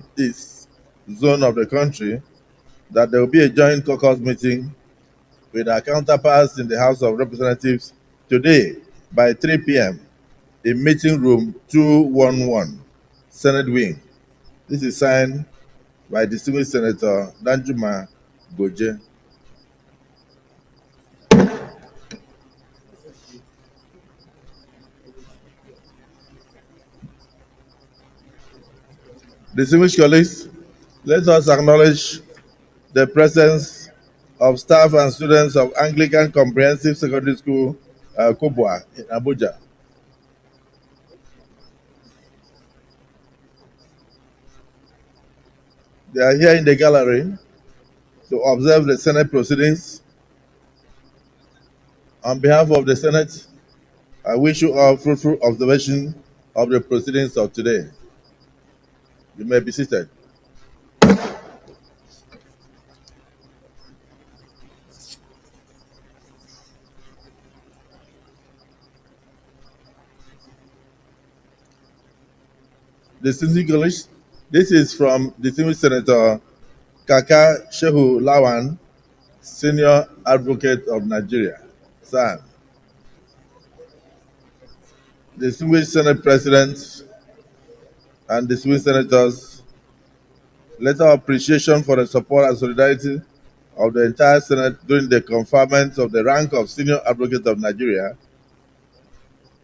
northeast zone of the country that there will be a joint caucus meeting with our counterparts in the House of Representatives today by 3 p.m. in meeting room 211, Senate Wing. This is signed by distinguished Senator Danjuma Goje. Distinguished colleagues, let us acknowledge the presence of staff and students of Anglican Comprehensive Secondary School, Kubwa, in Abuja. They are here in the gallery to observe the Senate proceedings. On behalf of the Senate, I wish you all fruitful observation of the proceedings of today. You may be seated. Distinguished colleagues, this is from distinguished Senator Kaka Shehu Lawan, Senior Advocate of Nigeria, SAN. Distinguished Senate President and distinguished senators, letter of appreciation for the support and solidarity of the entire Senate during the conferment of the rank of Senior Advocate of Nigeria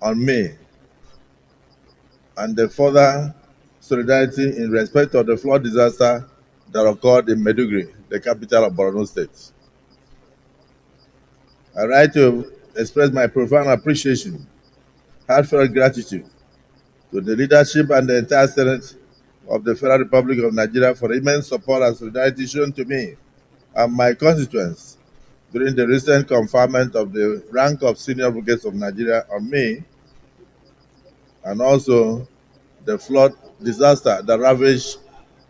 on May, and the further solidarity in respect of the flood disaster that occurred in Maiduguri, the capital of Borno State. I write to express my profound appreciation, heartfelt gratitude to the leadership and the entire Senate of the Federal Republic of Nigeria for the immense support and solidarity shown to me and my constituents during the recent conferment of the rank of Senior Advocates of Nigeria on me, and also the flood disaster that ravaged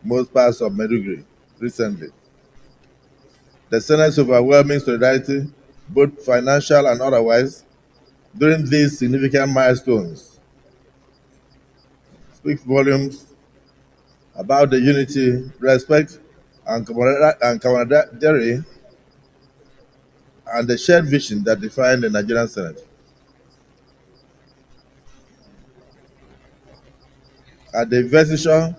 most parts of Maiduguri recently. The Senate's overwhelming solidarity, both financial and otherwise, during these significant milestones speaks volumes about the unity, respect, and camaraderie and the shared vision that define the Nigerian Senate. At the investiture,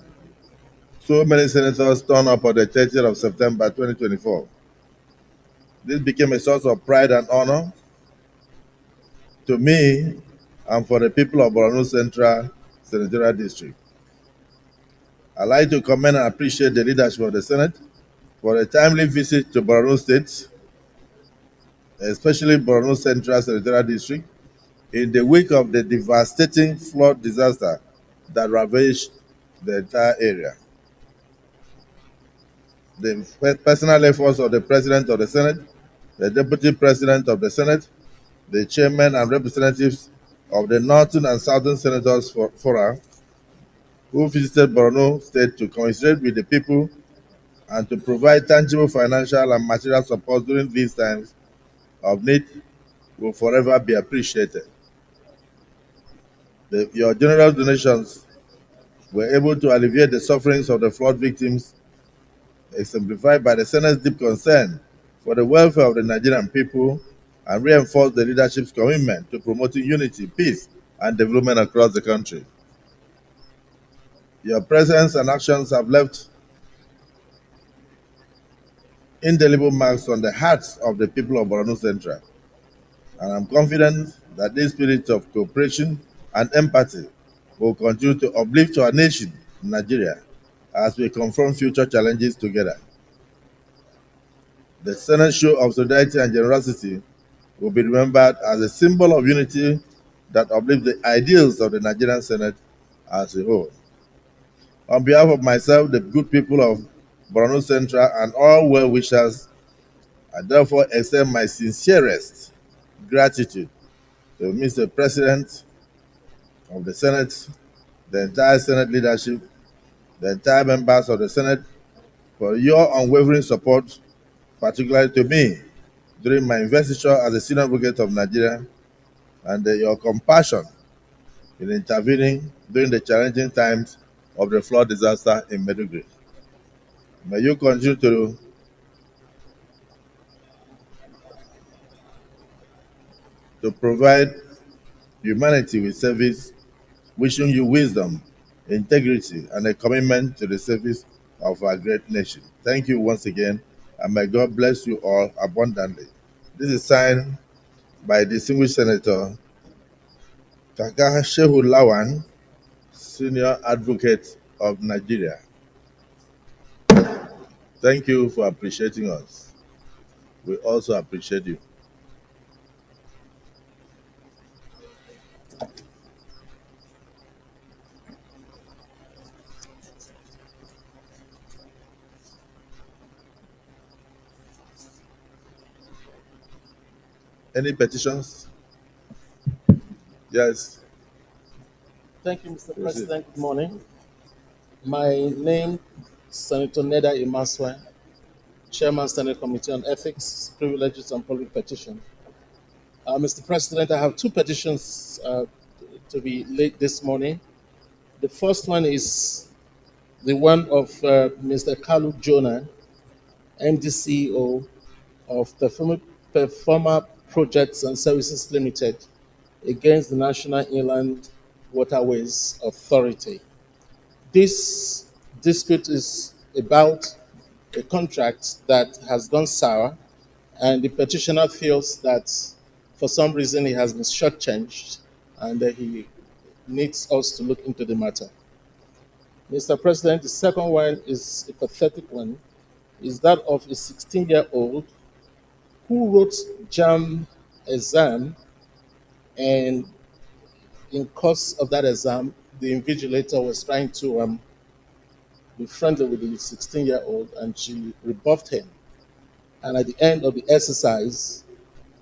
so many senators turned up on the 30th of September 2024. This became a source of pride and honor to me and for the people of Borno Central Senatorial District. I'd like to commend and appreciate the leadership of the Senate for a timely visit to Borno State, especially Borno Central Senatorial District, in the wake of the devastating flood disaster that ravaged the entire area. The personal efforts of the President of the Senate, the Deputy President of the Senate, the Chairman and representatives of the Northern and Southern Senators Fora, who visited Borno State to commiserate with the people and to provide tangible financial and material support during these times of need, will forever be appreciated. Your generous donations were able to alleviate the sufferings of the flood victims, exemplified by the Senate's deep concern for the welfare of the Nigerian people, and reinforce the leadership's commitment to promoting unity, peace, and development across the country. Your presence and actions have left indelible marks on the hearts of the people of Borno Central, and I'm confident that this spirit of cooperation and empathy will continue to uplift our nation, Nigeria, as we confront future challenges together. The Senate show of solidarity and generosity will be remembered as a symbol of unity that uplifts the ideals of the Nigerian Senate as a whole. On behalf of myself, the good people of Borno Central, and all well-wishers, I therefore extend my sincerest gratitude to Mr. President of the Senate, the entire Senate leadership, the entire members of the Senate, for your unwavering support, particularly to me, during my investiture as a Senior Advocate of Nigeria, and your compassion in intervening during the challenging times of the flood disaster in Meduguri. May you continue to provide humanity with service, wishing you wisdom, integrity, and a commitment to the service of our great nation. Thank you once again, and may God bless you all abundantly. This is signed by distinguished Senator Kaka Shehu Lawan, Senior Advocate of Nigeria. Thank you for appreciating us. We also appreciate you. Any petitions? Yes. Thank you, Mr. Proceed. President. Good morning. My name is Senator Neda Imaswe, Chairman, Senate Committee on Ethics, Privileges, and Public Petition. Mr. President, I have two petitions to be laid this morning. The first one is the one of Mr. Kalu Jonah, MD CEO of Performer Projects and Services Limited, against the National Inland Waterways Authority. This dispute is about a contract that has gone sour, and the petitioner feels that for some reason he has been shortchanged and that he needs us to look into the matter. Mr. President, the second one is a pathetic one, is that of a 16-year-old who wrote JAM exam, and in course of that exam, the invigilator was trying to be friendly with the 16-year-old, and she rebuffed him. And at the end of the exercise,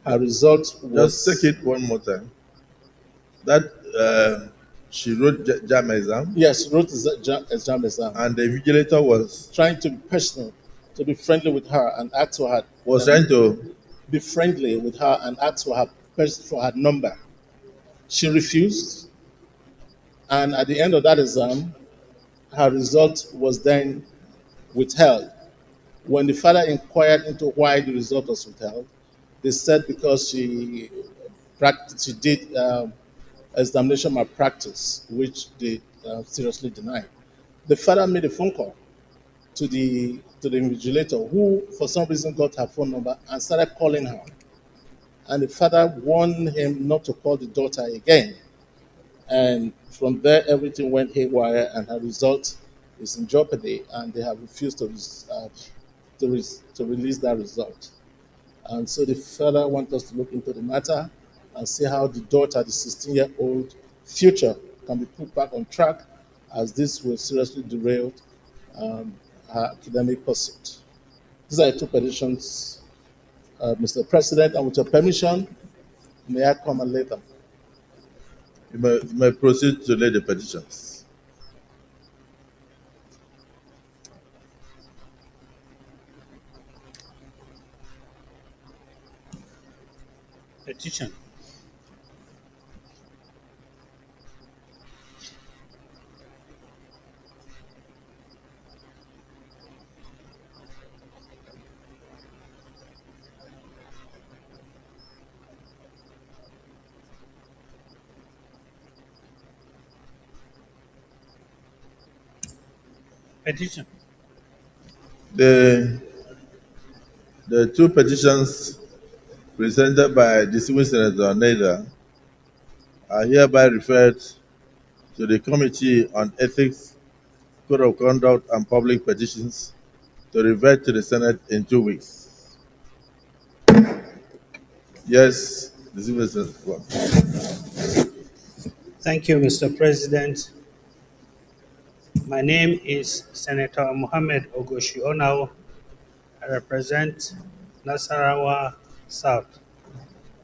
her result was... Just take it one more time. That she wrote JAM exam. Yes, she wrote exam exam. And the invigilator was trying to be personal, to be friendly with her and ask for her... Was trying to be friendly with her and ask for her number. She refused, and at the end of that exam, her result was then withheld. When the father inquired into why the result was withheld, they said because she did examination malpractice, which they seriously denied. The father made a phone call to the invigilator, who for some reason got her phone number and started calling her. And the father warned him not to call the daughter again. And from there, everything went haywire, and her result is in jeopardy, and they have refused to release that result. And so the father wants us to look into the matter and see how the daughter, the 16-year-old future, can be put back on track, as this will seriously derail her academic pursuit. These are the two petitions, Mr. President, and with your permission, may I comment later? you may proceed to lay the petitions. Petition. Petition. The two petitions presented by distinguished Senator Neda are hereby referred to the Committee on Ethics, Code of Conduct, and Public Petitions to revert to the Senate in 2 weeks. Yes, distinguished Senator. Thank you, Mr. President. My name is Senator Mohammed Ogoshi Onao. I represent Nasarawa South.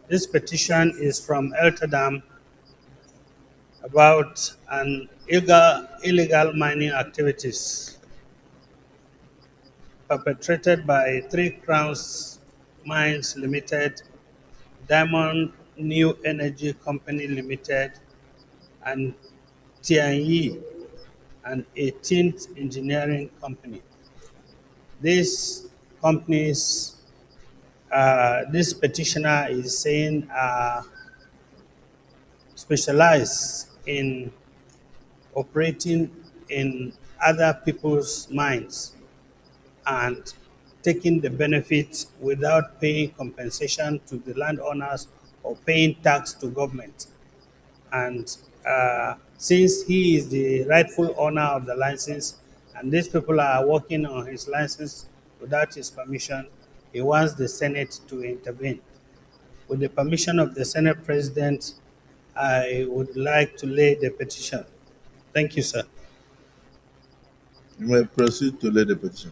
This petition is from Elterdam about an illegal mining activities perpetrated by Three Crowns Mines Limited, Diamond New Energy Company Limited, and Tianyi and 18th Engineering Company. These companies, this petitioner is saying, specialize in operating in other people's mines and taking the benefits without paying compensation to the landowners or paying tax to government. And since he is the rightful owner of the license and these people are working on his license without his permission, he wants the Senate to intervene. With the permission of the Senate President, I would like to lay the petition. Thank you, sir. You may proceed to lay the petition.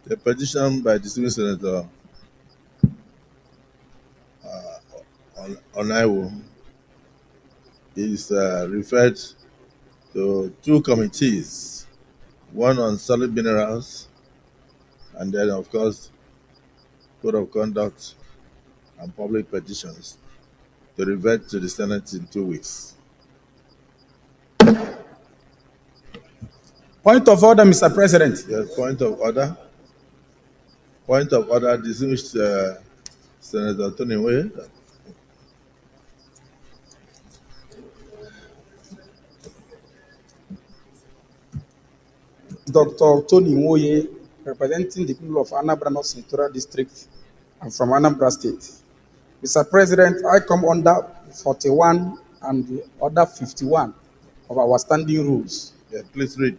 The petition by distinguished Senator Onaiwo is referred to two committees, one on solid minerals, and then, of course, Code of Conduct and Public Petitions, to revert to the Senate in 2 weeks. Point of order, Mr. President. Yes, point of order. Point of order, distinguished Senator Tony Way. Dr. Tony Moye, representing the people of Anambra North Central District and from Anambra State. Mr. President, I come under 41 and the order 51 of our standing rules. Yeah, please read.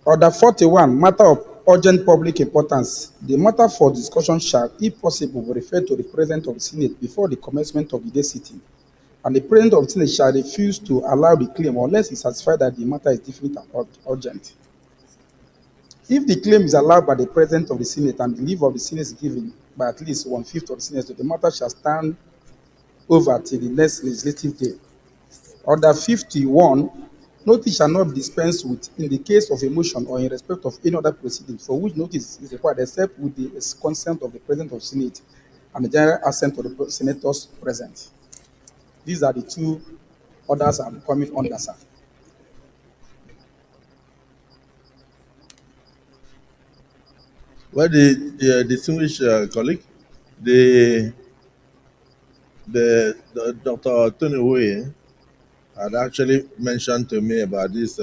Order 41, matter of urgent public importance. The matter for discussion shall, if possible, be referred to the President of the Senate before the commencement of the day sitting. And the President of the Senate shall refuse to allow the claim unless he is satisfied that the matter is definite and urgent. If the claim is allowed by the President of the Senate and the leave of the Senate is given by at least 1/5 of the Senate, the matter shall stand over till the next legislative day. Order 51, notice shall not be dispensed with in the case of a motion or in respect of any other proceedings for which notice is required except with the consent of the President of the Senate and the general assent of the senators present. These are the two orders I'm coming under, sir. Well, the distinguished colleague, the Dr. Tony Way had actually mentioned to me about this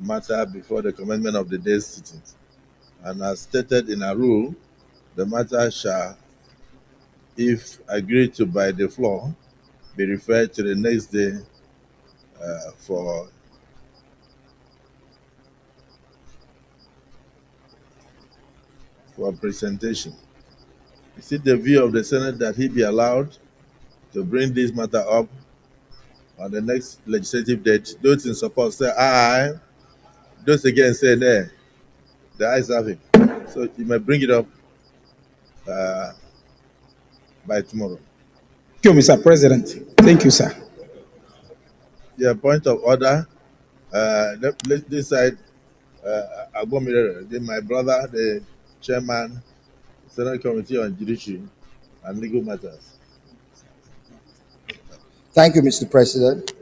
matter before the commencement of the day's sittings, and as stated in a rule, the matter shall, if agreed to by the floor, be referred to the next day for presentation. Is it the view of the Senate that he be allowed to bring this matter up on the next legislative date? Those in support say aye. Those against say nay. The ayes have it. So you may bring it up by tomorrow. Thank you, Mr. President. Thank you, sir. Yeah, point of order. This side, my brother, the chairman, Senate Committee on Judiciary and Legal Matters. Thank you, Mr. President.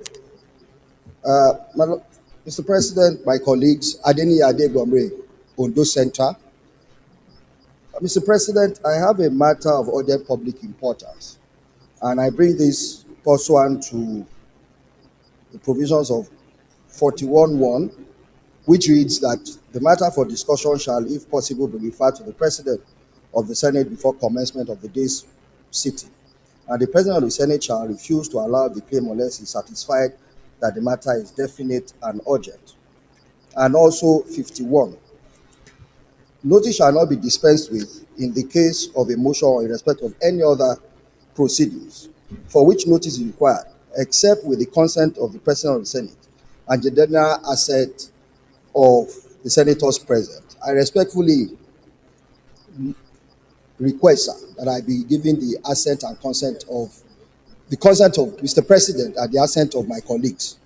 Mr. President, my colleagues, Adeni Adegomre, Ondo Center. Mr. President, I have a matter of urgent public importance, and I bring this pursuant to the provisions of 41(1), which reads that the matter for discussion shall, if possible, be referred to the President of the Senate before commencement of the day's sitting. And the President of the Senate shall refuse to allow the claim unless he is satisfied that the matter is definite and urgent. And also 51, notice shall not be dispensed with in the case of a motion or in respect of any other proceedings for which notice is required, except with the consent of the President of the Senate and the general asset of the senators present. I respectfully request, sir, that I be given the assent and consent of Mr. President and the assent of my colleagues.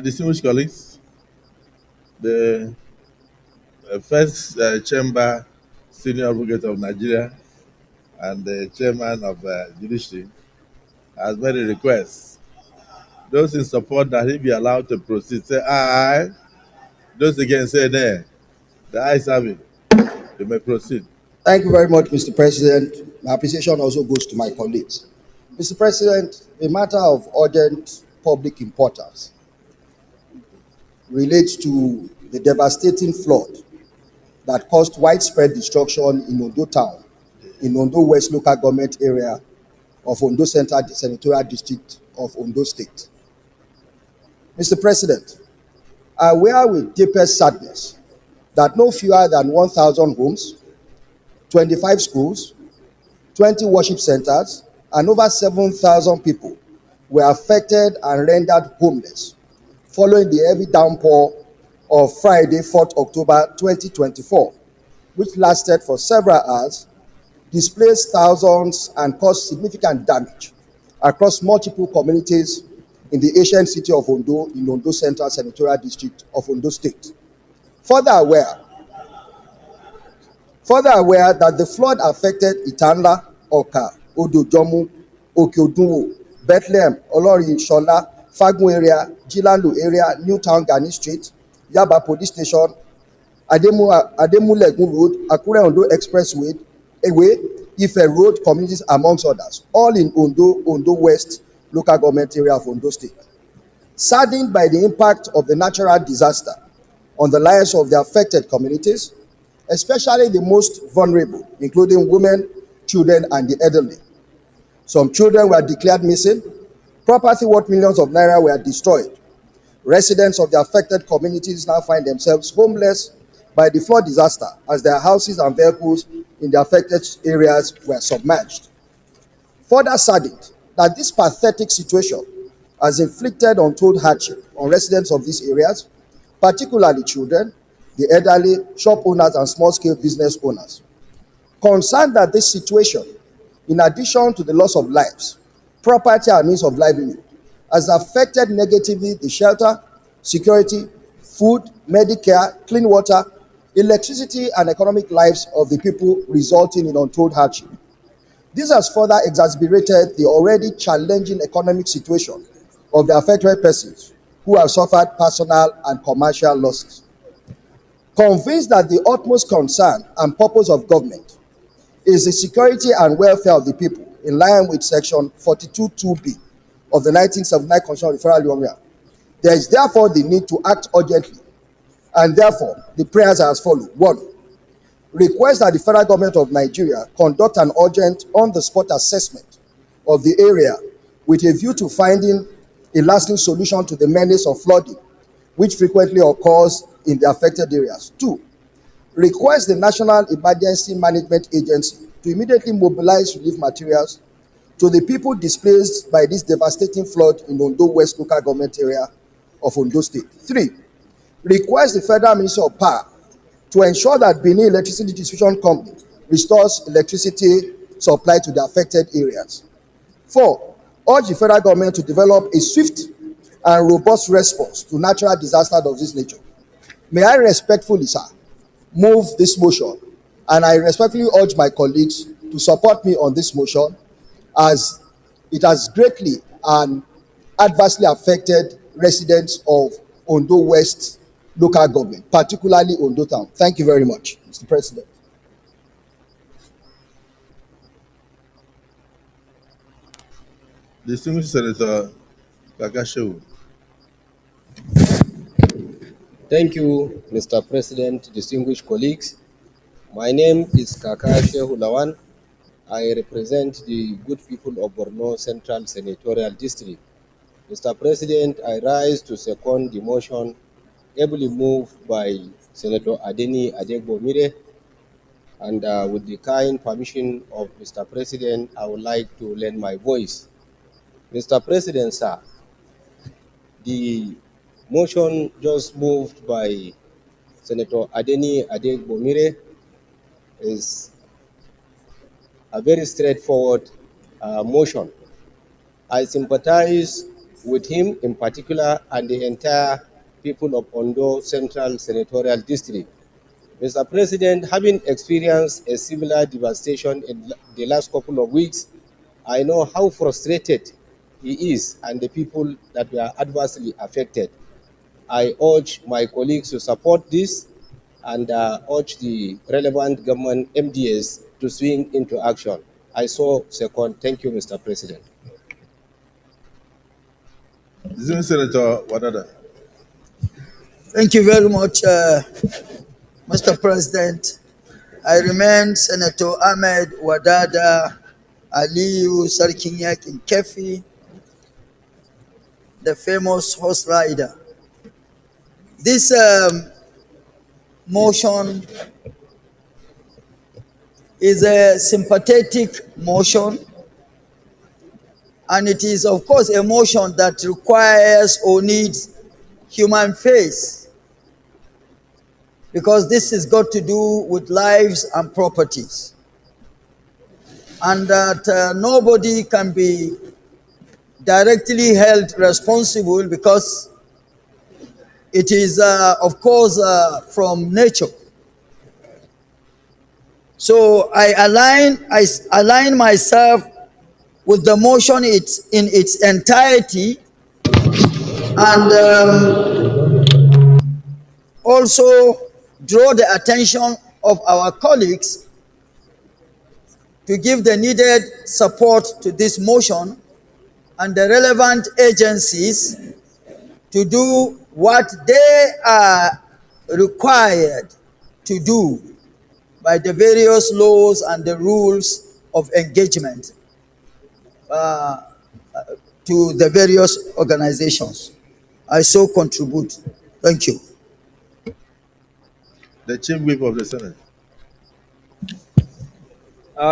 Distinguished colleagues, the first chamber senior advocate of Nigeria and the chairman of judiciary has made a request. Those in support that he be allowed to proceed say aye. Those against say nay. The ayes have it. They may proceed. Thank you very much, Mr. President. My appreciation also goes to my colleagues. Mr. President, a matter of urgent public importance relates to the devastating flood that caused widespread destruction in Ondo town, in Ondo West local government area of Ondo Central Senatorial District of Ondo State. Mr. President, I aware with deepest sadness that no fewer than 1,000 homes, 25 schools, 20 worship centers, and over 7,000 people were affected and rendered homeless following the heavy downpour of Friday, 4th October 2024, which lasted for several hours, displaced thousands, and caused significant damage across multiple communities in the ancient city of Ondo, in Ondo Central Senatorial District of Ondo State. Further aware that the flood affected Itanla, Oka, Odojomu, Okeodunwo, Bethlehem, Olori Shola, Fagun area, Jilandu area, Newtown Gani Street, Yaba Police Station, Ademulegun Road, Akure Ondo Expressway, Ife Road communities, amongst others, all in Ondo West local government area of Ondo State. Saddened by the impact of the natural disaster on the lives of the affected communities, especially the most vulnerable, including women, children, and the elderly. Some children were declared missing. Property worth millions of naira were destroyed. Residents of the affected communities now find themselves homeless by the flood disaster as their houses and vehicles in the affected areas were submerged. Further saddened that this pathetic situation has inflicted untold hardship on residents of these areas, particularly children, the elderly, shop owners, and small-scale business owners. Concerned that this situation, in addition to the loss of lives, property, and means of livelihood, has affected negatively the shelter, security, food, Medicare, clean water, electricity, and economic lives of the people, resulting in untold hardship. This has further exacerbated the already challenging economic situation of the affected persons who have suffered personal and commercial losses. Convinced that the utmost concern and purpose of government is the security and welfare of the people in line with Section 42(2)(b) of the 1979 Constitution of the Federal Union, there is therefore the need to act urgently, and therefore the prayers are as follows. 1. Request that the federal government of Nigeria conduct an urgent on-the-spot assessment of the area with a view to finding a lasting solution to the menace of flooding, which frequently occurs in the affected areas. 2. Request the National Emergency Management Agency to immediately mobilize relief materials to the people displaced by this devastating flood in Ondo West local government area of Ondo State. 3. Request the Federal Ministry of Power to ensure that Benin Electricity Distribution Company restores electricity supply to the affected areas. 4. Urge the federal government to develop a swift and robust response to natural disasters of this nature. May I respectfully, sir, move this motion, and I respectfully urge my colleagues to support me on this motion, as it has greatly and adversely affected residents of Ondo West local government, particularly Ondo town. Thank you very much, Mr. President. Distinguished Senator Kakashewu. Thank you, Mr. President, distinguished colleagues. My name is Kaka Shehu Lawan. I represent the good people of Borno Central Senatorial District. Mr. President, I rise to second the motion ably moved by Senator Adeni Adegbomire, and with the kind permission of Mr. President, I would like to lend my voice. Mr. President, sir, the motion just moved by Senator Adeni Adegbomire is a very straightforward motion. I sympathize with him in particular and the entire people of Ondo Central Senatorial District. Mr. President, having experienced a similar devastation in the last couple of weeks, I know how frustrated he is and the people that were adversely affected. I urge my colleagues to support this and urge the relevant government MDS to swing into action. I so second. Thank you, Mr. President. Senator Wadada. Thank you very much, Mr. President. I remain Senator Ahmed Wadada Aliyu Sarkin Yakin Kefi, the famous horse rider. This motion is a sympathetic motion, and it is, of course, a motion that requires or needs human face, because this has got to do with lives and properties, and that nobody can be directly held responsible because it is, of course, from nature. So I align myself with the motion in its entirety, and also draw the attention of our colleagues to give the needed support to this motion and the relevant agencies to do what they are required to do by the various laws and the rules of engagement to the various organizations. I so contribute. Thank you. The Chief Whip of the Senate.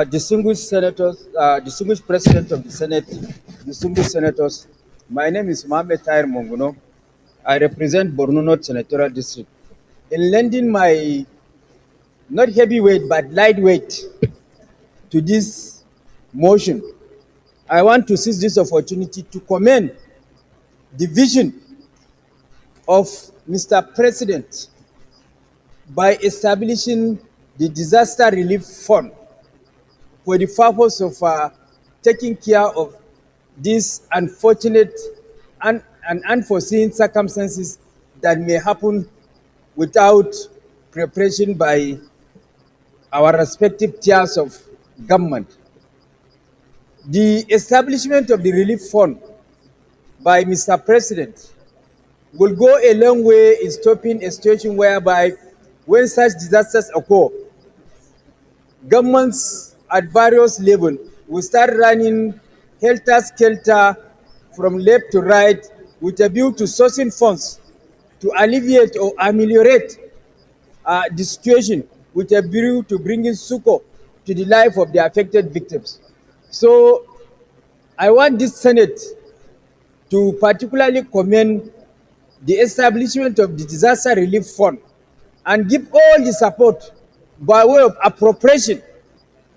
Distinguished senators, distinguished President of the Senate, distinguished senators, my name is Mohamed Tahir Monguno. I represent Borno North Senatorial District. In lending my not heavyweight but lightweight to this motion, I want to seize this opportunity to commend the vision of Mr. President by establishing the Disaster Relief Fund for the purpose of taking care of these unfortunate and unforeseen circumstances that may happen without preparation by our respective tiers of government. The establishment of the relief fund by Mr. President will go a long way in stopping a situation whereby when such disasters occur, governments at various levels will start running helter-skelter from left to right with a view to sourcing funds to alleviate or ameliorate the situation with a view to bringing succor to the life of the affected victims. So I want this Senate to particularly commend the establishment of the Disaster Relief Fund and give all the support by way of appropriation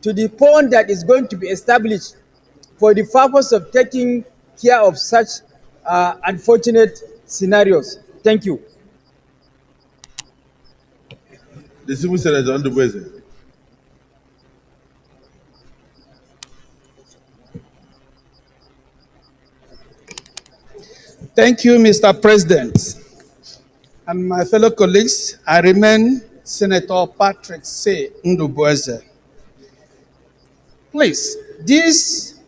to the fund that is going to be established for the purpose of taking care of such unfortunate scenarios. Thank you. Distinguished Senator Ndubweze. Thank you, Mr. President. And my fellow colleagues, I remain Senator Patrick C. Ndubweze. Please, this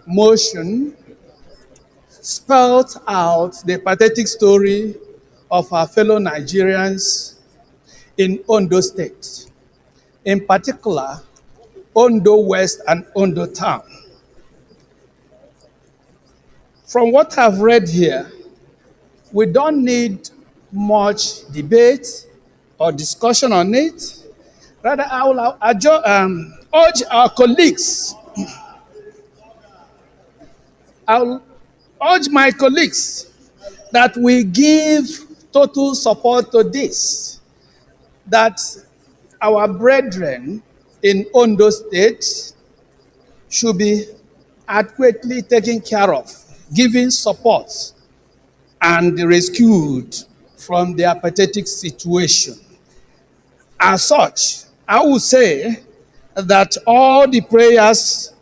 motion spelled out the pathetic story of our fellow Nigerians in Ondo State, in particular, Ondo West and Ondo Town. From what I've read here, we don't need much debate or discussion on it. Rather, I will urge our colleagues, I'll urge my colleagues that we give total support to this, that our brethren in Ondo State should be adequately taken care of, given support, and rescued from their pathetic situation. As such, I would say that all the prayers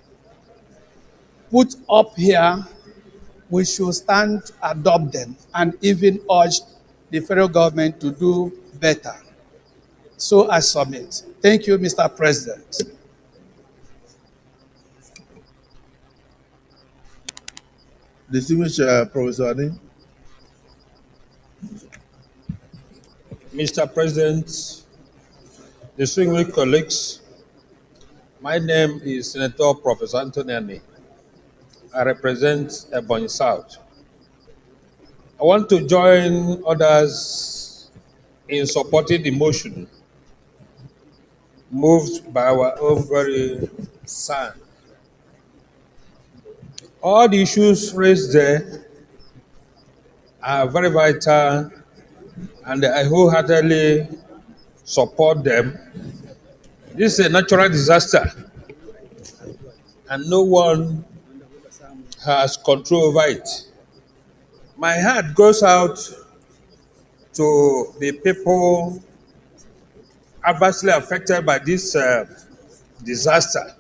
put up here, we should stand to adopt them and even urge the federal government to do better. So I submit. Thank you, Mr. President. Distinguished Professor Adi. Mr. President, distinguished colleagues, my name is Senator Professor Anthony Ani. I represent Ebonyi South. I want to join others in supporting the motion moved by our own very son. All the issues raised there are very vital, and I wholeheartedly support them. This is a natural disaster, and no one has control over it. My heart goes out to the people adversely affected by this disaster,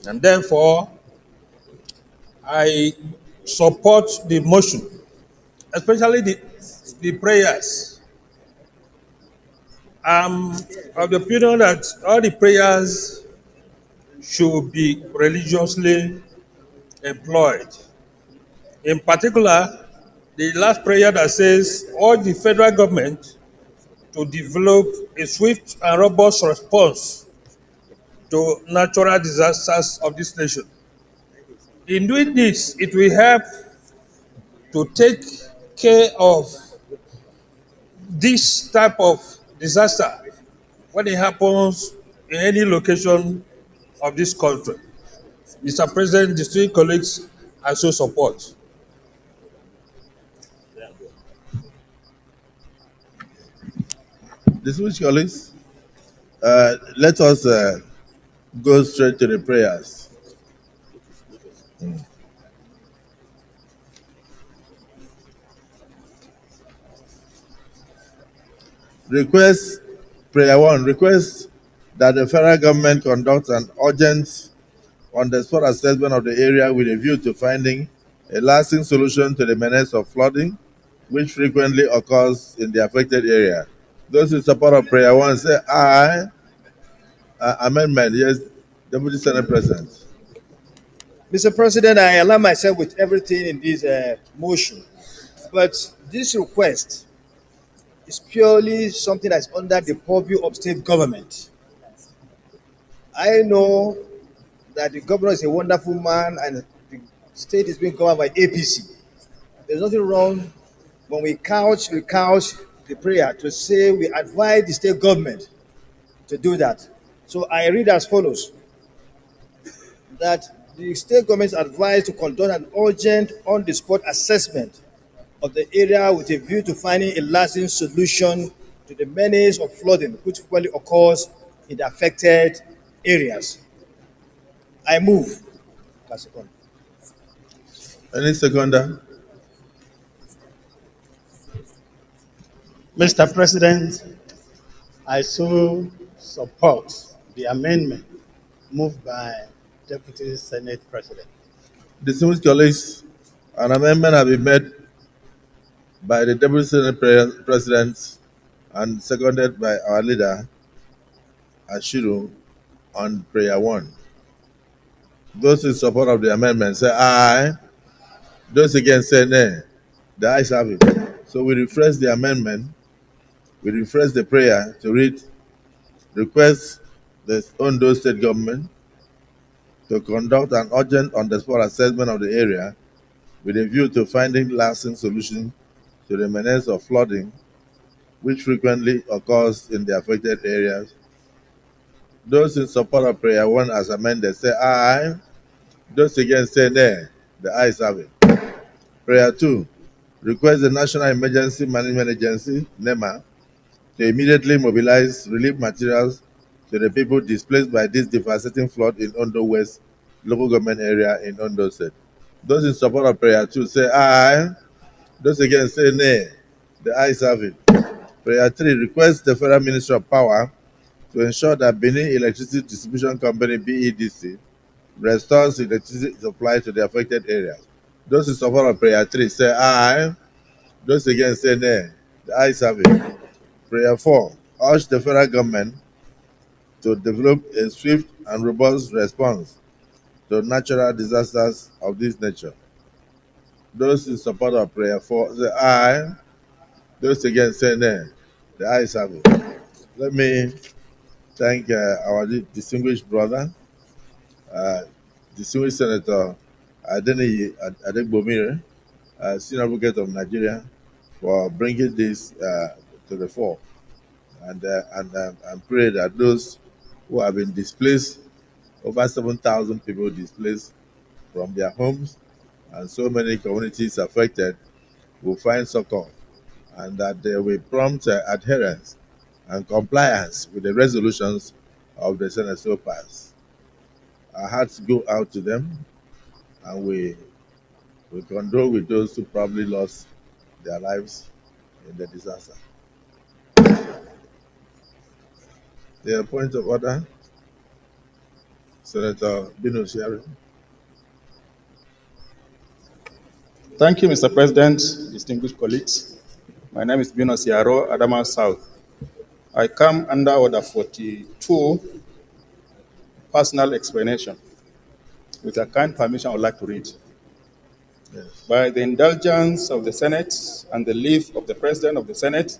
and therefore I support the motion, especially the prayers. I'm of the opinion that all the prayers should be religiously employed. In particular, the last prayer that says, urge the federal government to develop a swift and robust response to natural disasters of this nation. In doing this, it will help to take care of this type of disaster when it happens in any location of this country. Mr. President, distinguished colleagues, I so support. Distinguished colleagues, let us go straight to the prayers. Request, prayer one, request that the federal government conduct an urgent on-the-spot assessment of the area with a view to finding a lasting solution to the menace of flooding, which frequently occurs in the affected area. Those in support of prayer one say aye. Amendment, yes, Deputy Senate President. Mr. President, I align myself with everything in this motion, but this request is purely something that's under the purview of state government. I know that the governor is a wonderful man and the state is being governed by APC. There's nothing wrong when we recouch the prayer to say we advise the state government to do that. So I read as follows, that the state government is advised to conduct an urgent on-the-spot assessment of the area with a view to finding a lasting solution to the menace of flooding which frequently occurs in the affected areas. I move. Any seconder? Mr. President, I so support the amendment moved by Deputy Senate President. Distinguished colleagues, an amendment has been made by the Deputy Senate President and seconded by our leader, Ashiru, on prayer one. Those in support of the amendment say aye. Those against say nay. The ayes have it. So we refresh the amendment, we refresh the prayer to read, request the Ondo State government to conduct an urgent on-the-spot assessment of the area with a view to finding lasting solution to the menace of flooding which frequently occurs in the affected areas. Those in support of prayer 1 as amended say aye. Those against say nay. The ayes have it. Prayer 2. Request the National Emergency Management Agency, NEMA, to immediately mobilize relief materials to the people displaced by this devastating flood in Ondo West local government area in Ondo State. Those in support of prayer 2 say aye. Those against say nay. The ayes have it. Prayer 3. Request the Federal Ministry of Power to ensure that Benin Electricity Distribution Company, BEDC, restores electricity supply to the affected areas. Those in support of prayer 3 say aye. Those against say nay. The ayes have it. Prayer 4. Urge the federal government to develop a swift and robust response to natural disasters of this nature. Those in support of prayer 4 say aye. Those against say nay. The ayes have it. Let me thank our distinguished brother, uh, distinguished Senator Adeniyi Adegbomire, Senior Advocate of Nigeria, for bringing this to the fore, and pray that those who have been displaced, over 7,000 people displaced from their homes, and so many communities affected, will find succor, and that there will prompt adherence and compliance with the resolutions of the Senate so passed. Our hearts go out to them, and we condole with those who probably lost their lives in the disaster. The point of order, Senator Bino Sherry. Thank you, Mr. President, distinguished colleagues. My name is Bino Siaro, Adama South. I come under Order 42, personal explanation. With your kind permission, I would like to read. Yes. By the indulgence of the Senate and the leave of the President of the Senate,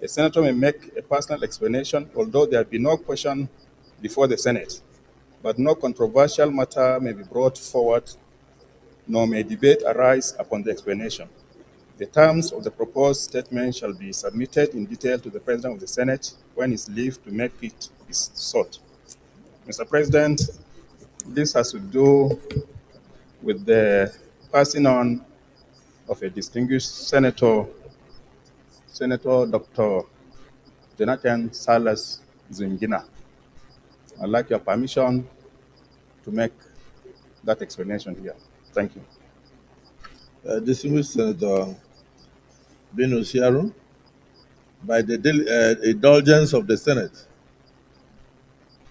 a senator may make a personal explanation, although there be no question before the Senate, but no controversial matter may be brought forward, nor may debate arise upon the explanation. The terms of the proposed statement shall be submitted in detail to the President of the Senate when his leave to make it is sought. Mr. President, this has to do with the passing on of a distinguished senator, Senator Dr. Jonathan Salas Zingina. I'd like your permission to make that explanation here. Thank you. Distinguished Senator Bino Siaro, by the indulgence of the Senate,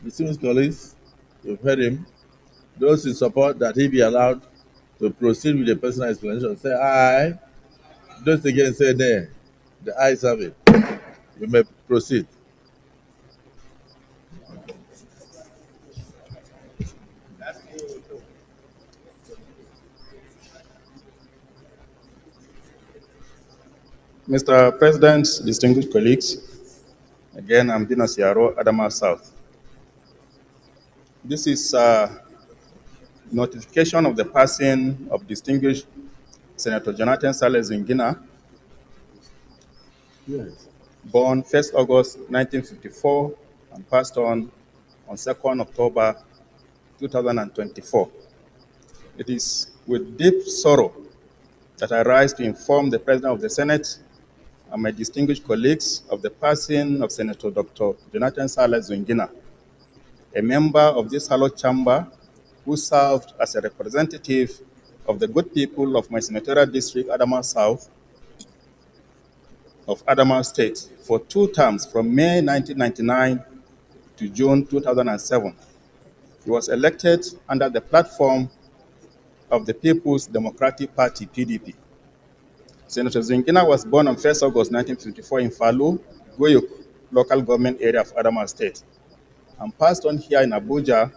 distinguished colleagues, you've heard him. Those in support that he be allowed to proceed with the personal explanation say aye. Those against say nay. The ayes have it. You may proceed. Mr. President, distinguished colleagues, again, I'm Dino Siaro, Adama South. This is notification of the passing of distinguished Senator Jonathan Salas Zingina, Yes. born 1st August 1954 and passed on 2nd October 2024. It is with deep sorrow that I rise to inform the President of the Senate and my distinguished colleagues of the passing of Senator Dr. Jonathan Salas Zingina, a member of this hallowed chamber who served as a representative of the good people of my senatorial district, Adama South, of Adama State, for 2 terms from May 1999 to June 2007. He was elected under the platform of the People's Democratic Party, PDP. Senator Zingina was born on 1st August 1954 in Falu, Goyuk, local government area of Adama State, and passed on here in Abuja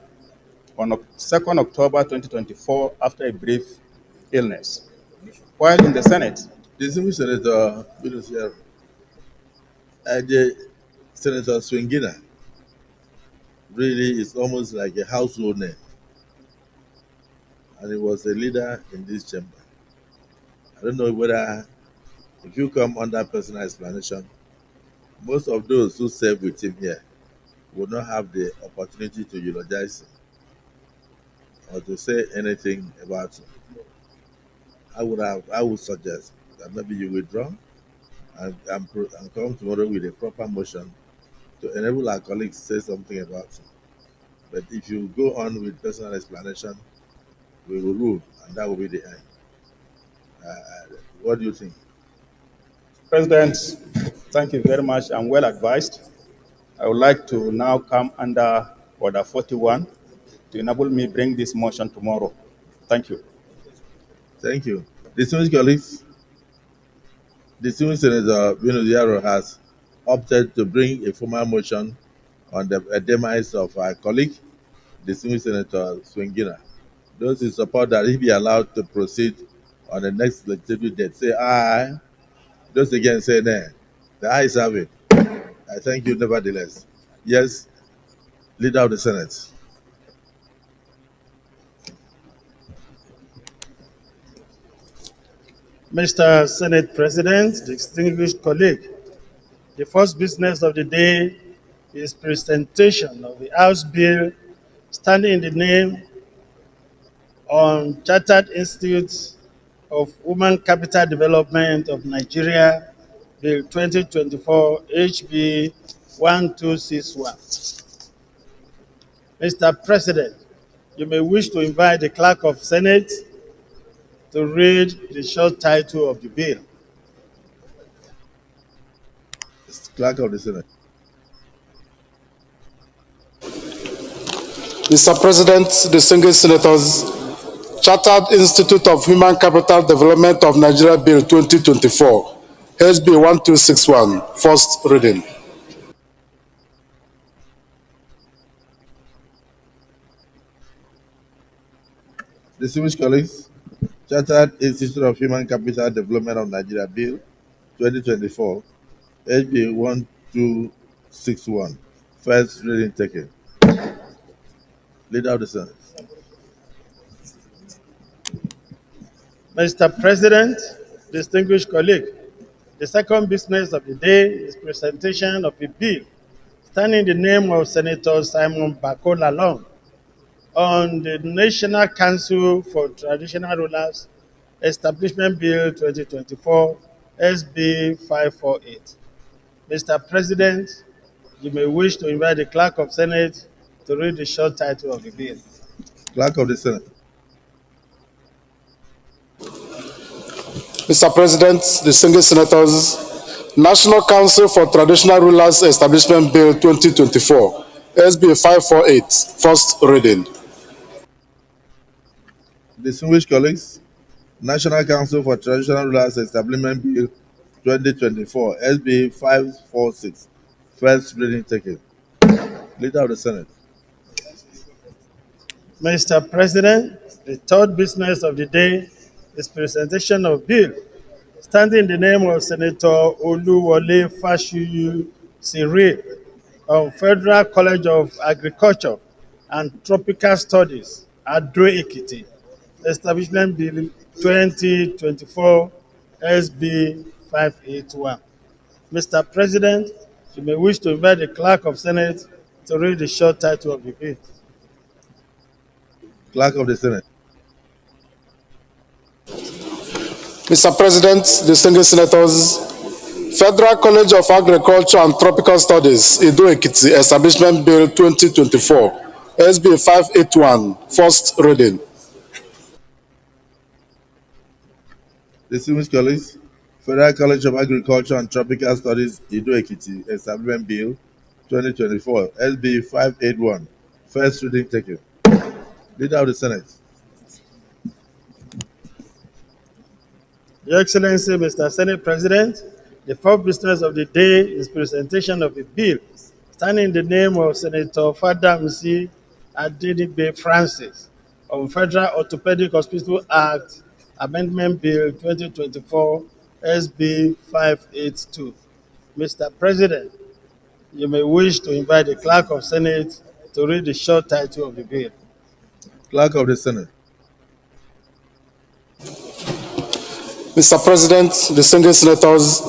on 2nd October 2024 after a brief illness. While in the Senate, Distinguished Senator Binus Yaro, the Senator Swingina really is almost like a household name, and he was a leader in this chamber. I don't know whether, if you come under personal explanation, most of those who serve with him here will not have the opportunity to eulogize him or to say anything about him. I would suggest that maybe you withdraw and come tomorrow with a proper motion to enable our colleagues to say something about him. But if you go on with personal explanation, we will rule, and that will be the end. What do you think? President, thank you very much. I'm well advised. I would like to now come under Order 41 to enable me bring this motion tomorrow. Thank you. Thank you. Distinguished colleagues, distinguished Senator Yaro has opted to bring a formal motion on the demise of our colleague, distinguished Senator Swingina. Those in support that he be allowed to proceed on the next legislative date, say aye. Those again say nay. The ayes have it. I thank you nevertheless. Yes, Leader of the Senate. Mr. Senate President, distinguished colleague, the first business of the day is presentation of the House bill standing in the name on Chartered Institute of Human Capital Development of Nigeria, Bill 2024 HB 1261. Mr. President, you may wish to invite the Clerk of Senate to read the short title of the bill. Clerk of the Senate. Mr. President, distinguished senators, Chartered Institute of Human Capital Development of Nigeria Bill 2024, HB 1261, first reading. Distinguished colleagues, Chartered Institute of Human Capital Development of Nigeria Bill 2024, HB 1261, first reading taken. Leader of the Senate. Mr. President, distinguished colleague, the second business of the day is presentation of a bill standing in the name of Senator Simon Bako Lalong on the National Council for Traditional Rulers Establishment Bill 2024 SB 548. Mr. President, you may wish to invite the Clerk of Senate to read the short title of the bill. Clerk of the Senate. Mr. President, distinguished senators, National Council for Traditional Rulers Establishment Bill 2024, SB 548, first reading. Distinguished colleagues, National Council for Traditional Rulers Establishment Bill 2024, SB 546, first reading taken. Leader of the Senate. Mr. President, the third business of the day is presentation of bill standing in the name of Senator Oluwole Fashiyu Sire of Federal College of Agriculture and Tropical Studies, Ado Ekiti, Establishment Bill 2024 SB 581. Mr. President, you may wish to invite the Clerk of Senate to read the short title of the bill. Clerk of the Senate. Mr. President, distinguished senators, Federal College of Agriculture and Tropical Studies, Ado Ekiti, Establishment Bill 2024, SB 581, first reading. Distinguished colleagues, Federal College of Agriculture and Tropical Studies, Ado Ekiti, Establishment Bill 2024, SB 581, first reading taken. Leader of the Senate. Your Excellency, Mr. Senate President, the fourth business of the day is presentation of a bill standing in the name of Senator Fadamsi Adenibe Francis on Federal Orthopedic Hospital Act Amendment Bill 2024 SB 582. Mr. President, you may wish to invite the Clerk of Senate to read the short title of the bill. Clerk of the Senate. Mr. President, distinguished senators,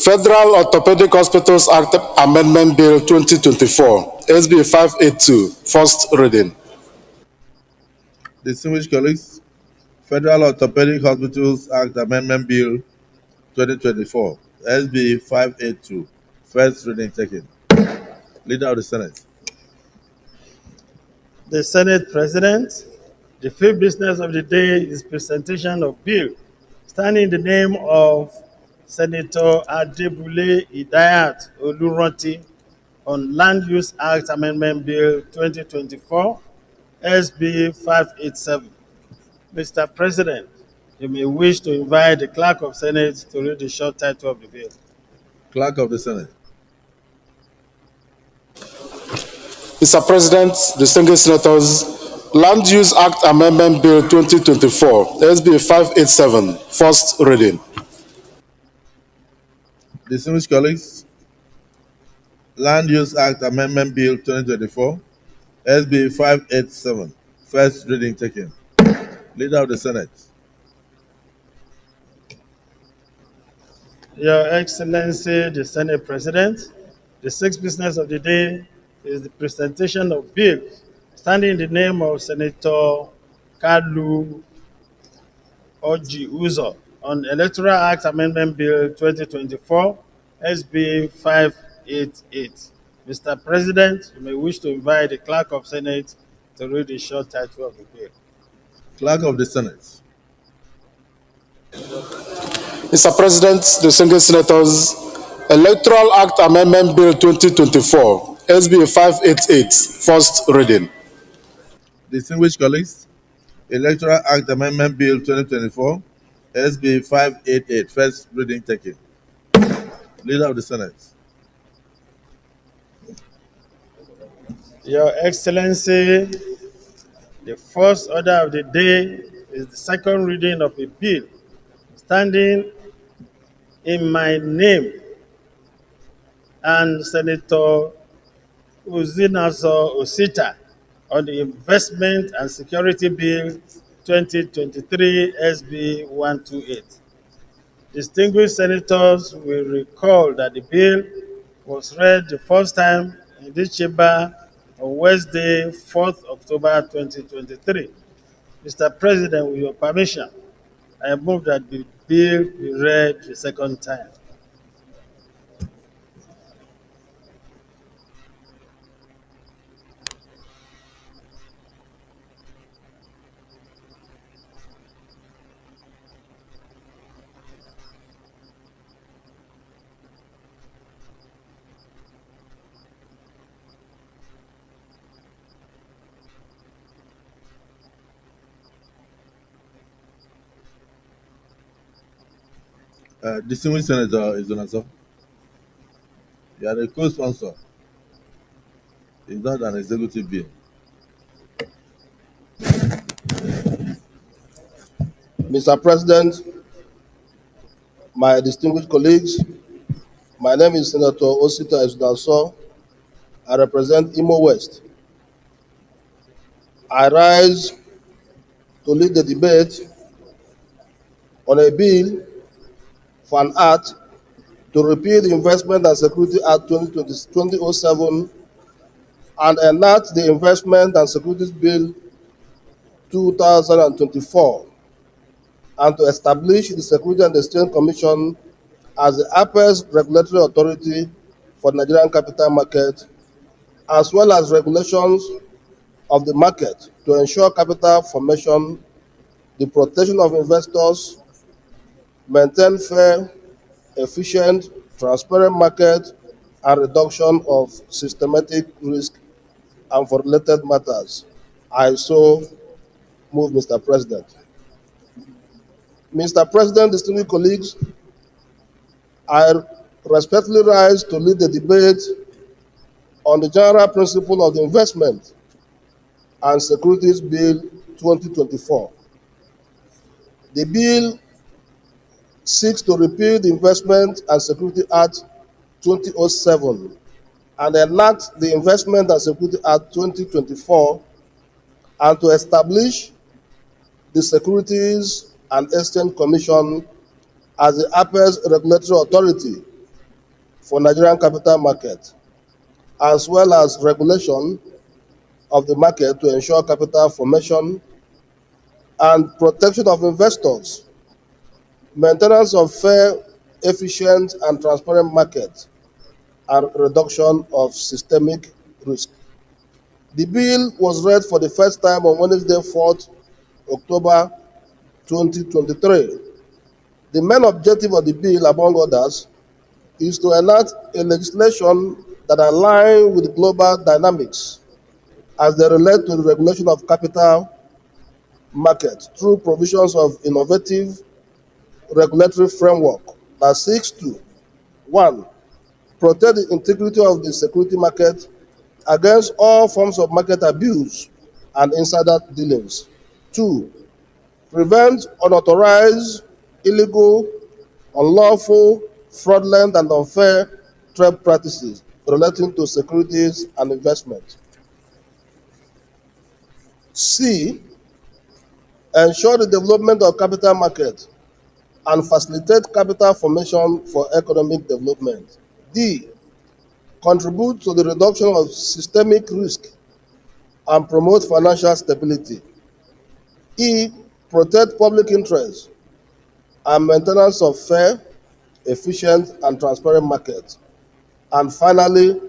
Federal Orthopedic Hospitals Act Amendment Bill 2024, SB 582, first reading. Distinguished colleagues, Federal Orthopedic Hospitals Act Amendment Bill 2024, SB 582, first reading taken. Leader of the Senate. The Senate President, the fifth business of the day is presentation of bill standing in the name of Senator Adebule Idayat Oluranti on Land Use Act Amendment Bill 2024, SB 587. Mr. President, you may wish to invite the Clerk of Senate to read the short title of the bill. Clerk of the Senate. Mr. President, distinguished senators, Land Use Act Amendment Bill 2024, SB 587, first reading. Distinguished colleagues, Land Use Act Amendment Bill 2024, SB 587, first reading taken. Leader of the Senate. Your Excellency, the Senate President, the sixth business of the day is the presentation of bills standing in the name of Senator Kalu Oji Uzo on Electoral Act Amendment Bill 2024, SB 588. Mr. President, you may wish to invite the Clerk of Senate to read the short title of the bill. Clerk of the Senate. Mr. President, distinguished senators, Electoral Act Amendment Bill 2024, SB 588, first reading. Distinguished colleagues, Electoral Act Amendment Bill 2024, SB 588, first reading taken. Leader of the Senate. Your Excellency, the first order of the day is the second reading of a bill standing in my name and Senator Uzinaso Osita on the Investment and Security Bill 2023 SB 128. Distinguished senators will recall that the bill was read the first time in this chamber on Wednesday, 4th October 2023. Mr. President, with your permission, I move that the bill be read the second time. Distinguished Senator Izonaso, you are the co-sponsor. It's not an executive bill. Mr. President, my distinguished colleagues, my name is Senator Osita Esudanso. I represent Imo West. I rise to lead the debate on a bill for an act to repeal the Investment and Security Act 2007 and enact the Investment and Securities Bill 2024, and to establish the Security and Exchange Commission as the apex regulatory authority for the Nigerian capital market, as well as regulations of the market to ensure capital formation, the protection of investors, maintain fair, efficient, transparent market, and reduction of systematic risk, and for related matters. I so move, Mr. President. Mr. President, distinguished colleagues, I respectfully rise to lead the debate on the general principle of the Investment and Securities Bill 2024. The bill seeks to repeal the Investment and Security Act 2007 and enact the Investment and Security Act 2024 and to establish the Securities and Exchange Commission as the apex regulatory authority for Nigerian capital market, as well as regulation of the market to ensure capital formation and protection of investors, maintenance of fair, efficient, and transparent market, and reduction of systemic risk. The bill was read for the first time on Wednesday, 4th October 2023. The main objective of the bill, among others, is to enact a legislation that aligns with global dynamics as they relate to the regulation of capital market through provisions of innovative regulatory framework that seeks to: 1. Protect the integrity of the security market against all forms of market abuse and insider dealings. 2. Prevent unauthorized, illegal, unlawful, fraudulent, and unfair trade practices relating to securities and investment. C. Ensure the development of capital market and facilitate capital formation for economic development. D. Contribute to the reduction of systemic risk and promote financial stability. E. Protect public interest and maintenance of fair, efficient, and transparent markets. And finally,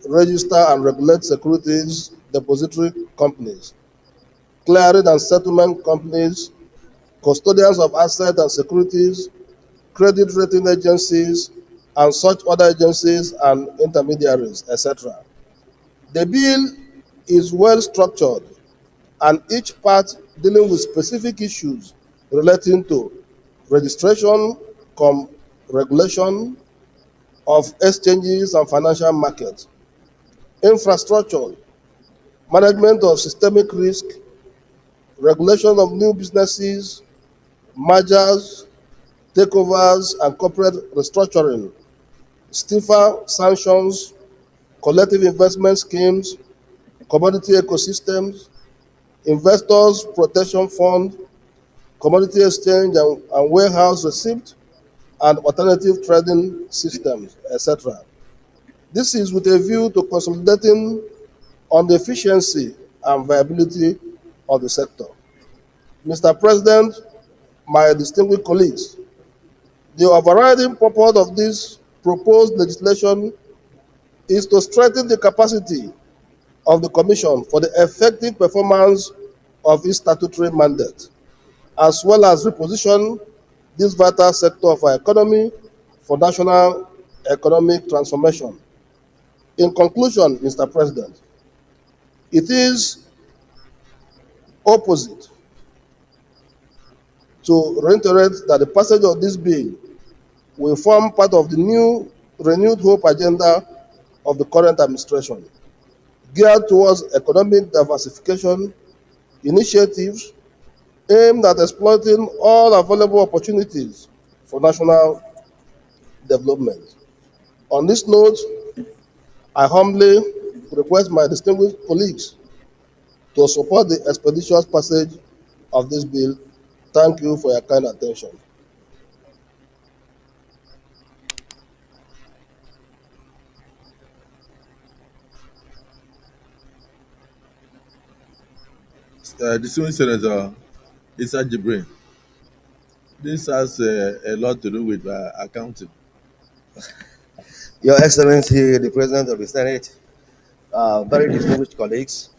register and regulate securities depository companies, clearing and settlement companies, custodians of assets and securities, credit rating agencies, and such other agencies and intermediaries, etc. The bill is well structured, and each part dealing with specific issues relating to registration, regulation of exchanges and financial markets, infrastructure, management of systemic risk, regulation of new businesses, mergers, takeovers, and corporate restructuring, stiffer sanctions, collective investment schemes, commodity ecosystems, investors protection fund, commodity exchange and warehouse receipt, and alternative trading systems, etc. This is with a view to consolidating on the efficiency and viability of the sector. Mr. President, my distinguished colleagues, the overriding purpose of this proposed legislation is to strengthen the capacity of the Commission for the effective performance of its statutory mandate, as well as reposition this vital sector of our economy for national economic transformation. In conclusion, Mr. President, it is opposite to reiterate that the passage of this bill will form part of the new renewed hope agenda of the current administration, geared towards economic diversification initiatives aimed at exploiting all available opportunities for national development. On this note, I humbly request my distinguished colleagues to support the expeditious passage of this bill. Thank you for your kind attention. Distinguished Senator Issa Jibrin, this has a lot to do with accounting. Your Excellency, the President of the Senate, very distinguished colleagues,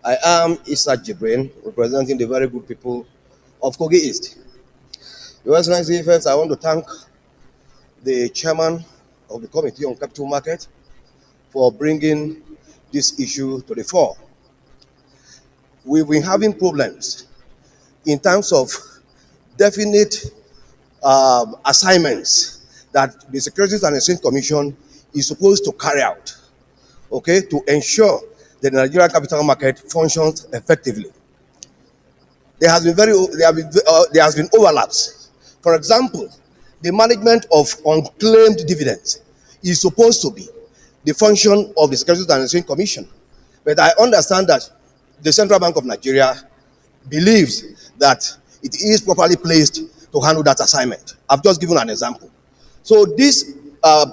I am Issa Jibrin, representing the very good people of Kogi East. Your Excellency, first I want to thank the Chairman of the Committee on Capital Market for bringing this issue to the fore. We've been having problems in terms of definite assignments that the Securities and Exchange Commission is supposed to carry out, okay, to ensure the Nigerian capital market functions effectively. There has been overlaps For example, the management of unclaimed dividends is supposed to be the function of the Securities and Exchange Commission. But I understand that the Central Bank of Nigeria believes that it is properly placed to handle that assignment. I've just given an example. So this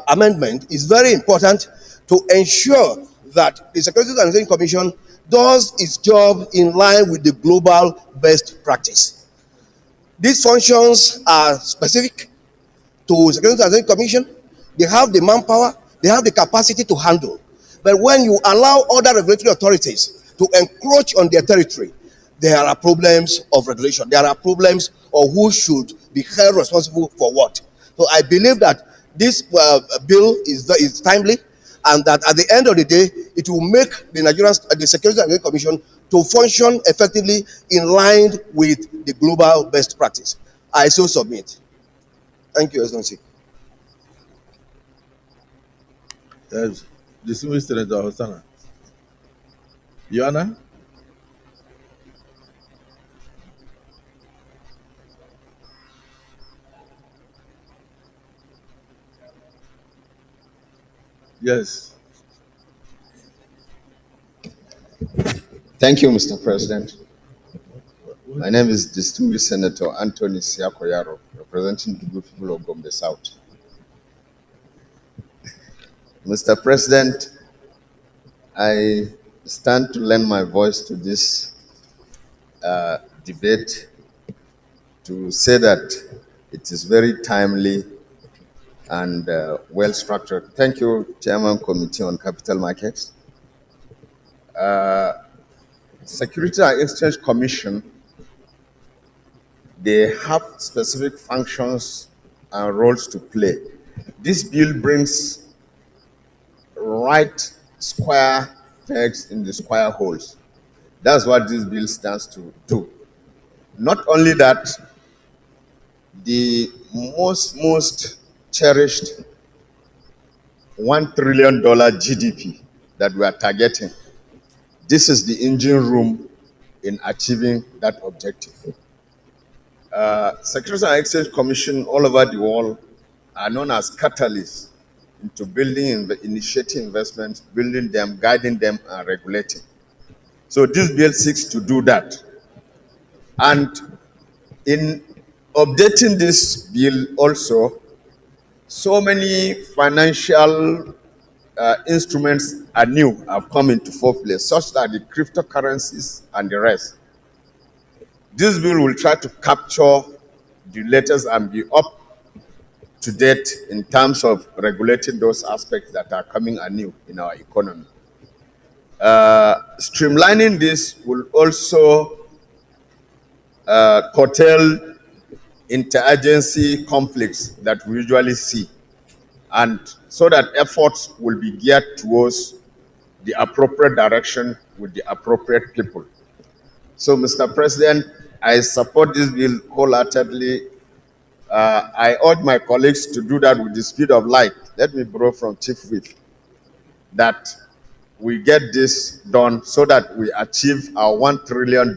amendment is very important to ensure that the Securities and Exchange Commission does its job in line with the global best practice. These functions are specific to Securities and Exchange Commission. They have the manpower, they have the capacity to handle. But when you allow other regulatory authorities to encroach on their territory, there are problems of regulation. There are problems of who should be held responsible for what. So I believe that this bill is timely, and that at the end of the day, it will make the Securities and Exchange Commission to function effectively in line with the global best practice. I so submit. Thank you, Excellency. Yes, distinguished Senator Hosanna. Joanna? Yes. Thank you, Mr. President. My name is distinguished Senator Anthony Siakoyaro, representing the good people of Gombe South. Mr. President, I stand to lend my voice to this debate to say that it is very timely and well structured. Thank you, Chairman, Committee on Capital Markets. Security and Exchange Commission, they have specific functions and roles to play. This bill brings right square pegs in the square holes. That's what this bill stands to do. Not only that, the most cherished $1 trillion GDP that we are targeting, this is the engine room in achieving that objective. Securities and Exchange Commission all over the world are known as catalysts into building, initiating investments, building them, guiding them, and regulating. So this bill seeks to do that. And in updating this bill also, so many financial instruments are new, have come into place, such that the cryptocurrencies and the rest. This bill will try to capture the latest and be up to date in terms of regulating those aspects that are coming anew in our economy. Streamlining this will also curtail interagency conflicts that we usually see, and so that efforts will be geared towards the appropriate direction with the appropriate people. So, Mr. President, I support this bill wholeheartedly. I urge my colleagues to do that with the speed of light. Let me borrow from Chief Whip, that we get this done so that we achieve our $1 trillion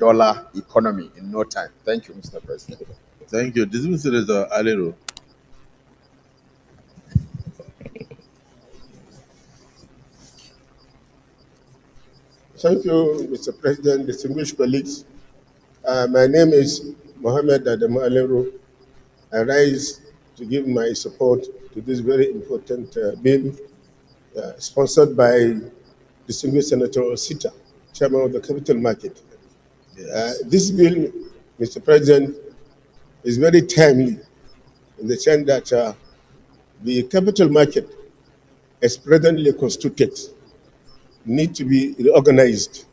economy in no time. Thank you, Mr. President. Thank you. Distinguished Senator Alero. Thank you, Mr. President, distinguished colleagues. My name is Mohammed Adam Alero. I rise to give my support to this very important bill sponsored by distinguished Senator Osita, Chairman of the Capital Market. Yes. This bill, Mr. President, is very timely in the sense that the capital market, as presently constituted, need to be reorganized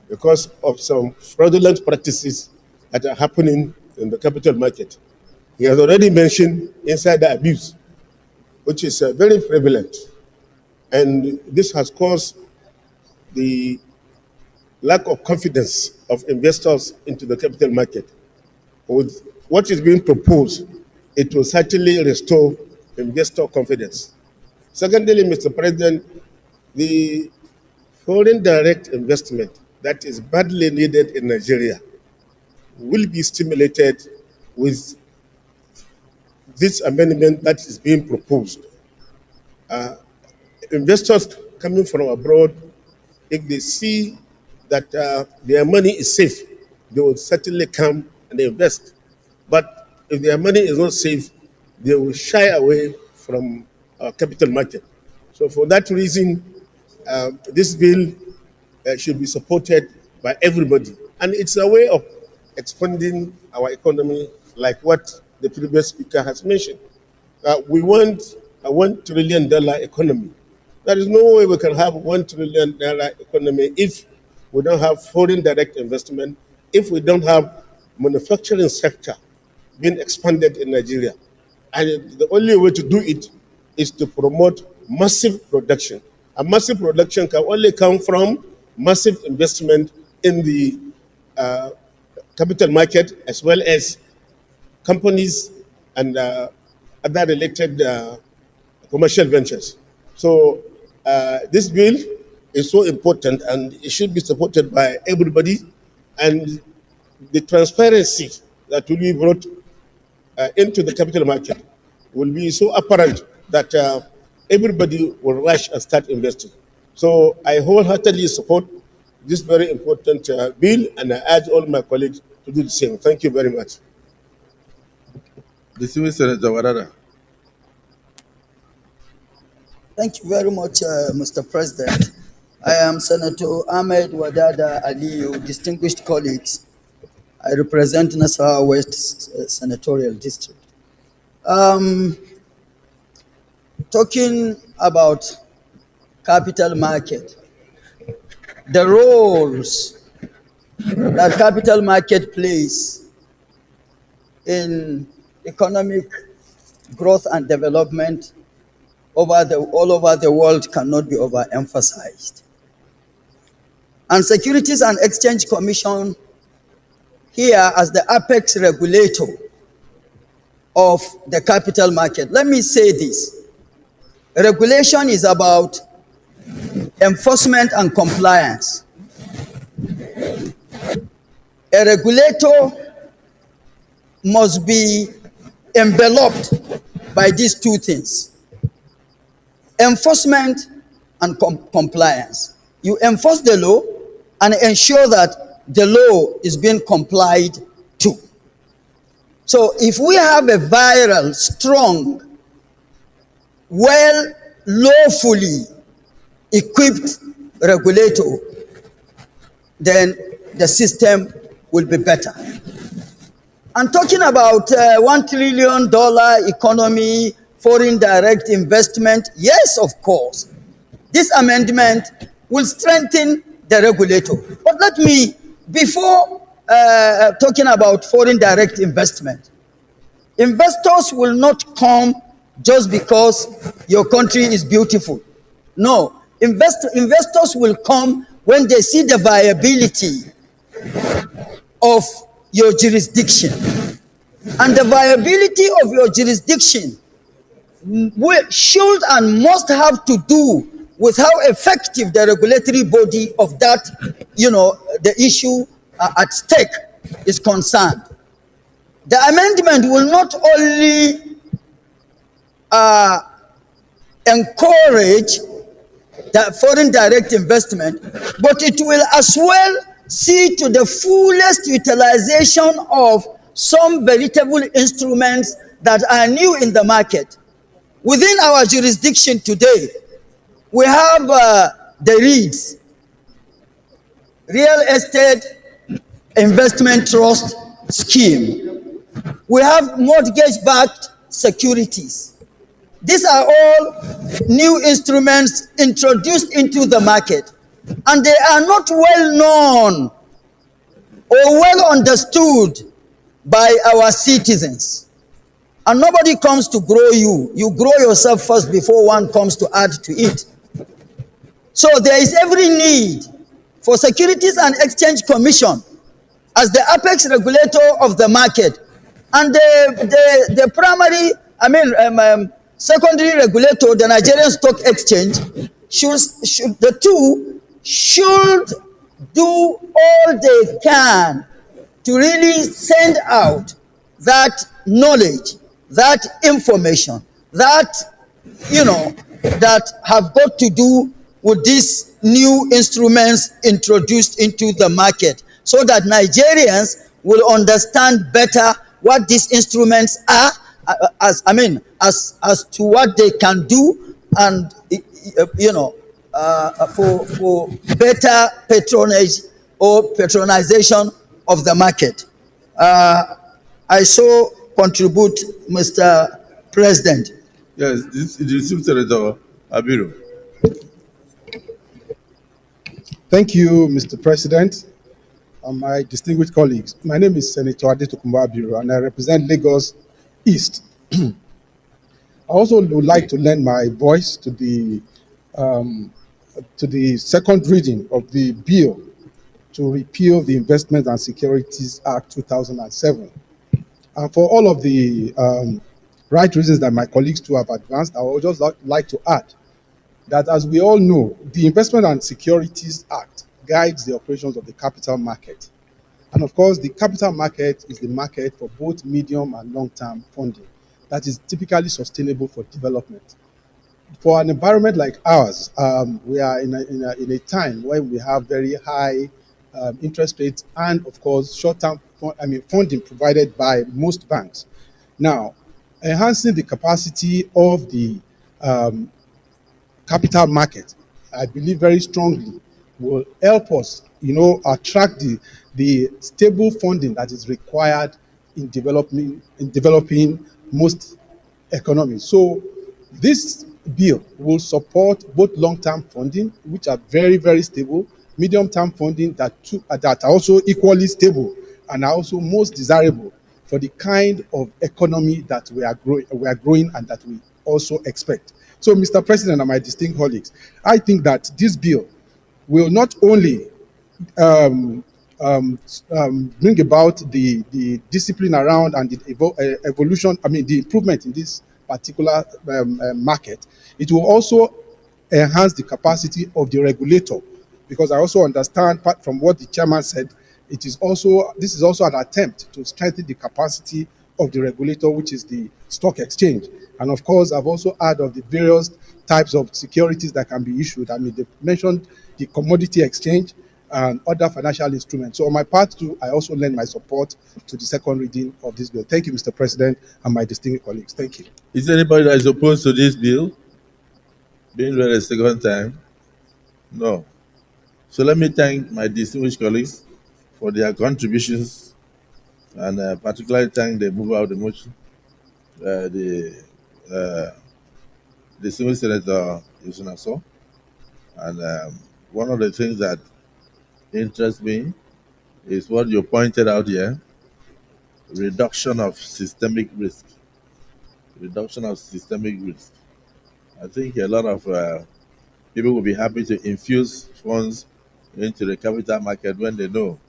because of some fraudulent practices that are happening in the capital market. He has already mentioned insider abuse, which is very prevalent. And this has caused the lack of confidence of investors into the capital market. With what is being proposed, it will certainly restore investor confidence. Secondly, Mr. President, the foreign direct investment that is badly needed in Nigeria will be stimulated with this amendment that is being proposed. Investors coming from abroad, if they see that their money is safe, they will certainly come and invest. But if their money is not safe, they will shy away from capital market. So for that reason, this bill should be supported by everybody. And it's a way of expanding our economy, like what the previous speaker has mentioned. We want a $1 trillion economy. There is no way we can have $1 trillion economy if we don't have foreign direct investment, if we don't have manufacturing sector being expanded in Nigeria. And the only way to do it is to promote massive production. And massive production can only come from massive investment in the capital market, as well as companies and other related commercial ventures. So this bill is so important, and it should be supported by everybody. And the transparency that will be brought into the capital market will be so apparent that everybody will rush and start investing. So I wholeheartedly support this very important bill, and I urge all my colleagues to do the same. Thank you very much. Distinguished Senator Wadada. Thank you very much, Mr. President. I am Senator Ahmed Wadada Aliyu, distinguished colleagues. I represent Nasarawa West Senatorial District. Talking about capital market, the roles that capital market plays in economic growth and development all over the world cannot be overemphasized. And Securities and Exchange Commission here as the apex regulator of the capital market. Let me say this. Regulation is about enforcement and compliance. A regulator must be enveloped by these two things: enforcement and compliance. You enforce the law and ensure that the law is being complied to. So if we have a viral, strong, well, lawfully equipped regulator, then the system will be better. And talking about $1 trillion economy, foreign direct investment, yes, of course. This amendment will strengthen the regulator. But let me, before talking about foreign direct investment, investors will not come just because your country is beautiful. No, investors will come when they see the viability of your jurisdiction. And the viability of your jurisdiction should and must have to do with how effective the regulatory body of that, the issue at stake is concerned. The amendment will not only encourage the foreign direct investment, but it will as well see to the fullest utilization of some veritable instruments that are new in the market. Within our jurisdiction today, we have the REITs, Real Estate Investment Trust Scheme. We have mortgage-backed securities. These are all new instruments introduced into the market, and they are not well known or well understood by our citizens. And nobody comes to grow you. You grow yourself first before one comes to add to it. So there is every need for Securities and Exchange Commission as the apex regulator of the market, and the primary, secondary regulator, the Nigerian Stock Exchange, the two should do all they can to really send out that knowledge, that information, that, that have got to do with these new instruments introduced into the market, so that Nigerians will understand better what these instruments are, as to what they can do, and for better patronage or patronization of the market. I so contribute, Mr. President. Yes, this is the Senator Abiru. Thank you, Mr. President, and my distinguished colleagues. My name is Senator Adetokunbo Abiru, and I represent Lagos East. I also would like to lend my voice to the second reading of the bill to repeal the Investment and Securities Act 2007. And for all of the right reasons that my colleagues too have advanced, I would just like to add that, as we all know, the Investment and Securities Act guides the operations of the capital market. And of course, the capital market is the market for both medium and long-term funding that is typically sustainable for development. For an environment like ours, we are in a time when we have very high interest rates and, of course, short-term funding provided by most banks. Now, enhancing the capacity of the capital market, I believe very strongly, will help us, attract the stable funding that is required in developing most economies. So this bill will support both long-term funding, which are very, very stable, medium-term funding that are also equally stable and are also most desirable for the kind of economy that we are growing and that we also expect. So, Mr. President and my distinguished colleagues, I think that this bill will not only bring about the discipline around and the evolution, the improvement in this particular market, it will also enhance the capacity of the regulator, because I also understand, from what the chairman said, this is also an attempt to strengthen the capacity of the regulator, which is the stock exchange. And of course, I've also heard of the various types of securities that can be issued. They mentioned the commodity exchange and other financial instruments. So on my part too, I also lend my support to the second reading of this bill. Thank you, Mr. President, and my distinguished colleagues. Thank you. Is there anybody that is opposed to this bill being read a second time? No. So let me thank my distinguished colleagues for their contributions, and particularly thank the mover of the motion, the distinguished Senator Yusunaso. And one of the things that interests me is what you pointed out here: reduction of systemic risk. Reduction of systemic risk. I think a lot of people will be happy to infuse funds into the capital market when they know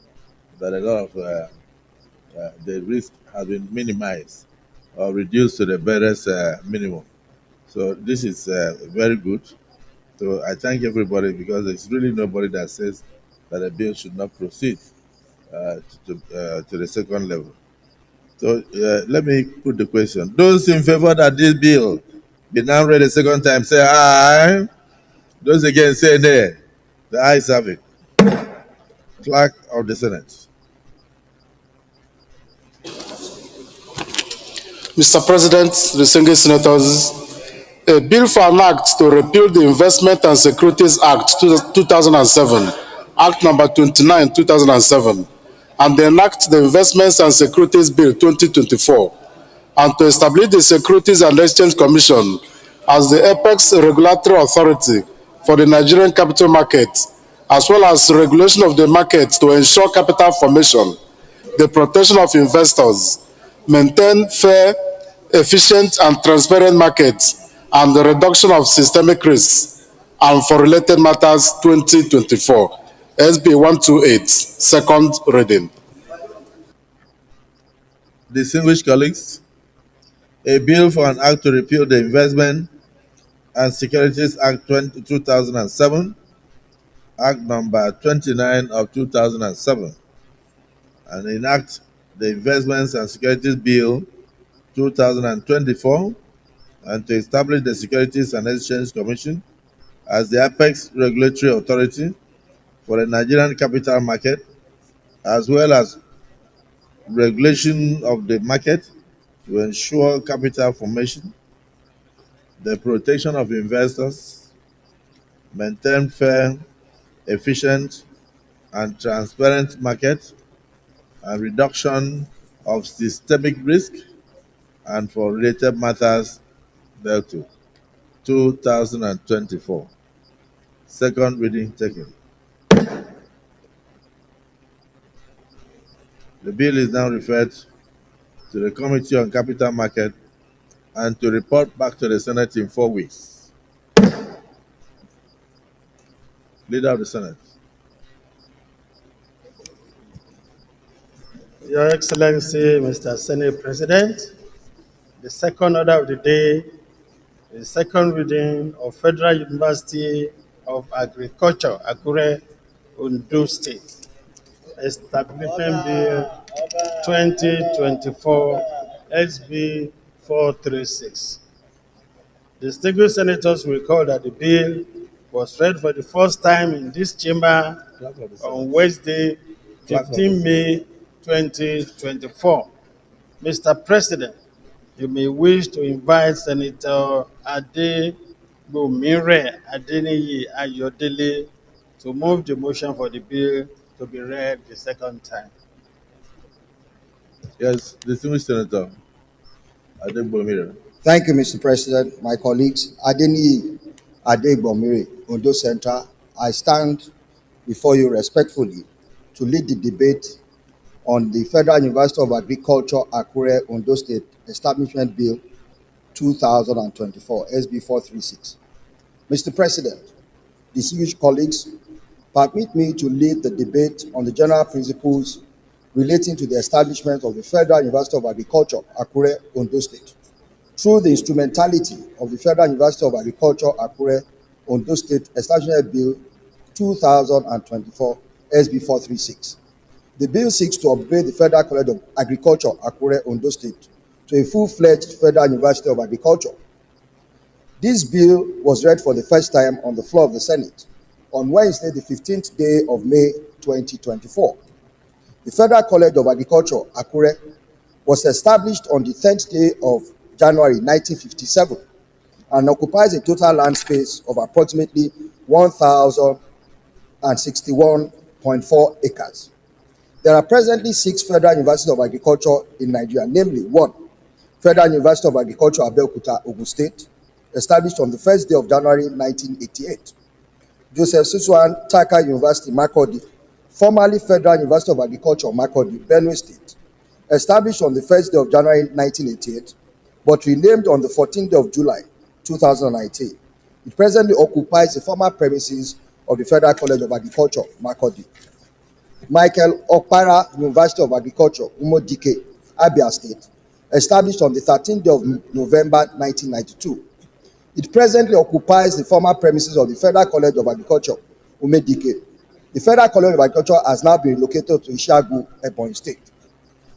that a lot of the risk has been minimized or reduced to the barest minimum. So this is very good. So I thank everybody, because there's really nobody that says that a bill should not proceed to the second level. So let me put the question. Those in favor that this bill be now read a second time, say aye. Those again, say nay. The ayes have it. Clerk of the Senate. Mr. President, distinguished senators, a bill for an act to repeal the Investment and Securities Act 2007, Act number 29, 2007, and enact the Investments and Securities Bill 2024, and to establish the Securities and Exchange Commission as the apex regulatory authority for the Nigerian capital market, as well as regulation of the market to ensure capital formation, the protection of investors, maintain fair, efficient, and transparent markets, and the reduction of systemic risks, and for related matters 2024, SB 128, second reading. Distinguished colleagues, a bill for an act to repeal the Investment and Securities Act 2007, Act number 29 of 2007, and enact the Investments and Securities Bill 2024, and to establish the Securities and Exchange Commission as the apex regulatory authority for the Nigerian capital market, as well as regulation of the market to ensure capital formation, the protection of investors, maintain fair, efficient, and transparent market, and reduction of systemic risk, and for related matters thereto. 2024. Second reading taken. The bill is now referred to the Committee on Capital Market and to report back to the Senate in 4 weeks. Leader of the Senate. Your Excellency, Mr. Senate President, the second order of the day is the second reading of Federal University of Agriculture, Akure, Ondo State, Establishment Bill 2024 SB 436. Distinguished senators will recall that the bill was read for the first time in this chamber on Wednesday, 15 May 2024. Mr. President, you may wish to invite Senator Adegbomire Adeniyi Ayodele to move the motion for the bill to be read the second time. Yes, distinguished Senator Adegbomire. Thank you, Mr. President. My colleagues, Adeni Adegbomire, Ondo Central, I stand before you respectfully to lead the debate on the Federal University of Agriculture, Akure, Ondo State Establishment Bill 2024, SB 436. Mr. President, distinguished colleagues, permit me to lead the debate on the general principles relating to the establishment of the Federal University of Agriculture, Akure, Ondo State, through the instrumentality of the Federal University of Agriculture, Akure, Ondo State Establishment Bill 2024, SB 436. The bill seeks to upgrade the Federal College of Agriculture, Akure, Ondo State, to a full-fledged Federal University of Agriculture. This bill was read for the first time on the floor of the Senate on Wednesday, the 15th day of May 2024. The Federal College of Agriculture, Akure, was established on the 10th day of January 1957 and occupies a total land space of approximately 1,061.4 acres. There are presently 6 Federal Universities of Agriculture in Nigeria, namely 1, Federal University of Agriculture, Abeokuta, Ogun State, established on the 1st day of January 1988. Joseph Siswan Taka University, Makurdi, formerly Federal University of Agriculture, Makurdi, Benue State, established on the 1st day of January 1988, but renamed on the 14th day of July 2019. It presently occupies the former premises of the Federal College of Agriculture, Makurdi. Michael Okpara University of Agriculture, Umodike, Abia State, established on the 13th day of November 1992. It presently occupies the former premises of the Federal College of Agriculture, Umedike. The Federal College of Agriculture has now been relocated to Ishagu, Ebonyi State.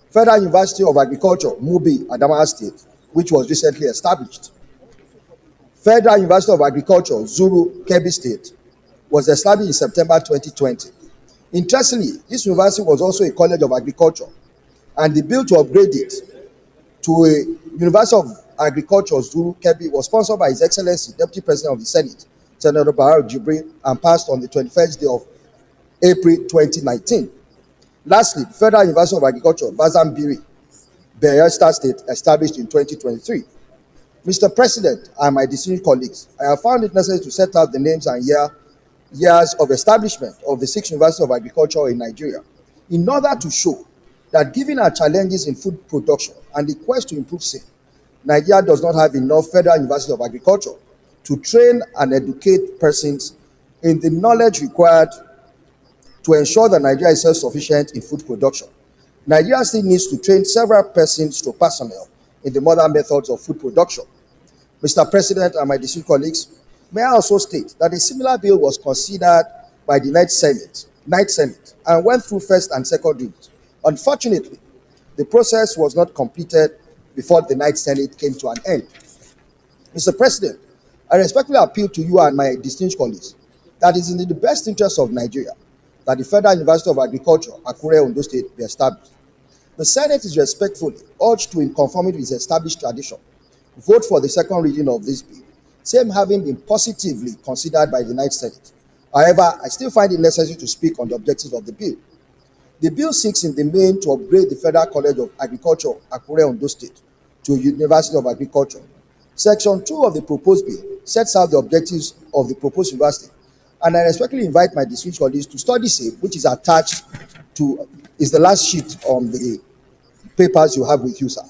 Federal University of Agriculture, Mubi, Adamawa State, which was recently established. Federal University of Agriculture, Zuru, Kebbi State, was established in September 2020. Interestingly, this university was also a college of agriculture, and the bill to upgrade it to a University of Agriculture, Zuru, Kebbi, was sponsored by His Excellency, Deputy President of the Senate, Senator Barrow Jibril, and passed on the 21st day of April 2019. Lastly, Federal University of Agriculture, Bazambiri, Bayelsa State, established in 2023. Mr. President and my distinguished colleagues, I have found it necessary to set out the names and years of establishment of the 6 Universities of Agriculture in Nigeria in order to show that given our challenges in food production and the quest to improve sale, Nigeria does not have enough Federal University of Agriculture to train and educate persons in the knowledge required to ensure that Nigeria is self-sufficient in food production. Nigeria still needs to train several persons to personnel in the modern methods of food production. Mr. President and my distinguished colleagues, may I also state that a similar bill was considered by the Ninth Senate and went through first and second readings. Unfortunately, the process was not completed before the night Senate came to an end. Mr. President, I respectfully appeal to you and my distinguished colleagues that it is in the best interest of Nigeria that the Federal University of Agriculture, Akure, Ondo State, be established. The Senate is respectfully urged to, in conformity with established tradition, vote for the second reading of this bill, same having been positively considered by the ninth Senate. However, I still find it necessary to speak on the objectives of the bill. The bill seeks in the main to upgrade the Federal College of Agriculture, Akure, Ondo State, to a University of Agriculture. Section 2 of the proposed bill sets out the objectives of the proposed university, and I respectfully invite my distinguished colleagues to study same, which is attached to, is the last sheet on the papers you have with you, sir.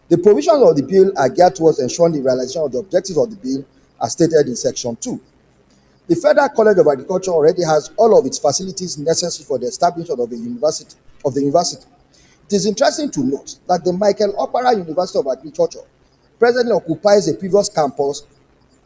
The provisions of the bill are geared towards ensuring the realization of the objectives of the bill as stated in Section 2. The Federal College of Agriculture already has all of its facilities necessary for the establishment of the university. It is interesting to note that the Michael Okpara University of Agriculture presently occupies a previous campus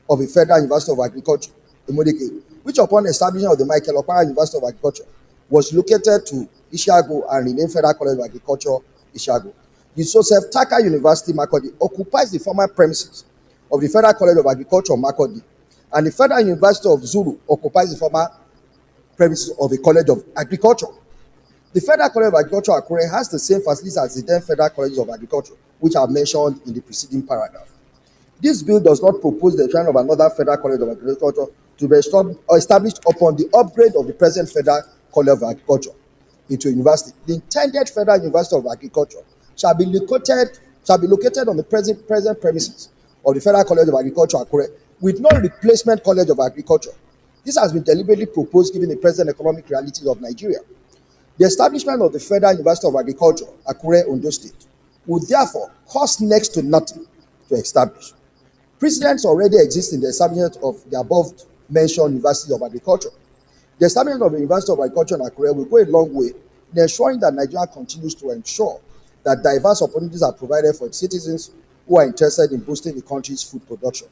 of the Federal University of Agriculture, Imodeke, which upon establishment of the Michael Okpara University of Agriculture was located to Ishago and renamed Federal College of Agriculture, Ishago. The Joseph Taka University, Makurdi, occupies the former premises of the Federal College of Agriculture, Makurdi, and the Federal University of Zulu occupies the former premises of the College of Agriculture. The Federal College of Agriculture, Akure, has the same facilities as the then Federal Colleges of Agriculture, which are mentioned in the preceding paragraph. This bill does not propose the creation of another Federal College of Agriculture to be established upon the upgrade of the present Federal College of Agriculture into a university. The intended Federal University of Agriculture shall be located on the present premises of the Federal College of Agriculture, Akure, with no replacement College of Agriculture. This has been deliberately proposed given the present economic realities of Nigeria. The establishment of the Federal University of Agriculture, Akure, Ondo State, would therefore cost next to nothing to establish. Precedents already exist in the establishment of the above-mentioned University of Agriculture. The establishment of the University of Agriculture in Akure will go a long way in ensuring that Nigeria continues to ensure that diverse opportunities are provided for its citizens who are interested in boosting the country's food production.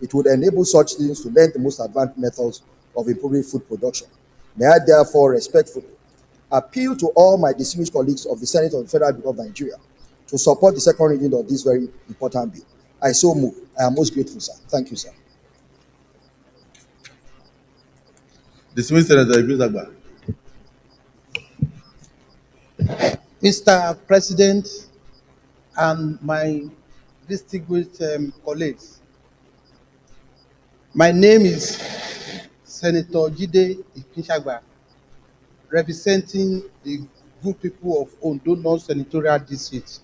It would enable such citizens to learn the most advanced methods of improving food production. May I therefore respectfully appeal to all my distinguished colleagues of the Senate of the Federal Republic of Nigeria to support the second reading of this very important bill. I so move. I am most grateful, sir. Thank you, sir. Dismissed, Senator Idris Agba. Mr. President and my distinguished colleagues, my name is Senator Jide Ikinshagba, representing the good people of Ondo North Senatorial District.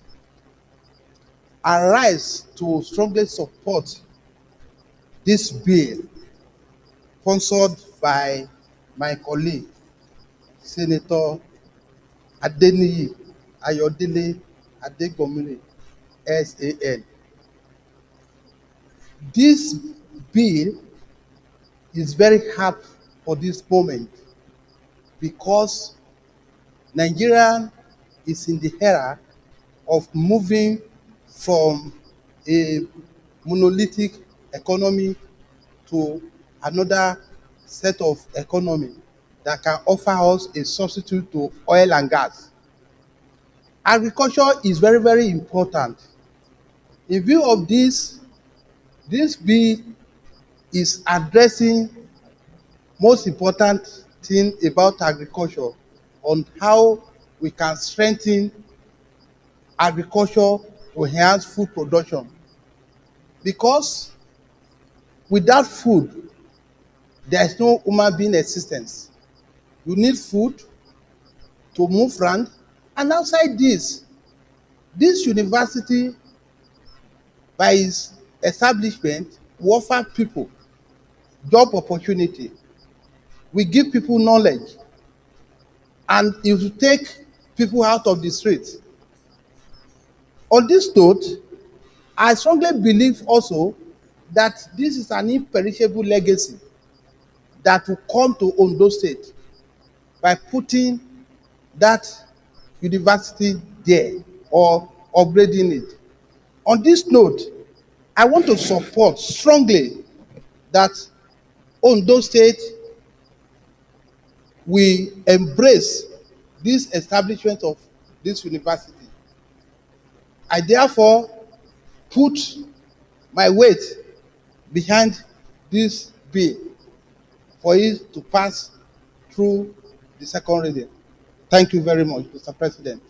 I rise to strongly support this bill sponsored by my colleague, Senator Adeniyi Ayodele Adegbomire, SAN. This bill is very hard for this moment because Nigeria is in the era of moving from a monolithic economy to another set of economy that can offer us a substitute to oil and gas. Agriculture is very, very important. In view of this bill is addressing most important thing about agriculture on how we can strengthen agriculture to enhance food production. Because without food, there is no human being existence. You need food to move around. And outside this university, by its establishment, will offer people job opportunity. We give people knowledge. And it will take people out of the streets. On this note, I strongly believe also that this is an imperishable legacy that will come to Ondo State by putting that university there or upgrading it. On this note, I want to support strongly that Ondo State will embrace this establishment of this university. I therefore put my weight behind this bill for it to pass through the second reading. Thank you very much, Mr. President.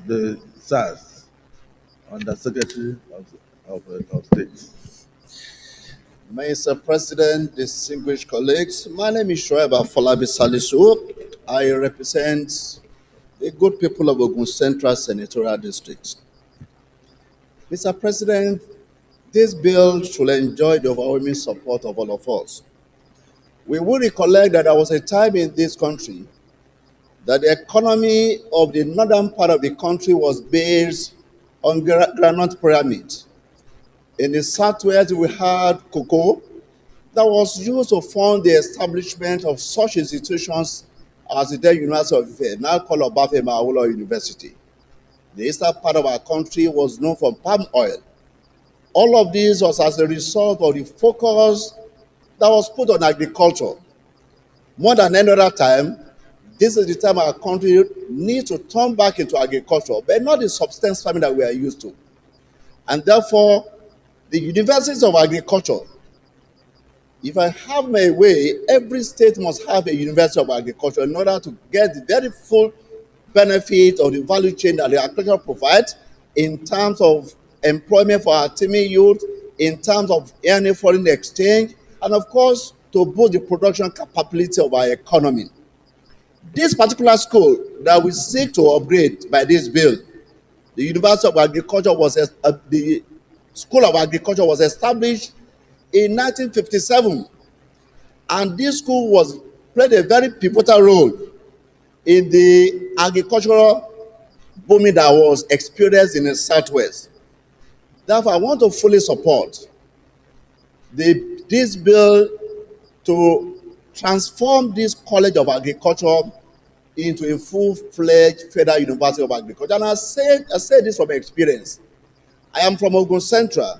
The SARS, Under Secretary of State. Mr. President, distinguished colleagues, my name is Shoaib Afolabi Salisu. I represent the good people of Ogun Central Senatorial District. Mr. President, this bill should enjoy the overwhelming support of all of us. We will recollect that there was a time in this country that the economy of the northern part of the country was based on granite pyramid. In the southwest, we had cocoa that was used to fund the establishment of such institutions as the then University of Ife, now called Obafemi Awolowo University. The eastern part of our country was known for palm oil. All of this was as a result of the focus that was put on agriculture. More than any other time, this is the time our country needs to turn back into agriculture, but not the subsistence farming that we are used to. And therefore, the universities of agriculture, if I have my way, every state must have a university of agriculture in order to get the very full benefit of the value chain that the agriculture provides in terms of employment for our teeming youth, in terms of earning foreign exchange, and of course, to boost the production capability of our economy. This particular school that we seek to upgrade by this bill, the University of Agriculture the School of Agriculture was established in 1957, and this school played a very pivotal role in the agricultural booming that was experienced in the southwest. Therefore, I want to fully support this bill to transform this College of Agriculture into a full-fledged Federal University of Agriculture. And I say this from experience. I am from Ogun Central.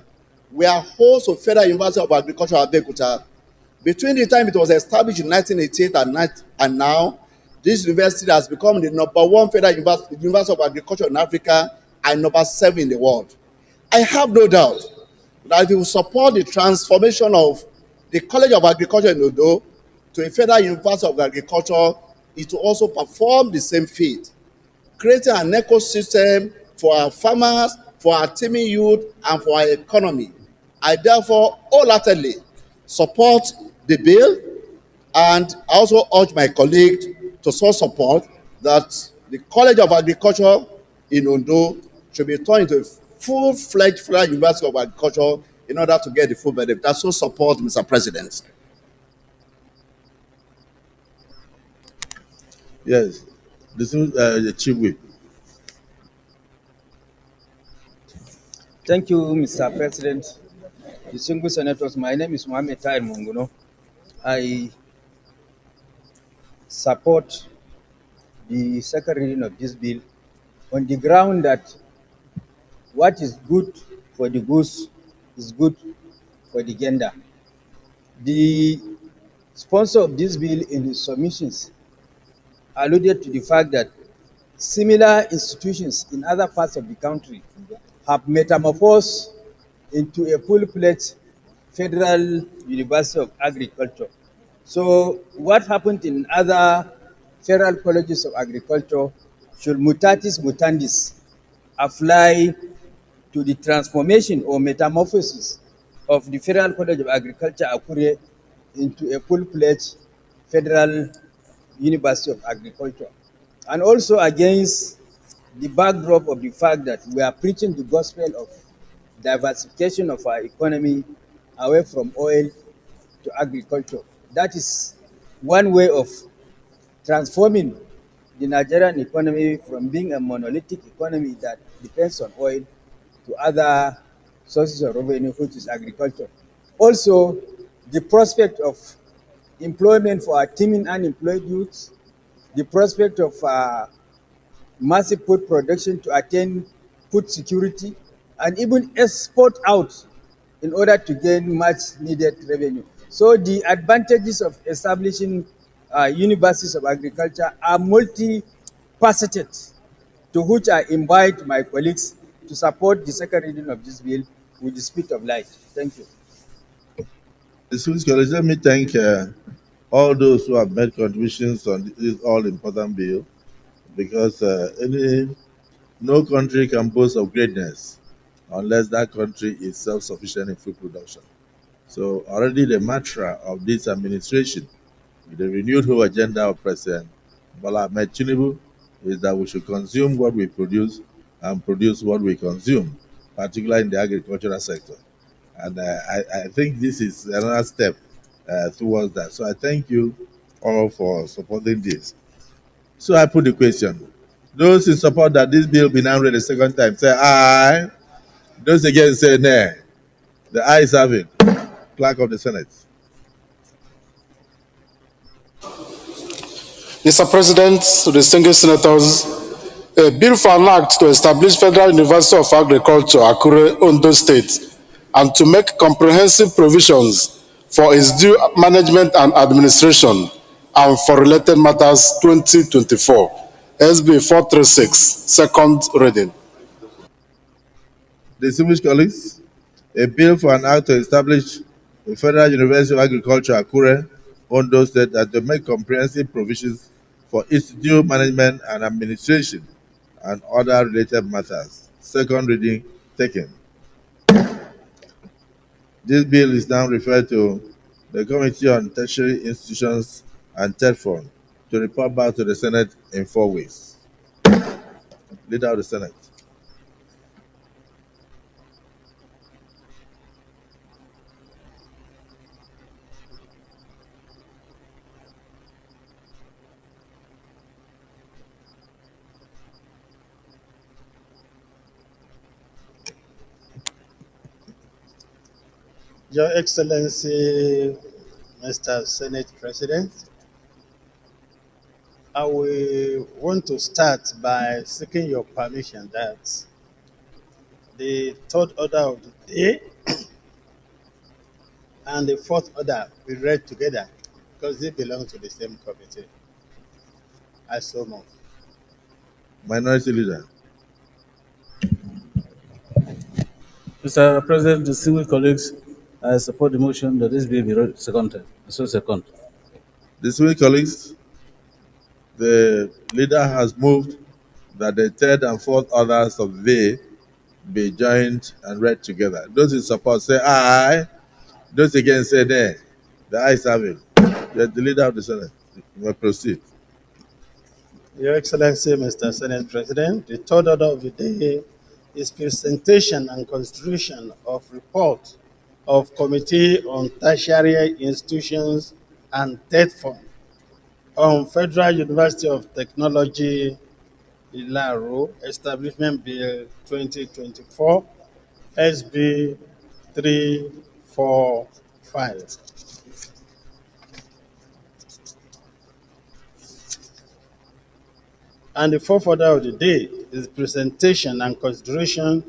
We are host of Federal University of Agriculture at Abeokuta. Between the time it was established in 1988 and now, this university has become the #1 Federal University of Agriculture in Africa and #7 in the world. I have no doubt that if we will support the transformation of the College of Agriculture in Odo to a Federal University of Agriculture, it will also perform the same feat, creating an ecosystem for our farmers, for our teeming youth, and for our economy. I therefore wholeheartedly support the bill, and I also urge my colleagues to so support that the College of Agriculture in Ondo should be turned into a full-fledged Federal University of Agriculture in order to get the full benefit. I so support, Mr. President. Yes, this is the Chief Whip. Thank you, Mr. President. Distinguished Senators, my name is Mohamed Tahir Munguno. I support the second reading of this bill on the ground that what is good for the goose is good for the gander. The sponsor of this bill in his submissions alluded to the fact that similar institutions in other parts of the country have metamorphosed into a full-fledged Federal University of Agriculture. So what happened in other federal colleges of agriculture should mutatis mutandis apply to the transformation or metamorphosis of the Federal College of Agriculture Akure into a full-fledged Federal University of Agriculture. And also against the backdrop of the fact that we are preaching the gospel of diversification of our economy away from oil to agriculture. That is one way of transforming the Nigerian economy from being a monolithic economy that depends on oil to other sources of revenue, which is agriculture. Also, the prospect of employment for our teeming unemployed youths, the prospect of massive food production to attain food security, and even export out in order to gain much needed revenue. So the advantages of establishing universities of agriculture are multifaceted, to which I invite my colleagues to support the second reading of this bill with the spirit of light. Thank you. Distinguished colleagues, let me thank all those who have made contributions on this all important bill, because no country can boast of greatness unless that country is self-sufficient in food production. So already the mantra of this administration, with the renewed whole agenda of President Bola Ahmed Tinubu, is that we should consume what we produce and produce what we consume, particularly in the agricultural sector. And I think this is another step towards that. So I thank you all for supporting this. So I put the question. Those in support that this bill be now read a second time, say aye. Those against say nay. The ayes have it. Clerk of the Senate. Mr. President, distinguished senators, a bill for an act to establish Federal University of Agriculture, Akure, Ondo State, and to make comprehensive provisions for its due management and administration and for related matters 2024, SB 436, second reading. Distinguished colleagues, a bill for an act to establish the Federal University of Agriculture, Akure, Ondo State, and to make comprehensive provisions for its due management and administration and other related matters. Second reading taken. This bill is now referred to the Committee on Tertiary Institutions and TED Fund to report back to the Senate in 4 weeks. Leader of the Senate. Your Excellency, Mr. Senate President, I will want to start by seeking your permission that the third order of the day and the fourth order be read together because they belong to the same committee. I so move. Minority Leader. Mr. President, distinguished colleagues, I support the motion that this bill be read second time. So second. Distinguished colleagues, the leader has moved that the third and fourth orders of the day be joined and read together. Those in support say aye. Those against say nay. The ayes have it. You are the leader of the Senate. You may proceed. Your Excellency, Mr. Senate President, the third order of the day is presentation and consideration of report of Committee on Tertiary Institutions and TED Fund on Federal University of Technology, Ilaro Establishment Bill 2024, SB 345. And the fourth order of the day is presentation and consideration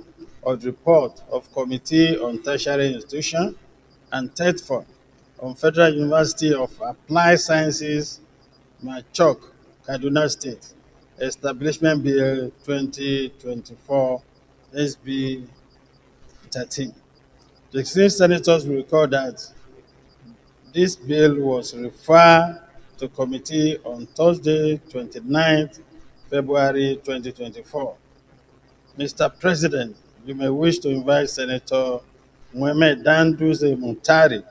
of the report of Committee on Tertiary Institution and TED Fund on Federal University of Applied Sciences, Machok, Kaduna State, Establishment Bill 2024, SB 13. The distinguished senators will recall that this bill was referred to committee on Thursday, 29th February 2024. Mr. President, you may wish to invite Senator Mohamed Danduze Muntari,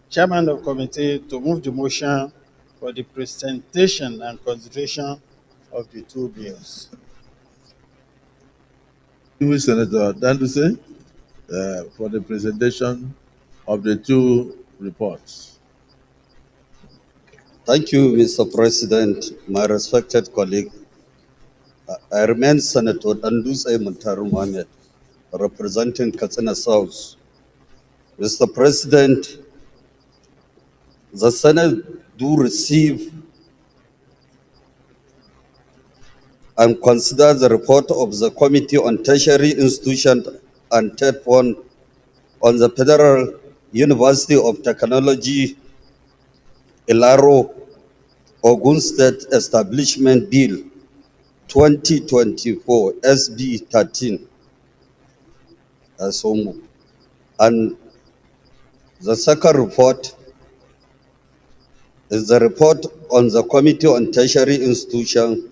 Chairman of Committee, to move the motion for the presentation and consideration of the two bills. Distinguished Senator Danduze for the presentation of the two reports. Thank you, Mr. President, my respected colleague. I remain Senator Danduze Muntari Mohamed, representing Katsina South. Mr. President, the Senate do receive and consider the report of the Committee on Tertiary Institutions and TED Fund on the Federal University of Technology, Ilaro, Ogun State Establishment Bill 2024 SB 13 as so moved. And the second report is the report on the Committee on Tertiary Institutions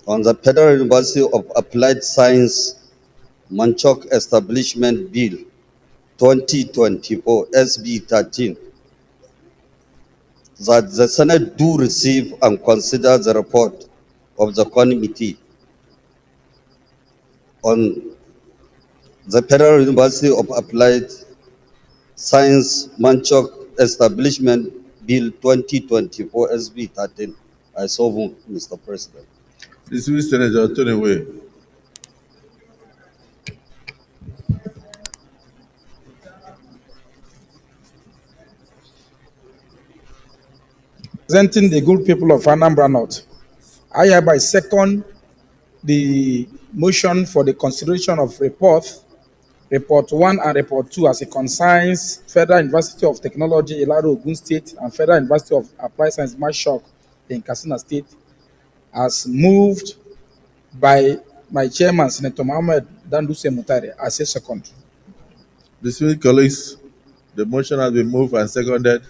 on the Federal University of Applied Science Manchok Establishment Bill 2024 SB 13, that the Senate do receive and consider the report of the committee on the Federal University of Applied Science Manchok Establishment Bill 2024 SB 13. I so move, Mr. President. Distinguished Senator Tony Way. Representing the good people of Anambra North, I hereby second the motion for the consideration of Report 1 and Report 2 as it concerns Federal University of Technology, Ilaro, Ogun State, and Federal University of Applied Science, Mashok, in Katsina State, as moved by my chairman, Senator Mohammed Danduse Mutare, as a second. Distinguished colleagues, the motion has been moved and seconded.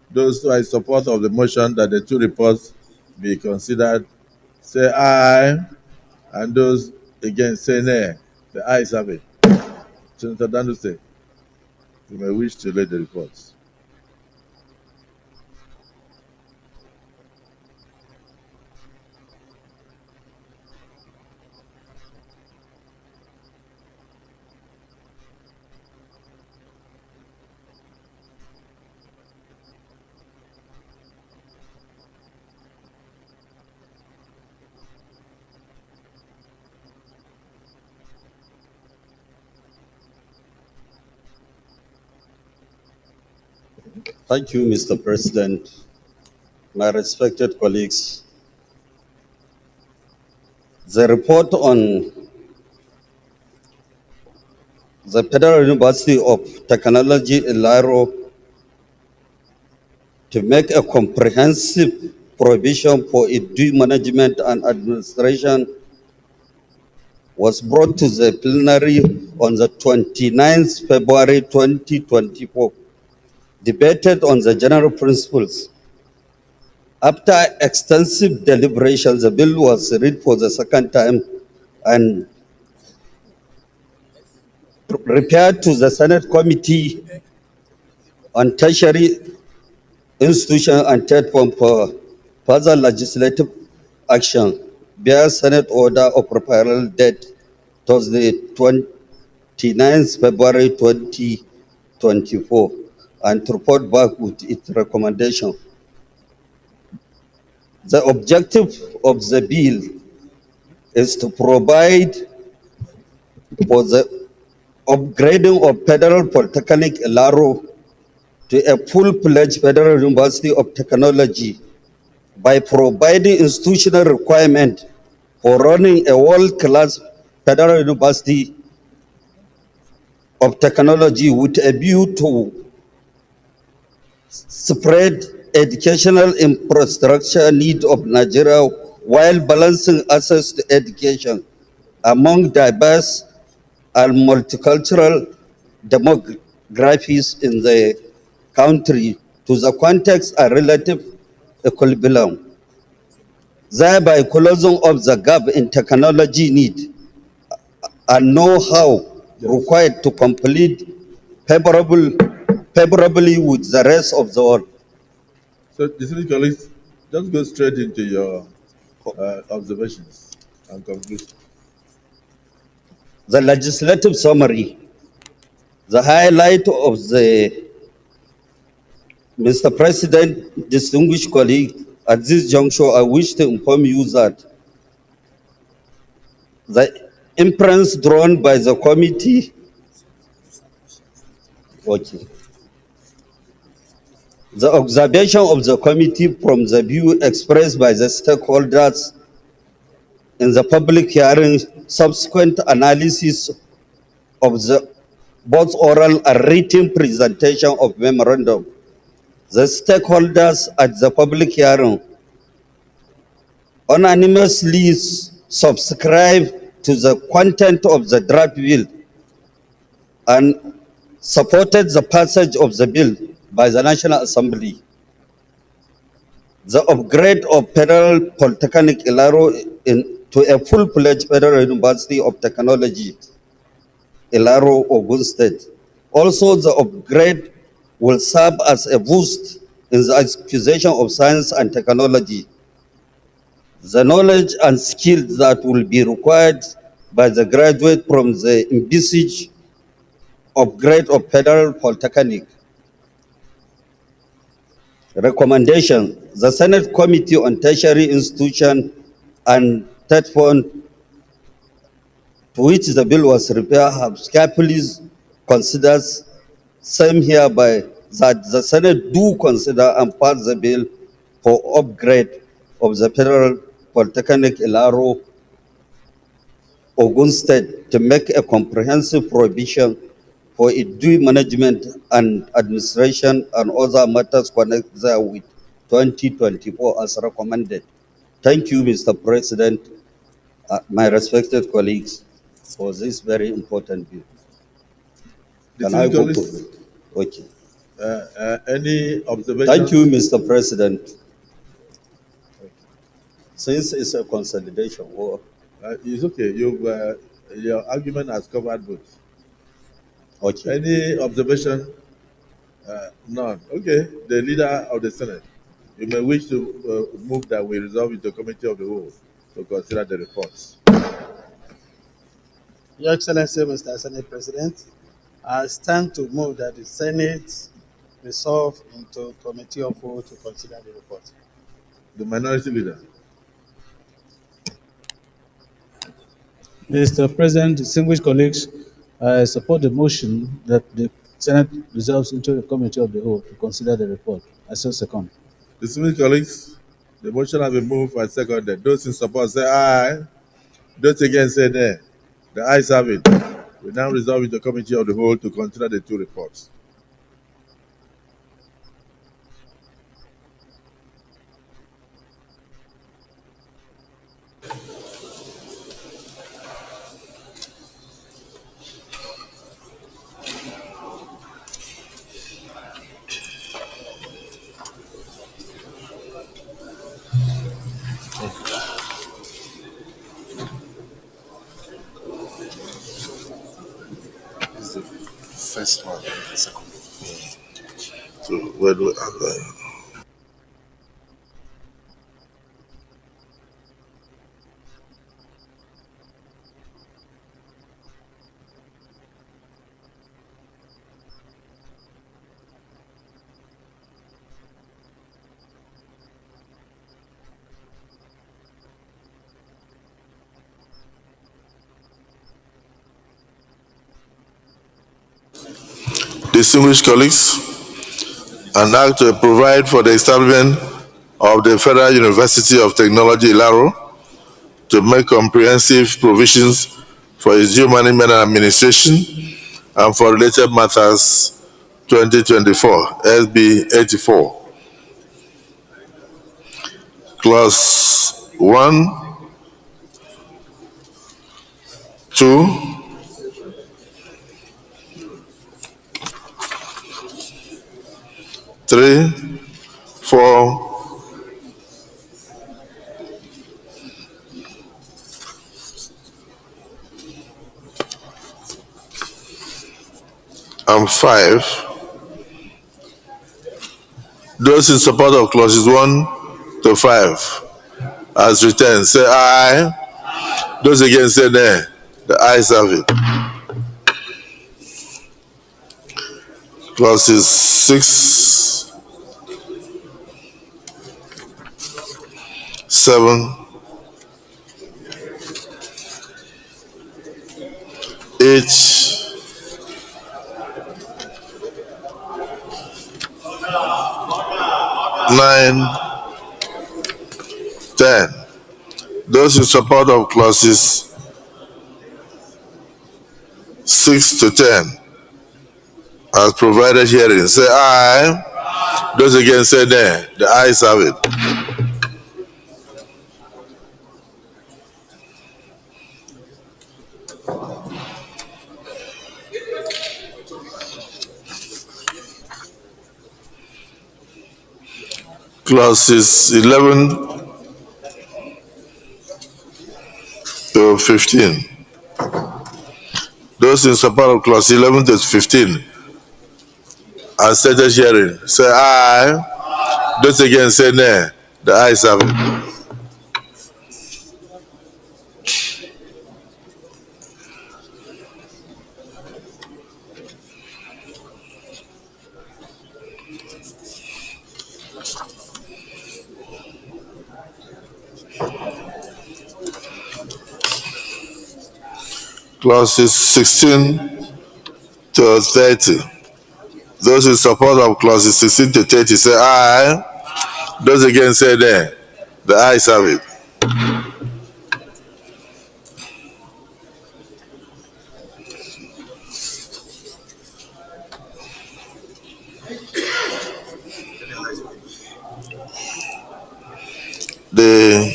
Those who are in support of the motion that the two reports be considered, say aye, and those against say nay. The ayes have it. Senator Danduse, you may wish to read the reports. Thank you, Mr. President. My respected colleagues, the report on the Federal University of Technology, Ilaro, to make a comprehensive provision for its due management and administration was brought to the plenary on the 29th February 2024, debated on the general principles. After extensive deliberations, the bill was read for the second time and referred to the Senate Committee on Tertiary Institution and Third Form for further legislative action via Senate Order of Referral date Thursday 29th February 2024 and to report back with its recommendation. The objective of the bill is to provide for the upgrading of Federal Polytechnic Ilaro to a full-fledged Federal University of Technology by providing institutional requirement for running a world-class Federal University of Technology with a view to spread educational infrastructure need of Nigeria while balancing access to education among diverse and multicultural demographies in the country to the context and relative equilibrium, thereby closing up the gap in technology need and know-how required to complete favorably with the rest of the world. So, distinguished colleagues, just go straight into your observations and conclusions. The legislative summary, the highlight of the Mr. President, distinguished colleague, at this juncture, I wish to inform you that the inference drawn by the committee, the observation of the committee from the view expressed by the stakeholders in the public hearing, subsequent analysis of the both oral and written presentation of memorandum, the stakeholders at the public hearing unanimously subscribed to the content of the draft bill and supported the passage of the bill by the National Assembly. The upgrade of Federal Polytechnic Ilaro to a full-fledged Federal University of Technology, Ilaro, Ogun State. Also, the upgrade will serve as a boost in the acquisition of science and technology. The knowledge and skills that will be required by the graduate from the envisaged upgrade of Federal Polytechnic. Recommendation: the Senate Committee on Tertiary Institution and Third Fund, to which the bill was referred, have carefully considered same hereby that the Senate do consider and pass the bill for upgrade of the Federal Polytechnic Ilaro, Ogun State, to make a comprehensive provision for its due management and administration and other matters connected with 2024 as recommended. Thank you, Mr. President, my respected colleagues, for this very important bill. Can I go to? Okay. Any observation? Thank you, Mr. President. Since it's a consolidation, it's okay. Your argument has covered both. Okay. Any observation? None. Okay. The leader of the Senate, you may wish to move that we resolve into committee of the whole to consider the reports. Your Excellency, Mr. Senate President, I stand to move that the Senate resolve into committee of whole to consider the report. The minority leader. Mr. President, distinguished colleagues, I support the motion that the Senate resolves into a committee of the whole to consider the report. I so second. Distinguished colleagues, the motion has been moved and seconded. Those in support say aye. Those against say nay. The ayes have it. We now resolve into committee of the whole to consider the two reports. First one, the second one. So where do we have distinguished colleagues, an act to provide for the establishment of the Federal University of Technology, Ilaro, to make comprehensive provisions for its due management and administration and for related matters 2024, SB 84. Clause 1, 2, 3, 4, 5. Those in support of clauses 1 to 5 as written say aye. Those against say nay. The ayes have it. Clauses 6, 7, 8, 9, 10. Those in support of clauses 6 to 10 as provided herein say aye. Those against say nay. The ayes have it. Clauses 11 to 15. Those in support of clause 11 to 15 as stated herein, say aye. Those against say nay. The ayes have it. Clauses 16 to 30. Those in support of clauses 16 to 30 say aye. Those against say nay. The ayes have it. The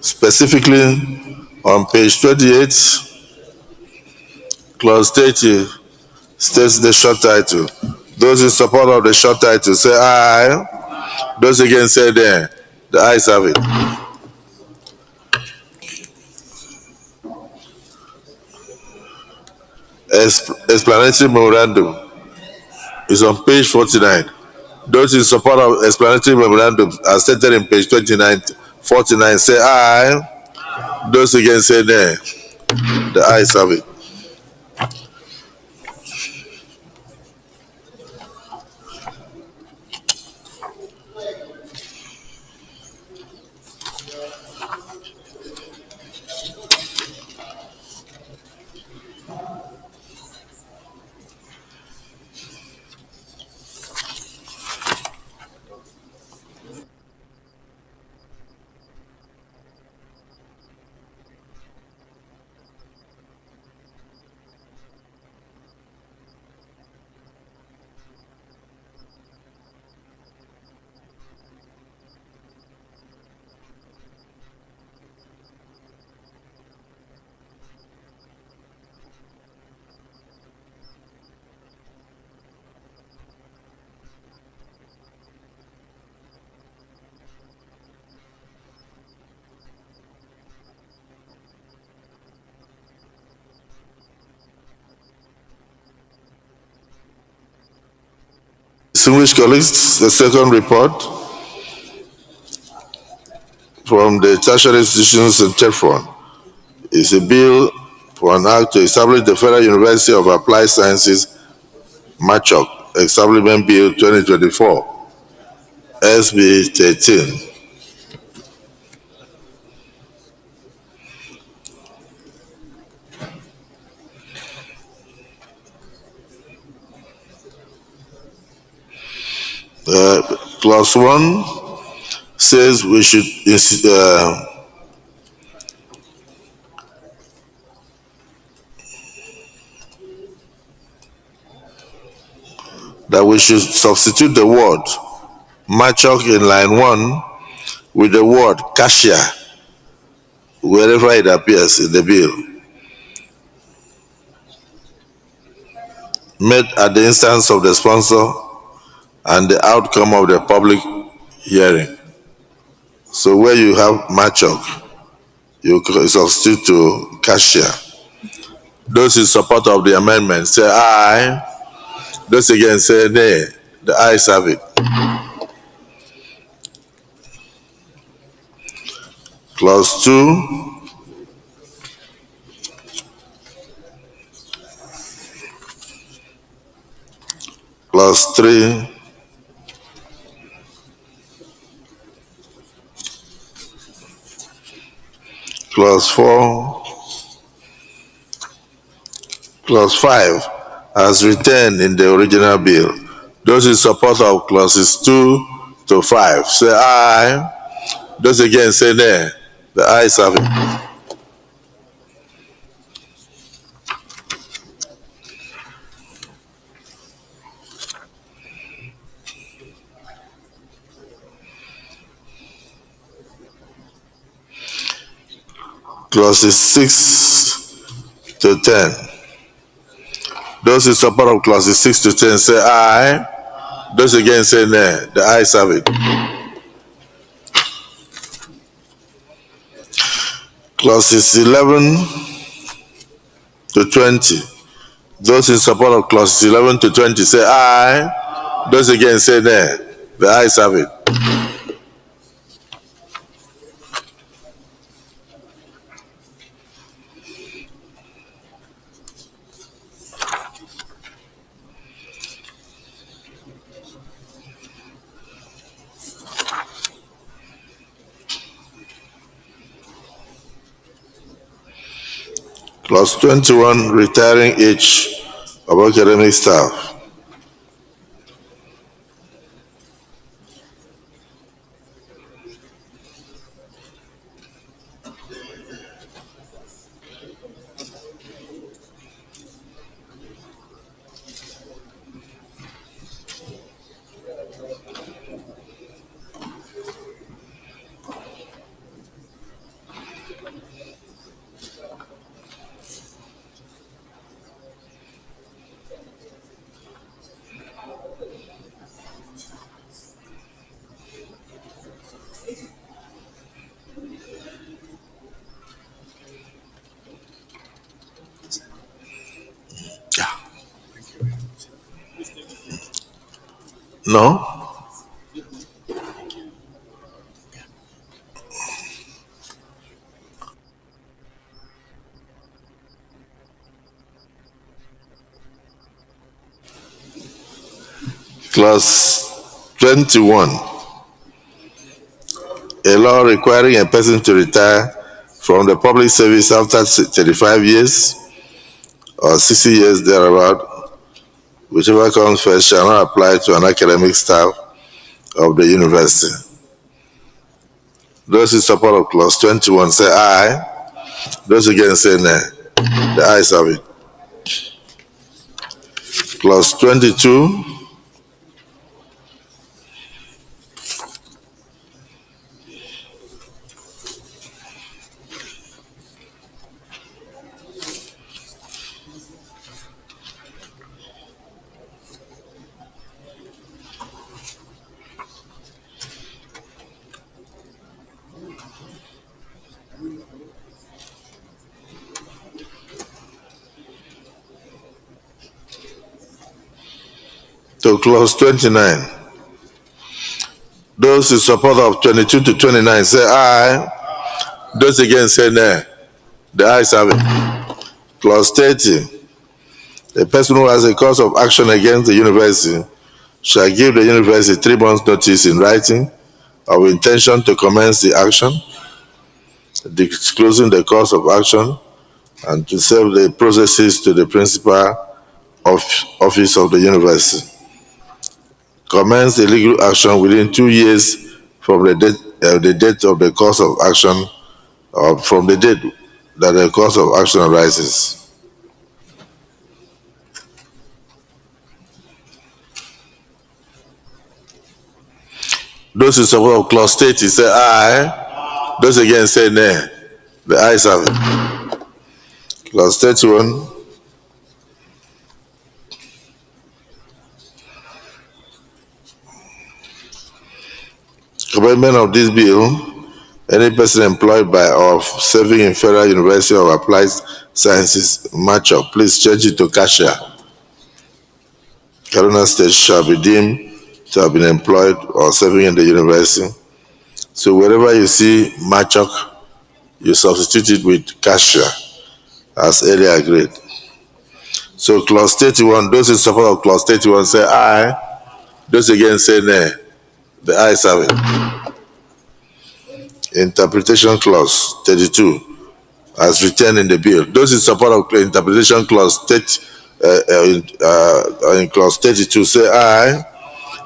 specifically on page 28, clause 30 states the short title. Those in support of the short title say aye. Those against say nay. The ayes have it. Explanatory memorandum is on page 49. Those in support of explanatory memorandum as stated in page 49 say aye. Those against say nay. The ayes have it. Distinguished colleagues, the second report from the tertiary institutions and TEFRON is a bill for an act to establish the Federal University of Applied Sciences, MACHOC, Establishment Bill 2024, SB 13. Clause 1 says we should that we should substitute the word MACHOC in line 1 with the word cashier wherever it appears in the bill, made at the instance of the sponsor and the outcome of the public hearing. So where you have MACHOC, you substitute to cashier. Those in support of the amendment say aye. Those against say nay. The ayes have it. Clause 2. Clause 3. Clause 4. Clause 5 as written in the original bill. Those in support of clauses 2 to 5 say aye. Those against say nay. The ayes have it. Clauses 6 to 10. Those in support of clauses 6 to 10 say aye. Those against say nay. The ayes have it. Clauses 11 to 20. Those in support of clauses 11 to 20 say aye. Those against say nay. The ayes have it. Clause 21, retiring age of academic staff. No? Clause 21. A law requiring a person to retire from the public service after 35 years or 60 years thereabout, whichever comes first, shall not apply to an academic staff of the university. Those in support of clause 21 say aye. Those against say nay. The ayes have it. Clause 22. To clause 29. Those in support of 22 to 29 say aye. Those against say nay. The ayes have it. Clause 30. A person who has a cause of action against the university shall give the university 3 months' notice in writing of intention to commence the action, disclosing the cause of action, and to serve the processes to the principal office of the university. Commence the legal action within 2 years from the date of the cause of action, or from the date that the cause of action arises. Those in support of clause 30 say aye. Those against say nay. The ayes have it. Clause 31. Amendment of this bill. Any person employed by or serving in Federal University of Applied Sciences, Macho, please change it to cashier. Kaduna State shall be deemed to have been employed or serving in the university. So wherever you see Machok, you substitute it with cashier as earlier agreed. So clause 31, those in support of clause 31 say aye. Those against say nay. The ayes have it. Interpretation clause 32, as written in the bill. Those in support of interpretation clause 30, in clause 32 say aye.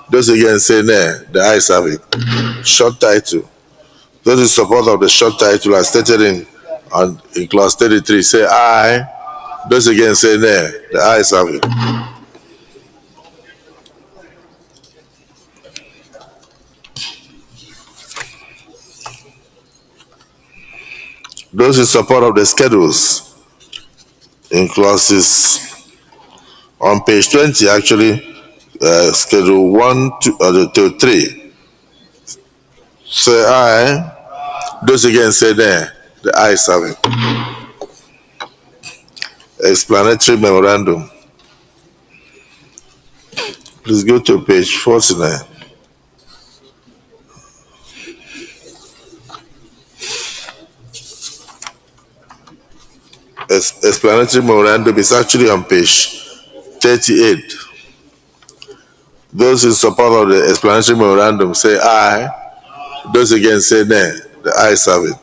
Those against say nay. The ayes have it. Short title. Those in support of the short title as stated in clause 33 say aye. Those against say nay. The ayes have it. Those in support of the schedules in clauses on page 20 actually, Schedule 1 to 3. Say aye. Those against say nay. The ayes have it. Explanatory memorandum. Please go to page 49. Explanatory memorandum is actually on page 38. Those in support of the explanatory memorandum say aye. Those against say nay. The ayes have it.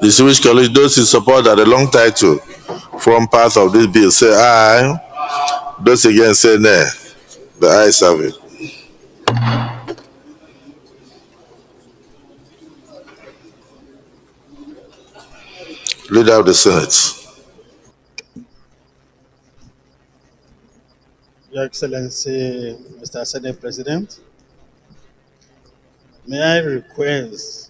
Distinguished colleagues, those in support that the long title form part of this bill say aye. Those against say nay. The ayes have it. Leader of the Senate. Your Excellency, Mr. Senate President, may I request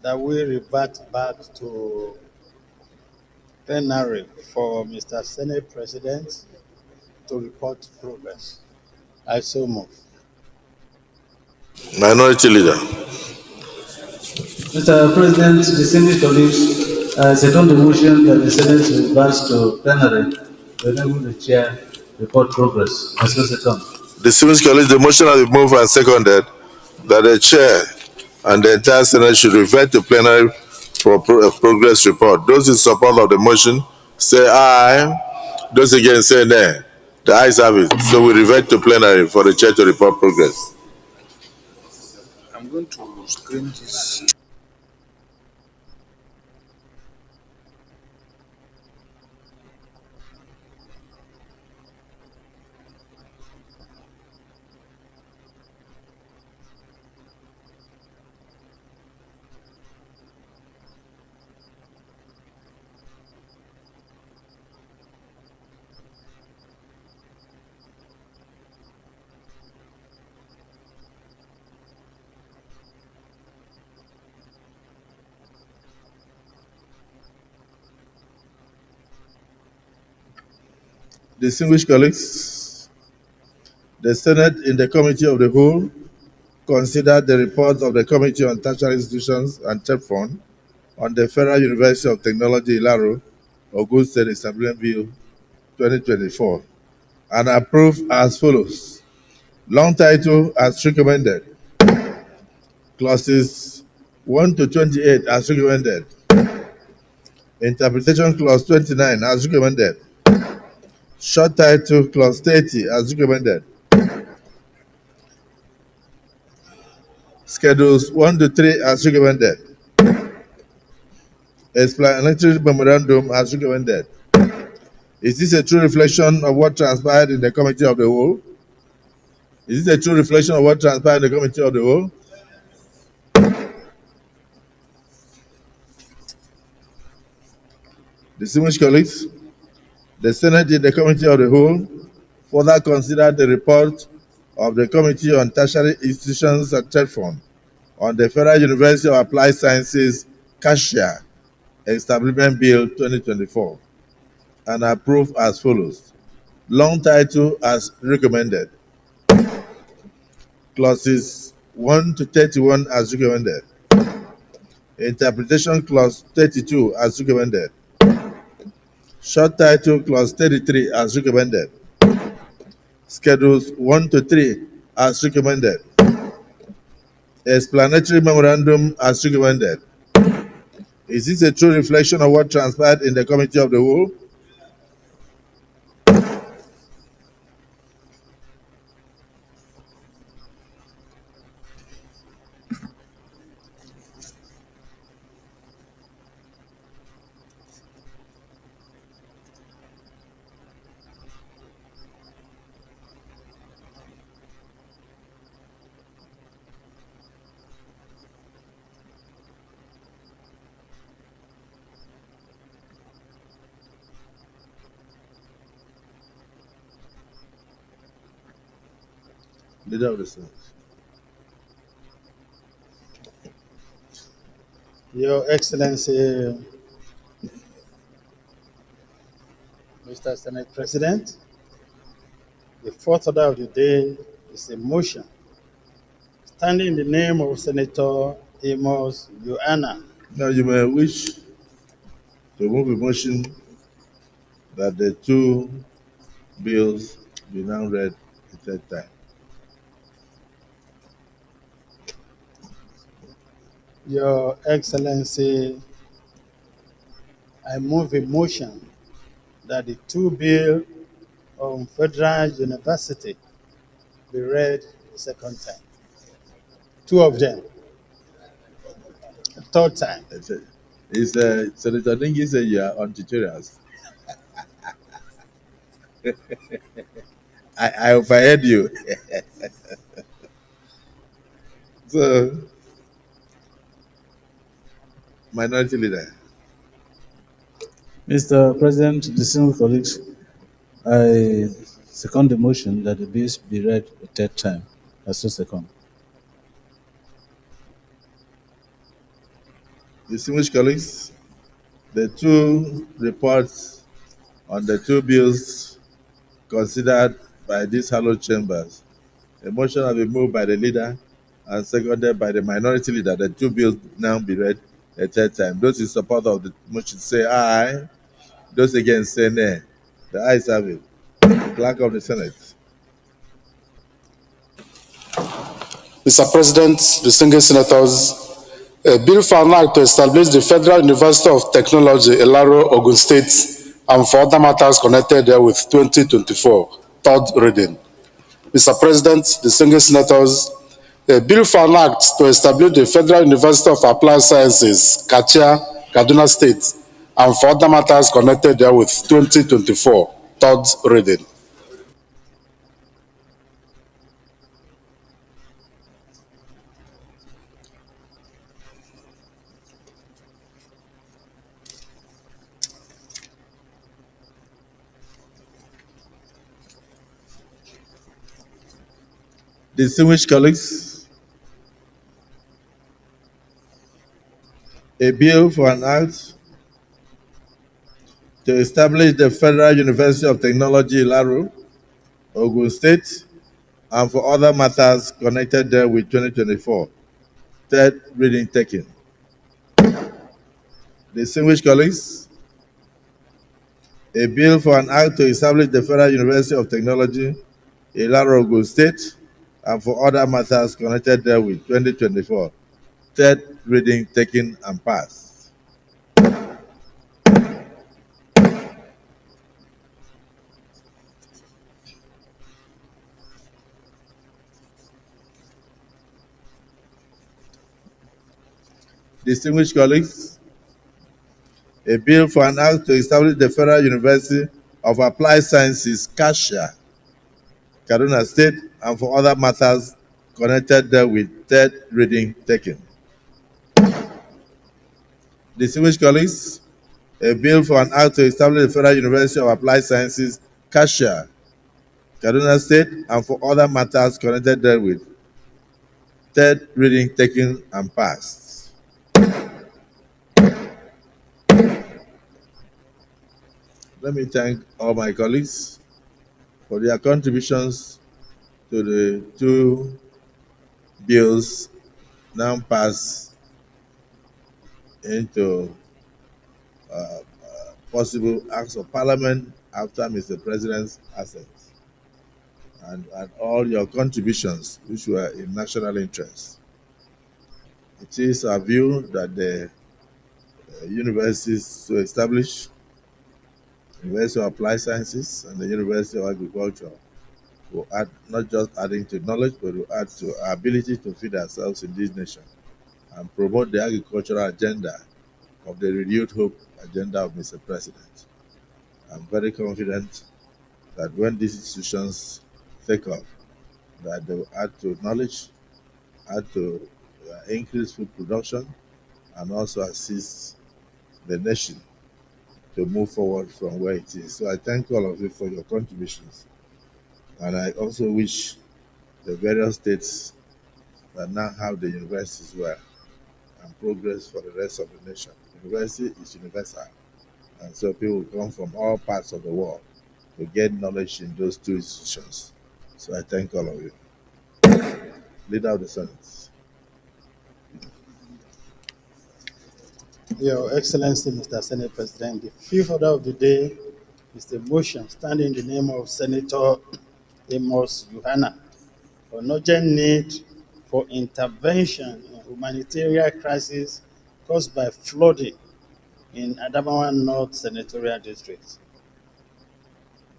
that we revert back to plenary for Mr. Senate President to report progress. I so move. Minority Leader. Mr. President, distinguished colleagues, I second the motion that the Senate reverts to plenary to enable the chair report progress. I so second. Distinguished colleagues, the motion has been moved and seconded that the chair and the entire Senate should revert to plenary for a progress report. Those in support of the motion say aye. Those against say nay. The ayes have it. So we revert to plenary for the chair to report progress. I'm going to screen this. Distinguished colleagues, the Senate in the Committee of the Whole considered the report of the Committee on Tertiary Institutions and TEP Fund on the Federal University of Technology, Ilaro, Ogun State Establishment Bill 2024 and approved as follows. Long title as recommended. Clauses 1 to 28 as recommended. Interpretation clause 29 as recommended. Short title clause 30 as recommended. Schedules 1 to 3 as recommended. Explanatory memorandum as recommended. Is this a true reflection of what transpired in the Committee of the Whole? Is this a true reflection of what transpired in the Committee of the Whole? Distinguished colleagues, the Senate in the Committee of the Whole further considered the report of the Committee on Tertiary Institutions and TED Fund on the Federal University of Applied Sciences Cashier Establishment Bill 2024 and approved as follows. Long title as recommended. Clauses 1 to 31 as recommended. Interpretation clause 32 as recommended. Short title clause 33 as recommended. Schedules 1 to 3 as recommended. Explanatory memorandum as recommended. Is this a true reflection of what transpired in the Committee of the Whole? Leader of the Senate. Your Excellency, Mr. Senate President, the fourth order of the day is a motion standing in the name of Senator Amos Yohana. Now you may wish to move a motion that the two bills be now read a third time. Your Excellency, I move a motion that the two bills on Federal University be read a second time. Two of them. A third time. Is Senator Dingy said you are on tutorials. I overheard you. So, Minority Leader. Mr. President, distinguished colleagues, I second the motion that the bills be read a third time. I so second. Distinguished colleagues, the two reports on the two bills considered by these hallowed chambers, a motion has been moved by the leader and seconded by the minority leader. The two bills now be read a third time. Those in support of the motion say aye. Those against say nay. The ayes have it. Clerk of the Senate. Mr. President, distinguished senators, a bill for an act to establish the Federal University of Technology, Ilaro, Ogun State, and for other matters connected therewith 2024, third reading. Mr. President, distinguished senators, a bill for an act to establish the Federal University of Applied Sciences, Kachia, Kaduna State, and for other matters connected therewith 2024, third reading. Distinguished colleagues, a bill for an act to establish the Federal University of Technology, Ilaro, Ogun State, and for other matters connected there with 2024. Third reading taken. Distinguished colleagues, a bill for an act to establish the Federal University of Technology, Ilaro, Ogun State, and for other matters connected there with 2024. Third reading taken and passed. Distinguished colleagues, a bill for an act to establish the Federal University of Applied Sciences, Kasha, Kaduna State, and for other matters connected there with third reading taken. Distinguished colleagues, a bill for an act to establish the Federal University of Applied Sciences, Kasha, Kaduna State, and for other matters connected therewith. Third reading taken and passed. Let me thank all my colleagues for their contributions to the two bills now passed into possible acts of parliament after Mr. President's assent. and all your contributions, which were in national interest. It is our view that the universities to establish University of Applied Sciences and the University of Agriculture will add, not just adding to knowledge, but will add to our ability to feed ourselves in this nation and promote the agricultural agenda of the renewed hope agenda of Mr. President. I'm very confident that when these institutions take off, that they will add to knowledge, add to increase food production, and also assist the nation to move forward from where it is. So I thank all of you for your contributions. And I also wish the various states that now have the universities well and progress for the rest of the nation. University is universal. And so people come from all parts of the world to get knowledge in those two institutions. So I thank all of you. Leader of the Senate. Your Excellency, Mr. Senate President, the fifth order of the day is the motion standing in the name of Senator Amos Yohana for an urgent need for intervention in humanitarian crisis caused by flooding in Adamawa North Senatorial District.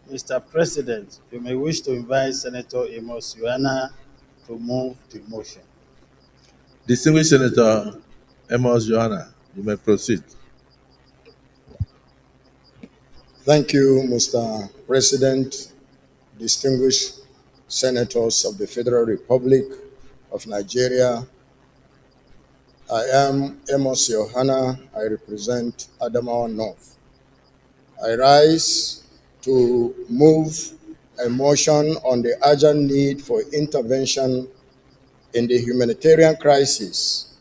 Mr. President, you may wish to invite Senator Amos Yohana to move the motion. Distinguished Senator Amos Yohana, you may proceed. Thank you, Mr. President, distinguished senators of the Federal Republic of Nigeria. I am Amos Yohana. I represent Adamawa North. I rise to move a motion on the urgent need for intervention in the humanitarian crisis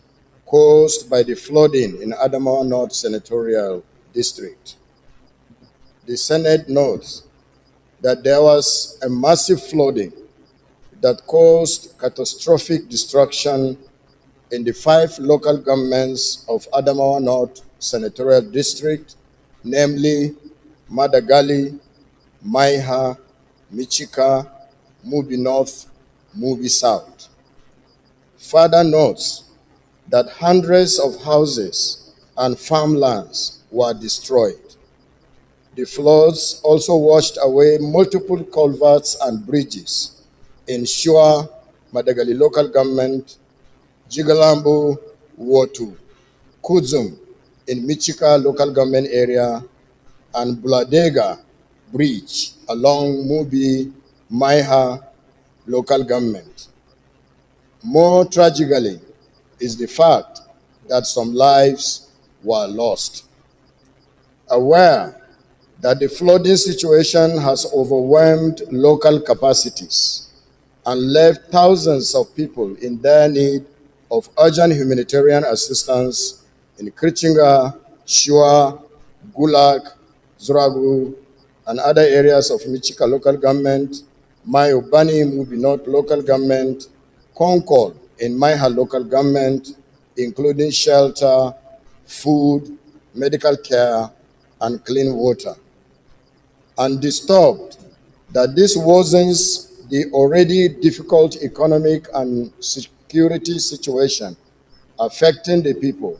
caused by the flooding in Adamawa North Senatorial District. The Senate notes that there was a massive flooding that caused catastrophic destruction in the 5 local governments of Adamawa North Senatorial District, namely Madagali, Maiha, Michika, Mubi North, Mubi South. Further notes that hundreds of houses and farmlands were destroyed. The floods also washed away multiple culverts and bridges in Shua, Madagali local government, Jigalambu, Wotu, Kuzum in Michika local government area, and Buladega Bridge along Mubi, Maiha local government. More tragically is the fact that some lives were lost. Aware that the flooding situation has overwhelmed local capacities and left thousands of people in dire need of urgent humanitarian assistance in Krichinga, Shua, Gulag, Zuragu, and other areas of Michika local government, Mayobani, Mubi North local government, Concord in Maiha local government, including shelter, food, medical care, and clean water. And disturbed that this worsens the already difficult economic and security situation affecting the people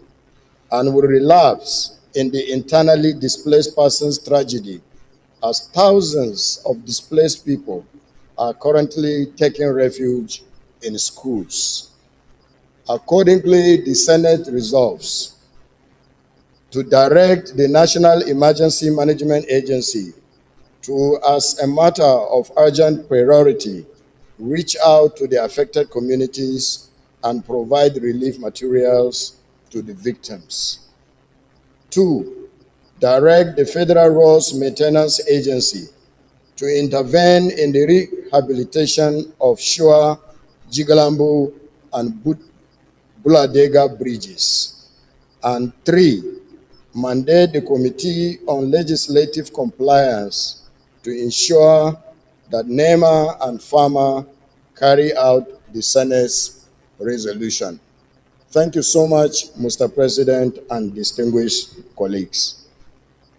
and will relapse in the internally displaced persons tragedy as thousands of displaced people are currently taking refuge in schools. Accordingly, the Senate resolves to direct the National Emergency Management Agency to, as a matter of urgent priority, reach out to the affected communities and provide relief materials to the victims. 2, direct the Federal Roads Maintenance Agency to intervene in the rehabilitation of Shua, Jigalambu, and Buladega bridges. And 3, mandate the Committee on Legislative Compliance to ensure that NEMA and FAMA carry out the Senate's resolution. Thank you so much, Mr. President and distinguished colleagues.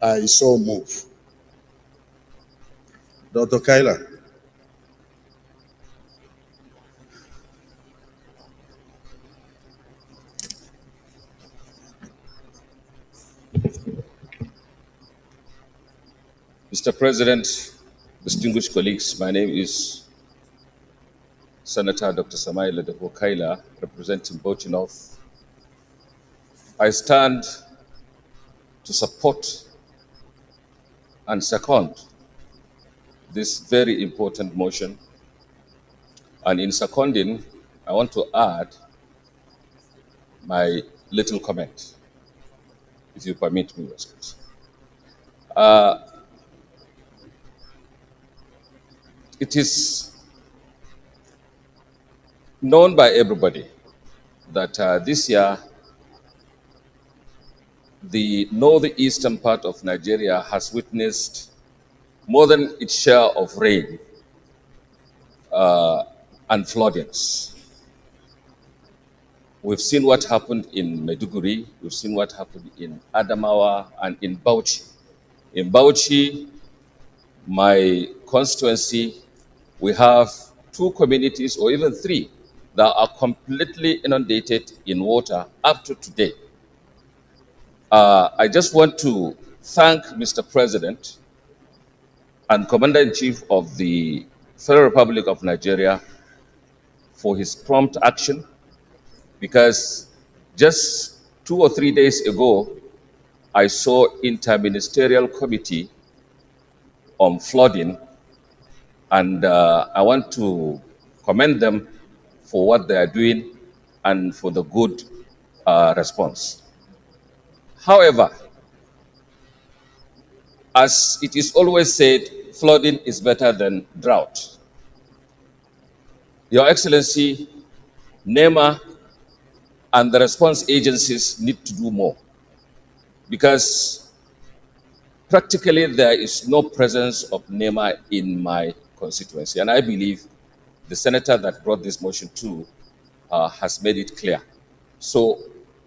I so move. Dr. Kyla. Mr. President, distinguished colleagues, my name is Senator Dr. Samaila Depo Kaila, representing Bauchi North. I stand to support and second this very important motion. And in seconding, I want to add my little comment, if you permit me, Your Excellency. It is known by everybody that this year the northeastern part of Nigeria has witnessed more than its share of rain and floodings. We've seen what happened in Maiduguri, we've seen what happened in Adamawa and in Bauchi. In Bauchi, my constituency, we have 2 communities or even 3 that are completely inundated in water up to today. I just want to thank Mr. President and Commander-in-Chief of the Federal Republic of Nigeria for his prompt action, because just 2 or 3 days ago, I saw Interministerial Committee on Flooding, and I want to commend them for what they are doing and for the good response. However, as it is always said, flooding is better than drought. Your Excellency, NEMA and the response agencies need to do more, because practically there is no presence of NEMA in my constituency. And I believe the senator that brought this motion too has made it clear. So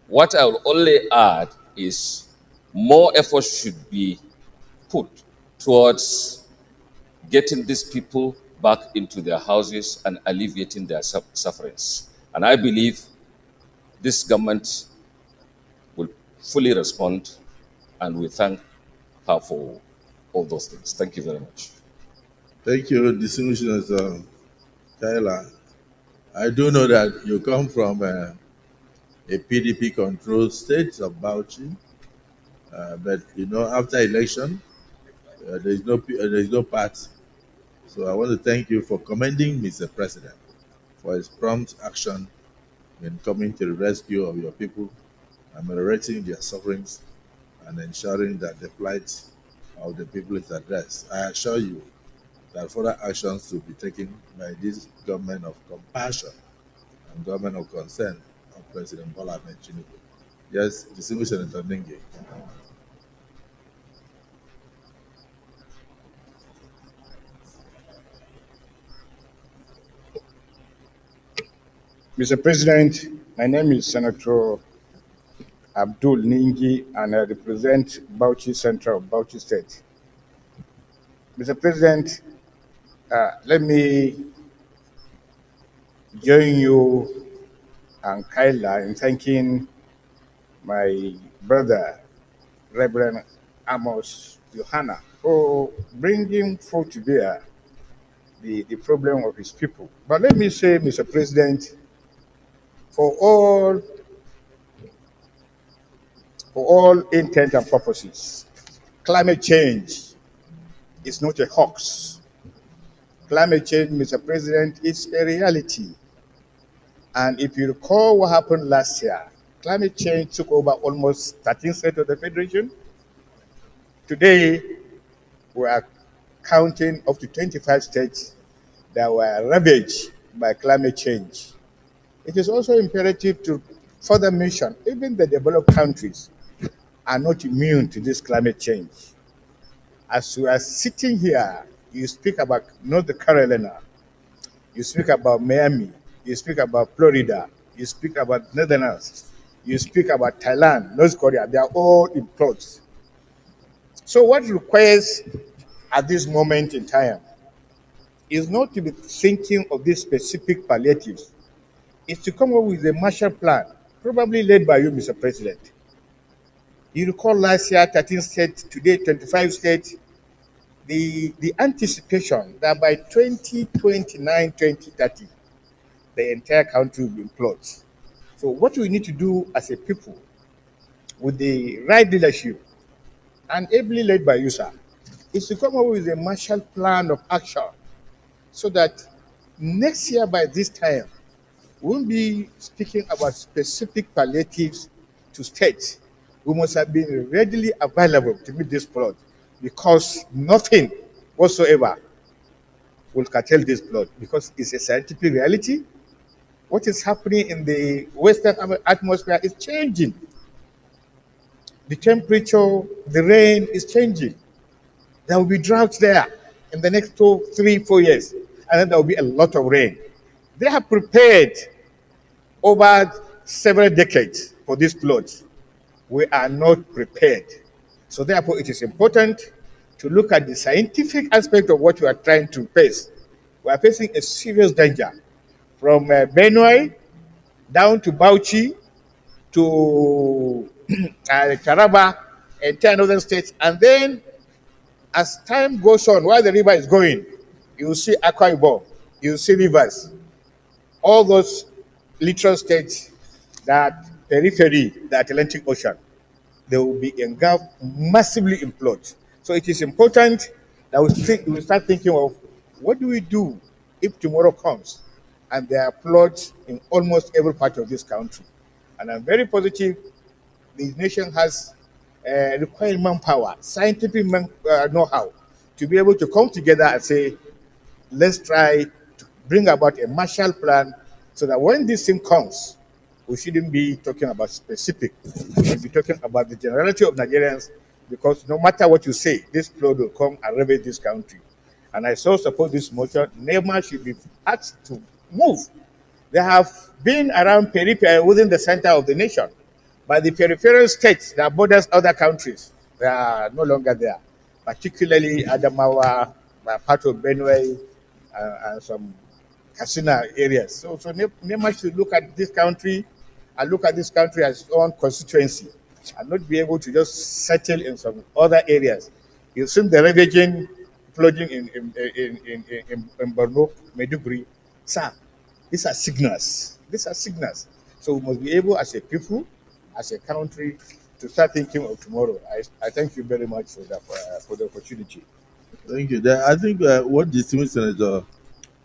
what I will only add is more effort should be put towards getting these people back into their houses and alleviating their sufferings. And I believe this government will fully respond, and we thank her for all those things. Thank you very much. Thank you, distinguished Senator Kaila. I do know that you come from a PDP-controlled state of Bauchi, but you know, after election, there is no party. So I want to thank you for commending Mr. President for his prompt action in coming to the rescue of your people, ameliorating their sufferings, and ensuring that the plight of the people is addressed. I assure you that further actions will be taken by this government of compassion and government of concern of President Bola Ahmed Tinubu. Yes, distinguished Senator Ninge. Mr. President, my name is Senator Abdul Ningi, and I represent Bauchi Central of Bauchi State. Mr. President, let me join you and Kaila in thanking my brother, Reverend Amos Johanna, for bringing forth to bear the problem of his people. But let me say, Mr. President, for all intent and purposes, climate change is not a hoax. Climate change, Mr. President, is a reality. And if you recall what happened last year, climate change took over almost 13 states of the Federation. Today, we are counting up to 25 states that were ravaged by climate change. It is also imperative to further mention even the developed countries are not immune to this climate change. As we are sitting here, you speak about North Carolina, you speak about Miami, you speak about Florida, you speak about Netherlands, you speak about Thailand, North Korea, they are all in floods. So what requires at this moment in time is not to be thinking of these specific palliatives, it's to come up with a Marshall Plan, probably led by you, Mr. President. You recall last year, 13 states, today 25 states the anticipation that by 2029, 2030, the entire country will implode. So what we need to do as a people with the right leadership and ably led by you, sir, is to come up with a Marshall Plan of action so that next year by this time, we won't be speaking about specific palliatives to states. We must have been readily available to meet this flood because nothing whatsoever will curtail this flood because it's a scientific reality. What is happening in the western atmosphere is changing. The temperature, the rain is changing. There will be droughts there in the next 2, 3, 4 years, and then there will be a lot of rain. They have prepared over several decades for this flood. We are not prepared. So therefore, it is important to look at the scientific aspect of what we are trying to face. We are facing a serious danger from Benue down to Bauchi to Taraba and 10 other states. And then as time goes on, while the river is going, you will see Akwa Ibom, you will see rivers, all those littoral states that periphery, the Atlantic Ocean, they will be engulfed, massively implode. So it is important that we start thinking of what do we do if tomorrow comes and there are floods in almost every part of this country. And I'm very positive the nation has required manpower, scientific know-how to be able to come together and say, let's try to bring about a Marshall Plan so that when this thing comes, we shouldn't be talking about specific. We should be talking about the generality of Nigerians because no matter what you say, this flood will come and ravage this country. And I so support this motion. NEMA should be asked to move. They have been around periphery within the center of the nation. But the peripheral states that borders other countries, they are no longer there, particularly Adamawa, part of Benue, and some Kasina areas. So NEMA should look at this country and look at this country as its own constituency and not be able to just settle in some other areas. You've seen the ravaging flooding in Borno, Maiduguri. Sir, these are signals. These are signals. So we must be able as a people, as a country, to start thinking of tomorrow. I thank you very much for the opportunity. Thank you. I think what distinguished Senator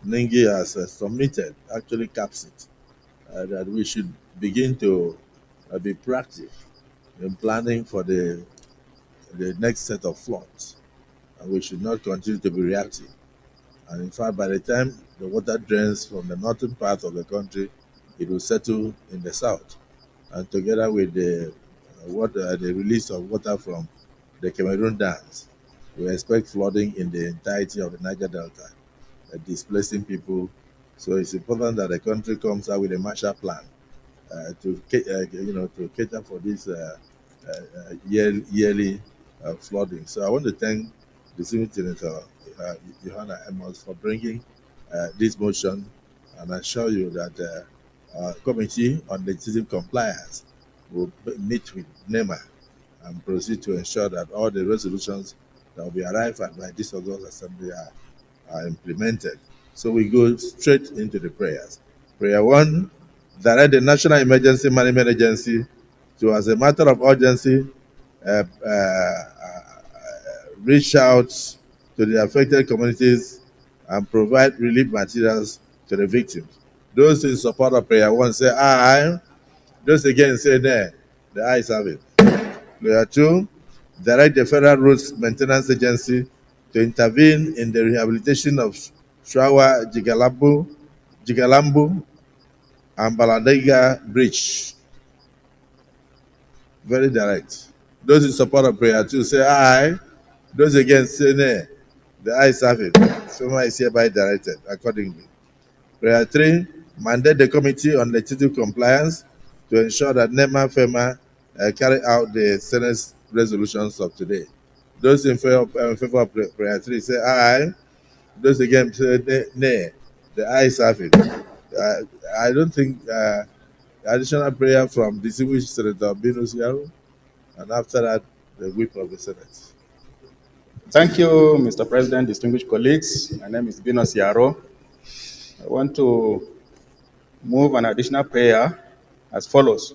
Nengi has submitted actually caps it. That we should begin to be proactive in planning for the next set of floods. And we should not continue to be reactive. And in fact, by the time the water drains from the northern part of the country, it will settle in the south. And together with the release of water from the Cameroon dams, we expect flooding in the entirety of the Niger Delta, displacing people. So it's important that the country comes out with a Marshall Plan to cater for this yearly flooding. So I want to thank the Senator Johanna Emmons for bringing this motion, and I assure you that Committee on Legislative Compliance will meet with NEMA and proceed to ensure that all the resolutions that will be arrived at by this August Assembly are implemented. So we go straight into the prayers. Prayer 1, direct the National Emergency Management Agency to, as a matter of urgency, reach out to the affected communities and provide relief materials to the victims. Those in support of prayer 1 say aye. Those again say nay. The ayes have it. Prayer 2, direct the Federal Roads Maintenance Agency to intervene in the rehabilitation of Shwawa Jigalambu and Baladega Bridge. Very direct. Those in support of prayer 2 say aye. Those again say nay. The ayes have it. Someone is hereby directed accordingly. Prayer 3, mandate the Committee on Legislative Compliance to ensure that NEMA FEMA carry out the Senate's resolutions of today. Those in favor of prayer 3 say aye. Those again say nay. The ayes have it. I don't think additional prayer from distinguished Senator Binus Yaro, and after that, the whip of the Senate. Thank you, Mr. President, distinguished colleagues. My name is Binos Yaro. I want to move an additional prayer as follows.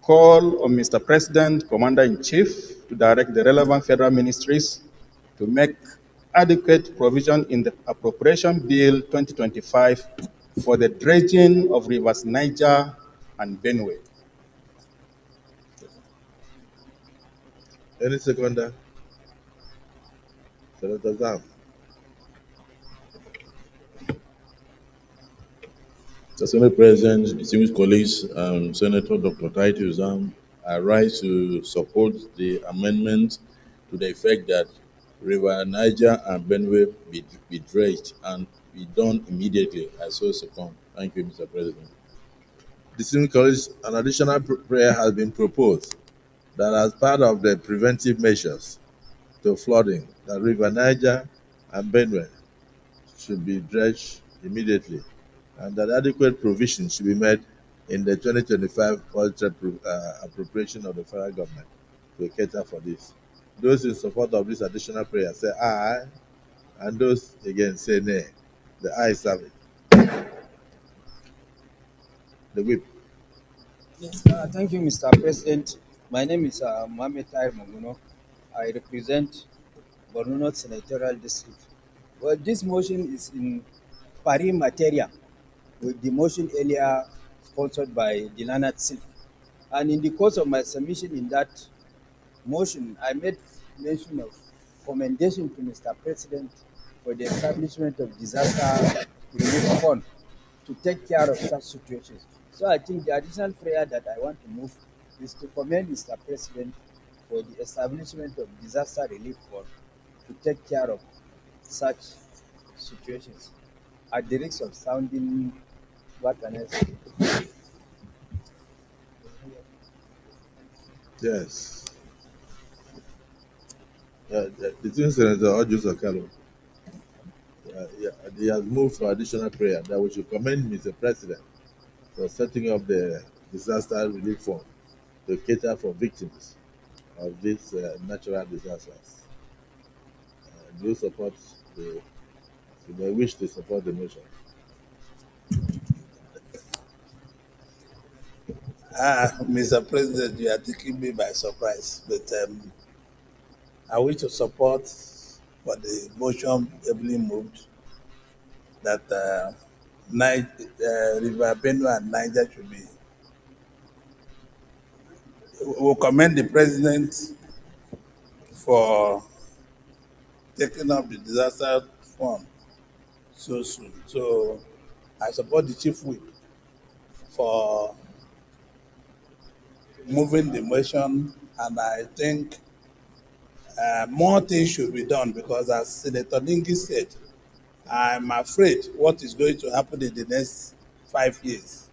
Call on Mr. President, Commander-in-Chief, to direct the relevant federal ministries to make adequate provision in the Appropriation Bill 2025 for the dredging of rivers Niger and Benue. Any seconder? Senator Zam. Mr. Senate President, distinguished colleagues, Senator Dr. Titus Zam, I rise to support the amendment to the effect that River Niger and Benue be dredged and be done immediately. I so support. Thank you, Mr. President. Distinguished colleagues, an additional prayer has been proposed that as part of the preventive measures to flooding, the River Niger and Benue should be dredged immediately, and that adequate provision should be made in the 2025 budget appropriation of the federal government to cater for this. Those in support of this additional prayer say aye, and those against say nay. The ayes have it. The whip. Yes, thank you, Mr. President. My name is Mohamed Tahir Monguno. I represent Borno North Senatorial District. Well, this motion is in pari materia with the motion earlier sponsored by Dilana Tsil. And in the course of my submission in that motion, I made mention of commendation to Mr. President for the establishment of disaster relief fund to take care of such situations. So I think the additional prayer that I want to move is to commend Mr. President for the establishment of disaster relief fund to take care of such situations at the risk of sounding what can I say? Yes. The Distinguished Senator Ojus Okalo, he has moved for additional prayer that we should commend Mr. President for setting up the disaster relief fund to cater for victims of these natural disasters. Do you support you may wish to support the motion? Mr. President, you are taking me by surprise, but I wish to support for the motion ably moved that River Benue and Niger should be. We will commend the President for taking up the disaster fund so soon. So I support the Chief Whip for moving the motion, and I think more things should be done because, as Senator Ningi said, I'm afraid what is going to happen in the next 5 years,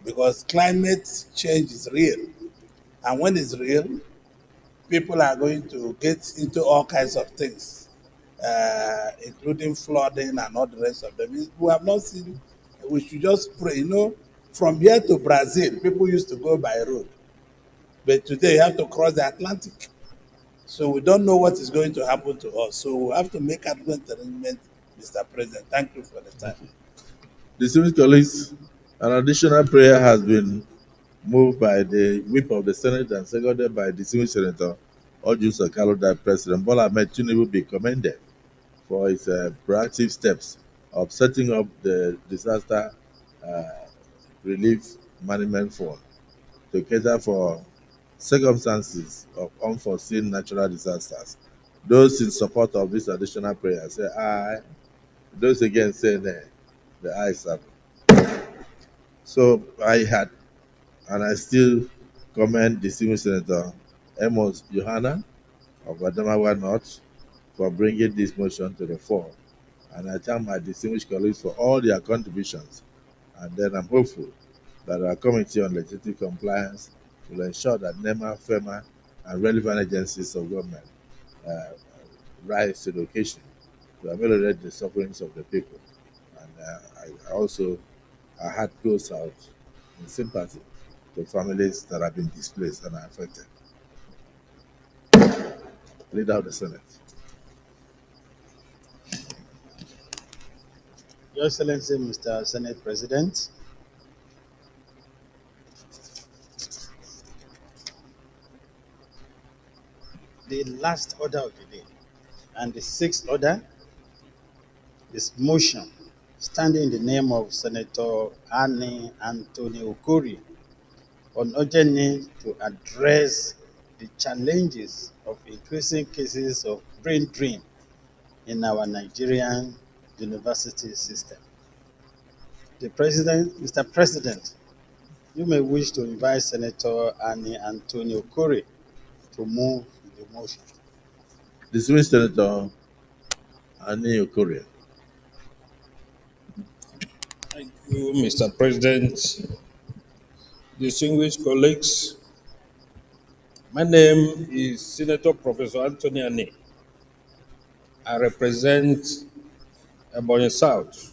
because climate change is real, and when it's real, people are going to get into all kinds of things, including flooding and all the rest of them. We have not seen. We should just pray. You know, from here to Brazil, people used to go by road, but today you have to cross the Atlantic. So we don't know what is going to happen to us. So we have to make adequate arrangements, Mr. President. Thank you for the time. Distinguished colleagues, an additional prayer has been moved by the whip of the Senate and seconded by distinguished Senator Ojus Okalo that President Bola Ahmed Tinubu be commended for his proactive steps of setting up the disaster relief management fund to cater for circumstances of unforeseen natural disasters. Those in support of this additional prayer say aye. Those against say nay. The ayes have it. So I had, and I still commend distinguished Senator Amos Johanna of Adamawa North for bringing this motion to the fore. And I thank my distinguished colleagues for all their contributions. And then I'm hopeful that our Committee on Legislative Compliance will ensure that NEMA, FEMA, and relevant agencies of government rise to the occasion to ameliorate the sufferings of the people. And I also our heart goes out in sympathy to families that have been displaced and are affected. Leader of the Senate. Your Excellency, Mr. Senate President, the last order of the day and the sixth order is motion standing in the name of Senator Annie Anthony Okori on urgent need to address the challenges of increasing cases of brain drain in our Nigerian university system. Mr. President, you may wish to invite Senator Annie Anthony Okori to move the motion. Dismissed Senator Annie Okorie. Thank you, Mr. President. Distinguished colleagues, my name is Senator Professor Anthony Ane. I represent Ebonyi South.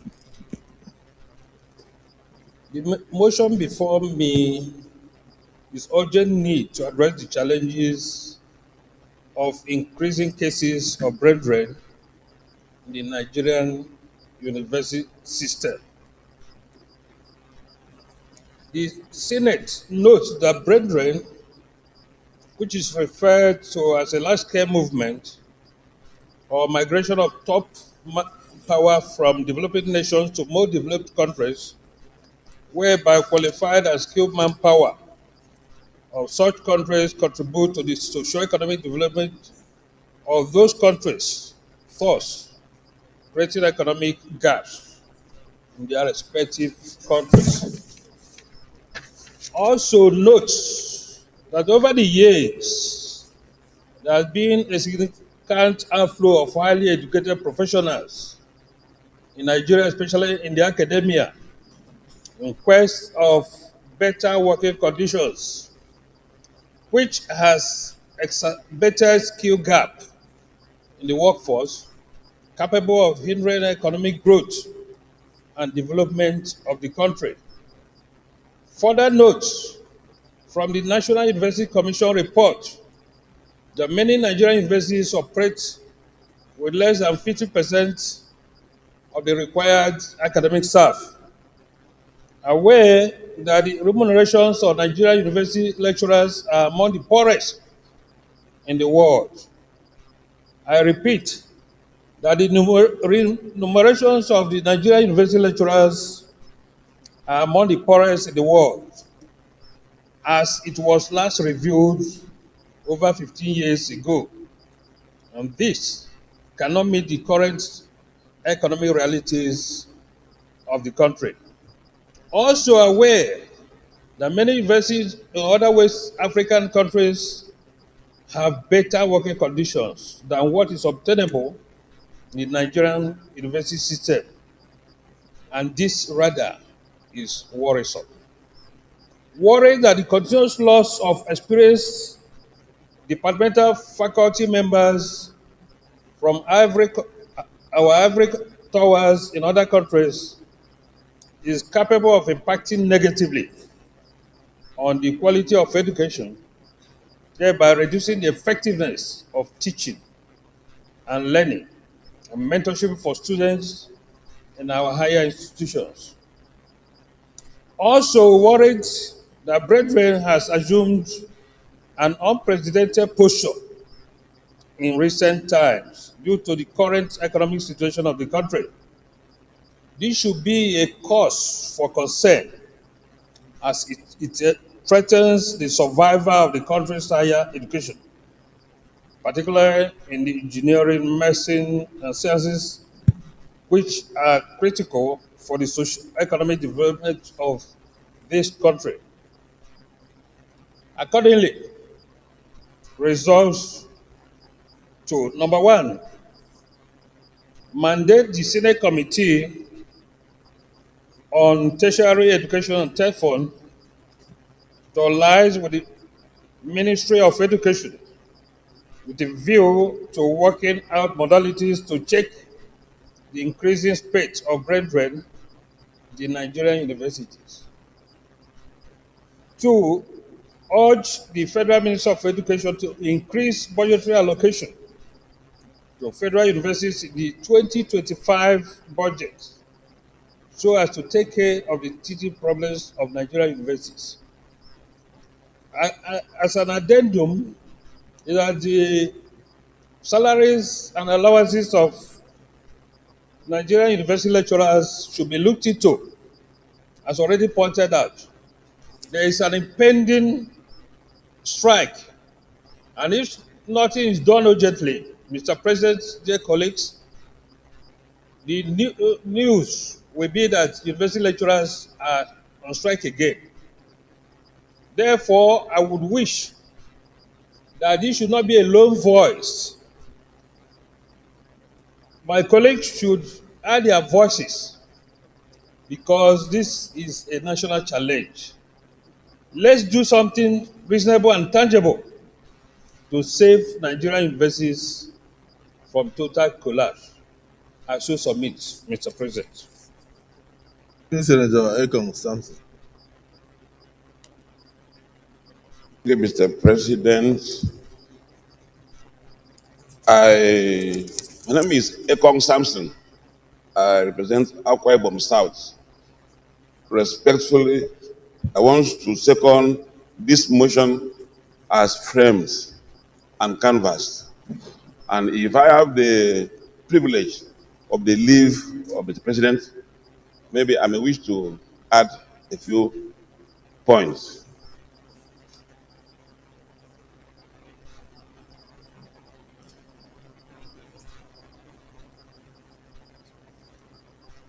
The motion before me is urgent need to address the challenges of increasing cases of brain drain in the Nigerian university system. The Senate notes that brain drain, which is referred to as a large-scale movement or migration of top power from developing nations to more developed countries, whereby qualified and skilled manpower of such countries contribute to the socio-economic development of those countries, thus creating economic gaps in their respective countries. Also notes that over the years, there has been a significant outflow of highly educated professionals in Nigeria, especially in the academia, in quest of better working conditions, which has exacerbated skill gap in the workforce, capable of hindering economic growth and development of the country. Further notes from the National University Commission report that many Nigerian universities operate with less than 50% of the required academic staff. Aware that the remunerations of Nigerian university lecturers are among the poorest in the world. I repeat that the remunerations of the Nigerian university lecturers are among the poorest in the world, as it was last reviewed over 15 years ago. And this cannot meet the current economic realities of the country. Also aware that many universities in other West African countries have better working conditions than what is obtainable in the Nigerian university system, and this rather is worrisome. Worried that the continuous loss of experienced departmental faculty members from our ivory towers in other countries is capable of impacting negatively on the quality of education, thereby reducing the effectiveness of teaching and learning and mentorship for students in our higher institutions. Also worried that brain drain has assumed an unprecedented posture in recent times due to the current economic situation of the country. This should be a cause for concern as it threatens the survival of the country's higher education, particularly in the engineering, medicine, and sciences, which are critical for the socio-economic development of this country. Accordingly, resolves to number one, mandate the Senate Committee on Tertiary Education and TEFON to liaise with the Ministry of Education with a view to working out modalities to check the increasing spate of brain drain in the Nigerian universities. Two, urge the Federal Minister of Education to increase budgetary allocation to federal universities in the 2025 budget so as to take care of the teaching problems of Nigerian universities. As an addendum, is that the salaries and allowances of Nigerian university lecturers should be looked into, as already pointed out. There is an impending strike, and if nothing is done urgently, Mr. President, dear colleagues, the news will be that university lecturers are on strike again. Therefore, I would wish that this should not be a lone voice. My colleagues should add their voices because this is a national challenge. Let's do something reasonable and tangible to save Nigerian universities from total collapse. I so submit, Mr. President. Senator Ekong Samson. Okay, Mr. President, my name is Ekong Samson. I represent Akwa Ibom South. Respectfully, I want to second this motion as framed and canvassed. And if I have the privilege of the leave of the President, maybe I may wish to add a few points.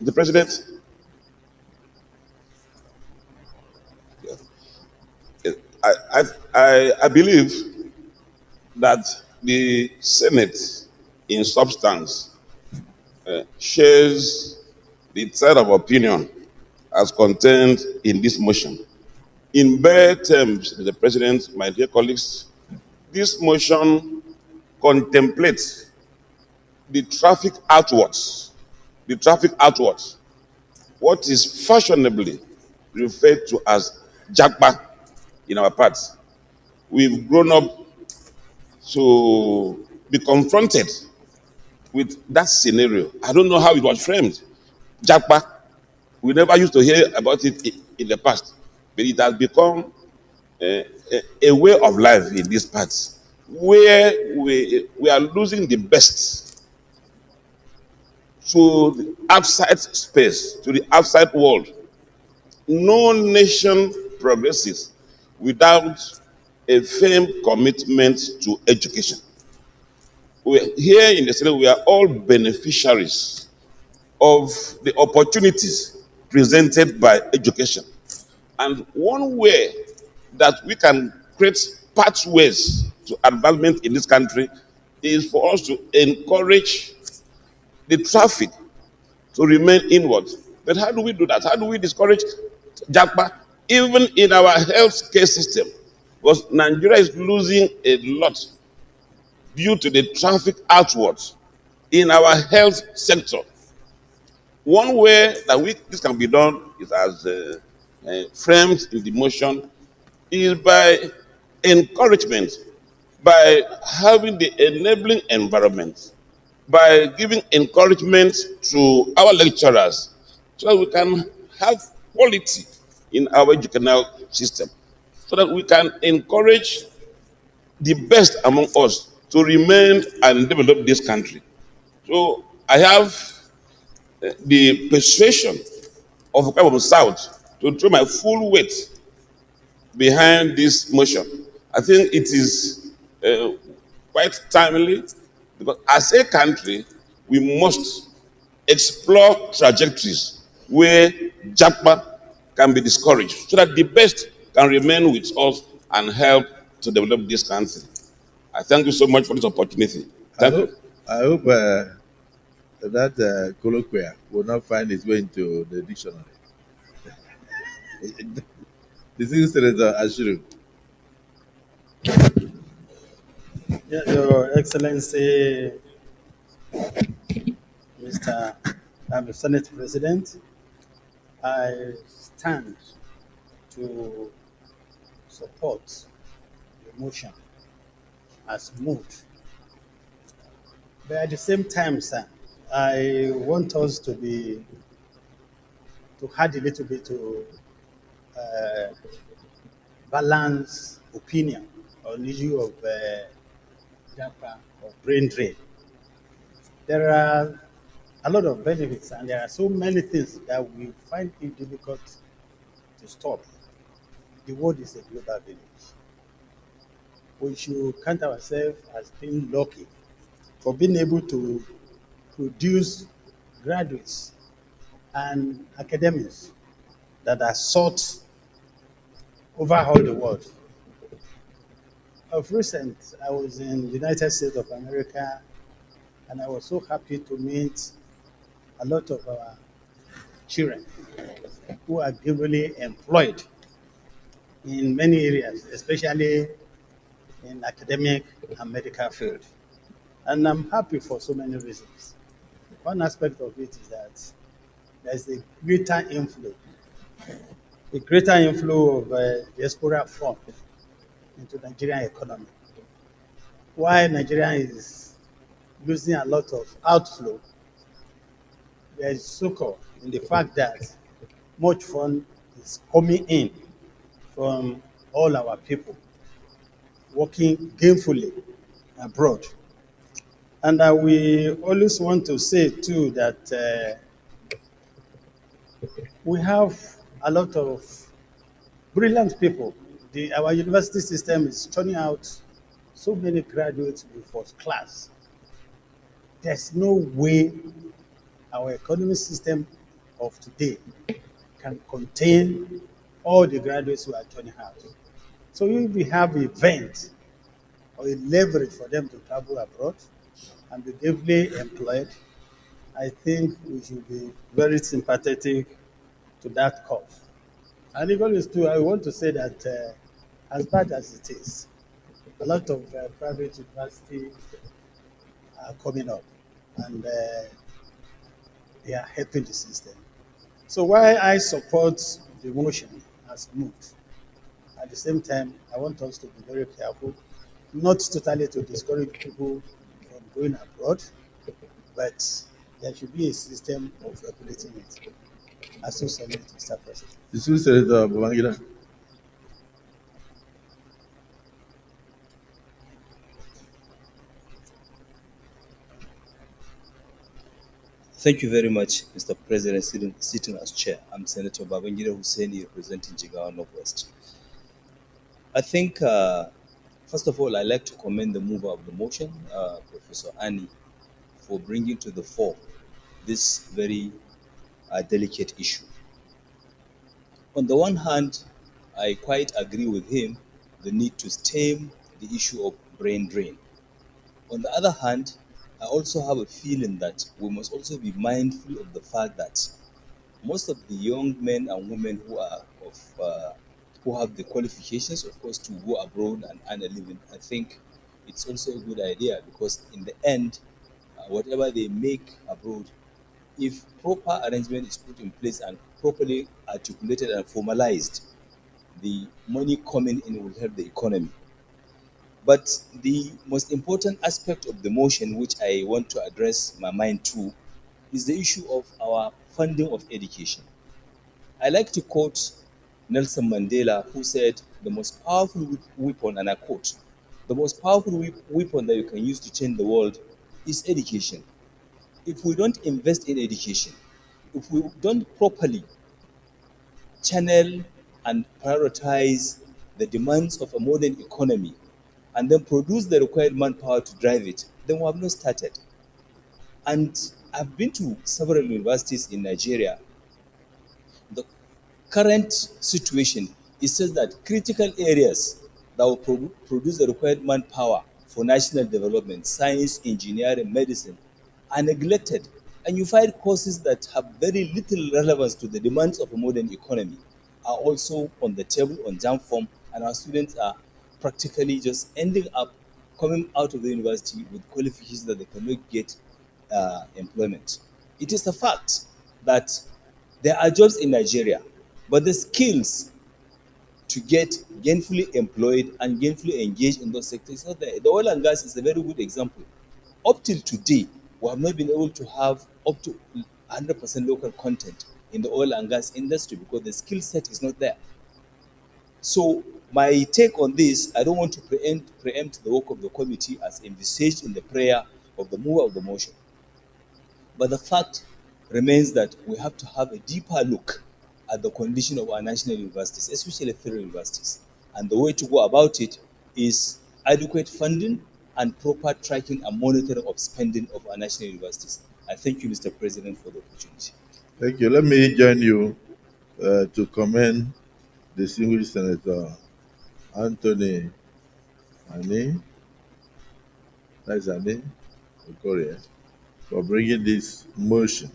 The President, I believe that the Senate, in substance, shares the side of opinion as contained in this motion. In bare terms, Mr. President, my dear colleagues, this motion contemplates the traffic outwards, what is fashionably referred to as Jagba in our parts. We've grown up to be confronted with that scenario. I don't know how it was framed. Jagba, we never used to hear about it in the past, but it has become a way of life in these parts where we are losing the best to the outside space, to the outside world. No nation progresses without a firm commitment to education. Here in the Senate, we are all beneficiaries of the opportunities presented by education. And one way that we can create pathways to advancement in this country is for us to encourage the traffic to remain inward. But how do we do that? How do we discourage Japa even in our health care system? Because Nigeria is losing a lot due to the traffic outwards in our health sector. One way that this can be done is as framed in the motion is by encouragement, by having the enabling environment, by giving encouragement to our lecturers so that we can have quality in our educational system, so that we can encourage the best among us to remain and develop this country. So I have the persuasion of Okabom South to throw my full weight behind this motion. I think it is quite timely because as a country, we must explore trajectories where Japa can be discouraged so that the best can remain with us and help to develop this country. I thank you so much for this opportunity. Thank you. I hope that colloquia will not find its way into the dictionary. Distinguished Senator Ashiru. Your Excellency, Mr. Senate President, I stand to support the motion as moved. But at the same time, sir, I want us to be to add a little bit to uh, balance opinion on the issue of Japa or brain drain. There are a lot of benefits, and there are so many things that we find it difficult to stop. The world is a global village. We should count ourselves as being lucky for being able to produce graduates and academics that are sought over all the world. Of recent, I was in the United States of America, and I was so happy to meet a lot of our children who are gainfully employed in many areas, especially in academic and medical field. And I'm happy for so many reasons. One aspect of it is that there's a greater inflow of diaspora funds into Nigerian economy. While Nigeria is losing a lot of outflow, there is succor in the fact that much fund is coming in from all our people working gainfully abroad. And we always want to say too that we have a lot of brilliant people. Our university system is turning out so many graduates with first class. There's no way our economic system of today can contain all the graduates who are turning out. So if we have an event or a leverage for them to travel abroad and be gainfully employed, I think we should be very sympathetic to that cause. And equally too, I want to say that as bad as it is, a lot of private universities are coming up, and they are helping the system. So while I support the motion as moved, at the same time, I want us to be very careful, not totally to discourage people from going abroad, but there should be a system of regulating it. As you said, Mr. President. Distinguished Senator Babangida. Thank you very much, Mr. President, sitting as chair. I'm Senator Babangida Husseini, representing Jigawa Northwest. I think, first of all, I'd like to commend the mover of the motion, Professor Ani, for bringing to the fore this very delicate issue. On the one hand, I quite agree with him the need to stem the issue of brain drain. On the other hand, I also have a feeling that we must also be mindful of the fact that most of the young men and women who have the qualifications, of course, to go abroad and earn a living, I think it's also a good idea, because in the end, whatever they make abroad, if proper arrangement is put in place and properly articulated and formalized, the money coming in will help the economy. But the most important aspect of the motion, which I want to address my mind to, is the issue of our funding of education. I like to quote Nelson Mandela, who said, the most powerful weapon, and I quote, the most powerful weapon that you can use to change the world is education. If we don't invest in education, if we don't properly channel and prioritize the demands of a modern economy, and then produce the required manpower to drive it, then we have not started. And I've been to several universities in Nigeria. The current situation is such that critical areas that will produce the required manpower for national development, science, engineering, medicine, are neglected. And you find courses that have very little relevance to the demands of a modern economy are also on the table on jam form, and our students are practically just ending up coming out of the university with qualifications that they cannot get employment. It is a fact that there are jobs in Nigeria, but the skills to get gainfully employed and gainfully engaged in those sectors. So the oil and gas is a very good example. Up till today, we have not been able to have up to 100% local content in the oil and gas industry because the skill set is not there. So my take on this, I don't want to preempt the work of the committee as envisaged in the prayer of the mover of the motion. But the fact remains that we have to have a deeper look at the condition of our national universities, especially federal universities. And the way to go about it is adequate funding and proper tracking and monitoring of spending of our national universities. I thank you, Mr. President, for the opportunity. Thank you. Let me join you to commend distinguished Senator Anthony Ani, that's Ani Okorie, for bringing this motion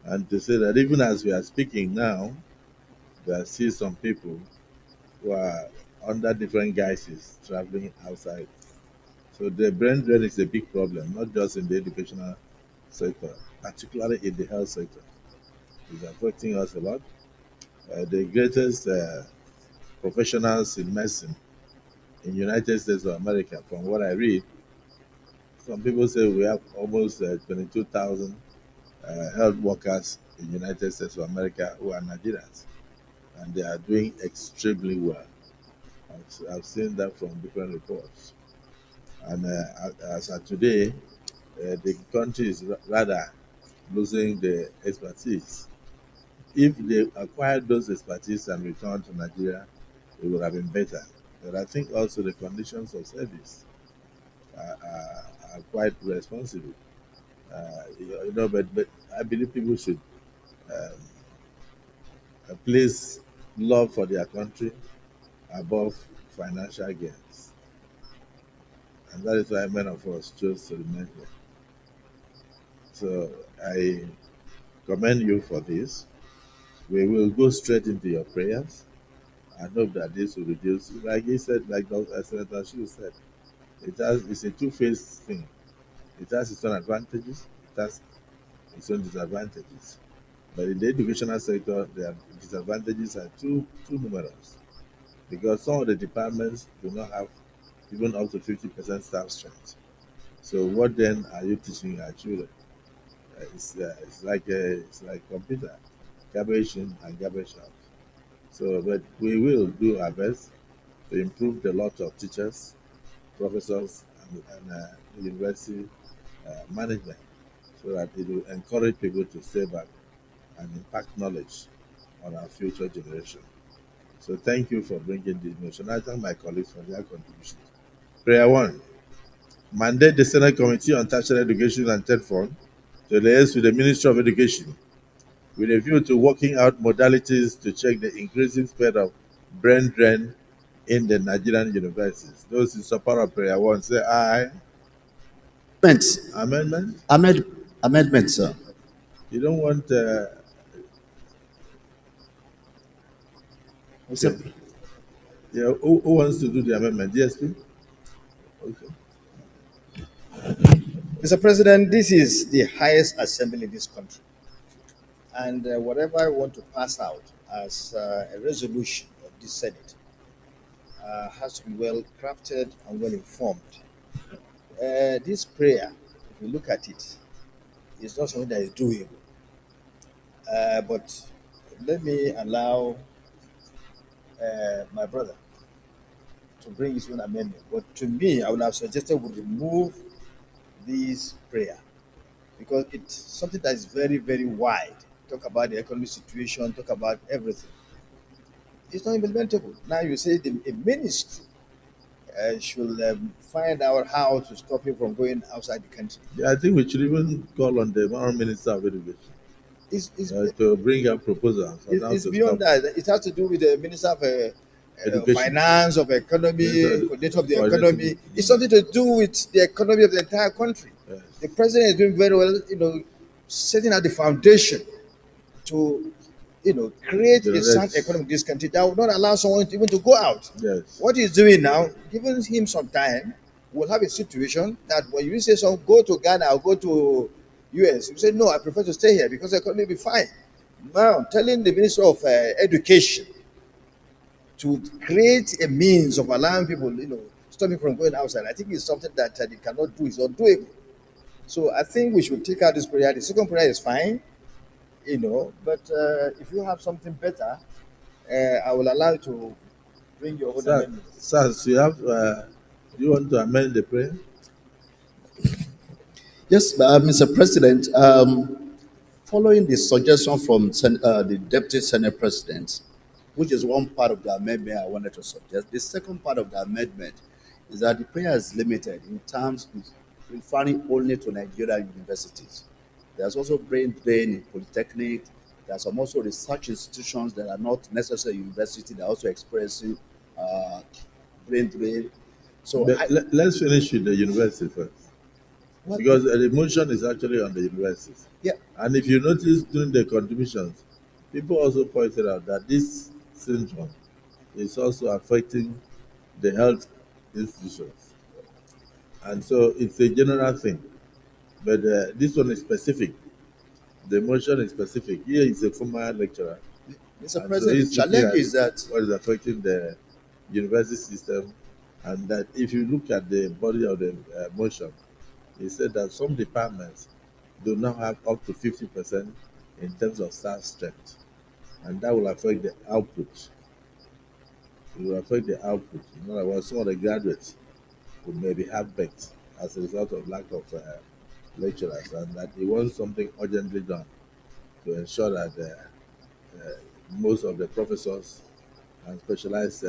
and to say that even as we are speaking now, there are still some people who are under different guises traveling outside. So the brain drain is a big problem, not just in the educational sector, particularly in the health sector. It's affecting us a lot. The greatest professionals in medicine in United States of America, from what I read, some people say we have almost 22,000 health workers in United States of America who are Nigerians, and they are doing extremely well. I've seen that from different reports. And as of today, the country is rather losing the expertise. If they acquired those expertise and returned to Nigeria, it would have been better. But I think also the conditions of service are quite responsible. But I believe people should place love for their country above financial gains. And that is why many of us chose to remain here. So I commend you for this. We will go straight into your prayers and hope that this will reduce. Like he said, like Senator Shu said, it's a two-faced thing. It has its own advantages, it has its own disadvantages. But in the educational sector, the disadvantages are too numerous because some of the departments do not have even up to 50% staff strength. So what then are you teaching our children? It's like computer, garbage in and garbage out. So, but we will do our best to improve the lot of teachers, professors, and university management, so that it will encourage people to stay back and impact knowledge on our future generation. So thank you for bringing this motion. I thank my colleagues for their contribution. Prayer 1. Mandate the Senate Committee on Tertiary Education and Third Fund to liaise with the Ministry of Education with a view to working out modalities to check the increasing spread of brain drain in the Nigerian universities. Those in support of prayer 1 say aye. Amendment? Amendment, sir. You don't want okay. Yeah, who wants to do the amendment? Yes, please. Okay. Mr. President, this is the highest assembly in this country. And whatever I want to pass out as a resolution of this Senate has to be well crafted and well informed. This prayer, if you look at it, is not something that is doable. But let me allow my brother to bring his own amendment. But to me, I would have suggested we remove this prayer because it's something that is very, very wide. Talk about the economic situation, talk about everything. It's not implementable. Now you say a ministry should find out how to stop him from going outside the country. Yeah, I think we should even call on the Honourable Minister of Education to bring up proposals. It's beyond that. It has to do with the Minister of Finance, of Economy, coordinator of the economy. It's something to do with the economy of the entire country. Yes. The president is doing very well, setting out the foundation to, create a sound economy in this country that will not allow someone even to go out. Yes. What he's doing now, giving him some time, we'll have a situation that when you say someone go to Ghana or go to US, you say, no, I prefer to stay here because the economy will be fine. Now, telling the Minister of Education to create a means of allowing people, stopping from going outside, I think it's something that they cannot do. It's undoable. So I think we should take out this prayer. The second prayer is fine. But if you have something better, I will allow you to bring your own Sir, amendment. sir, so you have, do you want to amend the prayer? Yes, Mr. President, following the suggestion from the Deputy Senate President, which is one part of the amendment I wanted to suggest, the second part of the amendment is that the prayer is limited in terms of referring only to Nigerian universities. There's also brain drain in polytechnic. There are some also research institutions that are not necessarily university. They're also experiencing uh, brain drain. So But let's finish with the university first. Because the motion is actually on the universities. Yeah. And if you notice during the contributions, people also pointed out that this syndrome is also affecting the health institutions. And so it's a general thing. But this one is specific. The motion is specific. Here is a former lecturer. Mr. And so President, the he's looking challenge at is that what is affecting the university system. And that if you look at the body of the motion, he said that some departments do not have up to 50% in terms of staff strength. And that will affect the output. It will affect the output. In other words, some of the graduates will maybe have bet as a result of lack of lecturers, and that he wants something urgently done to ensure that most of the professors and specialized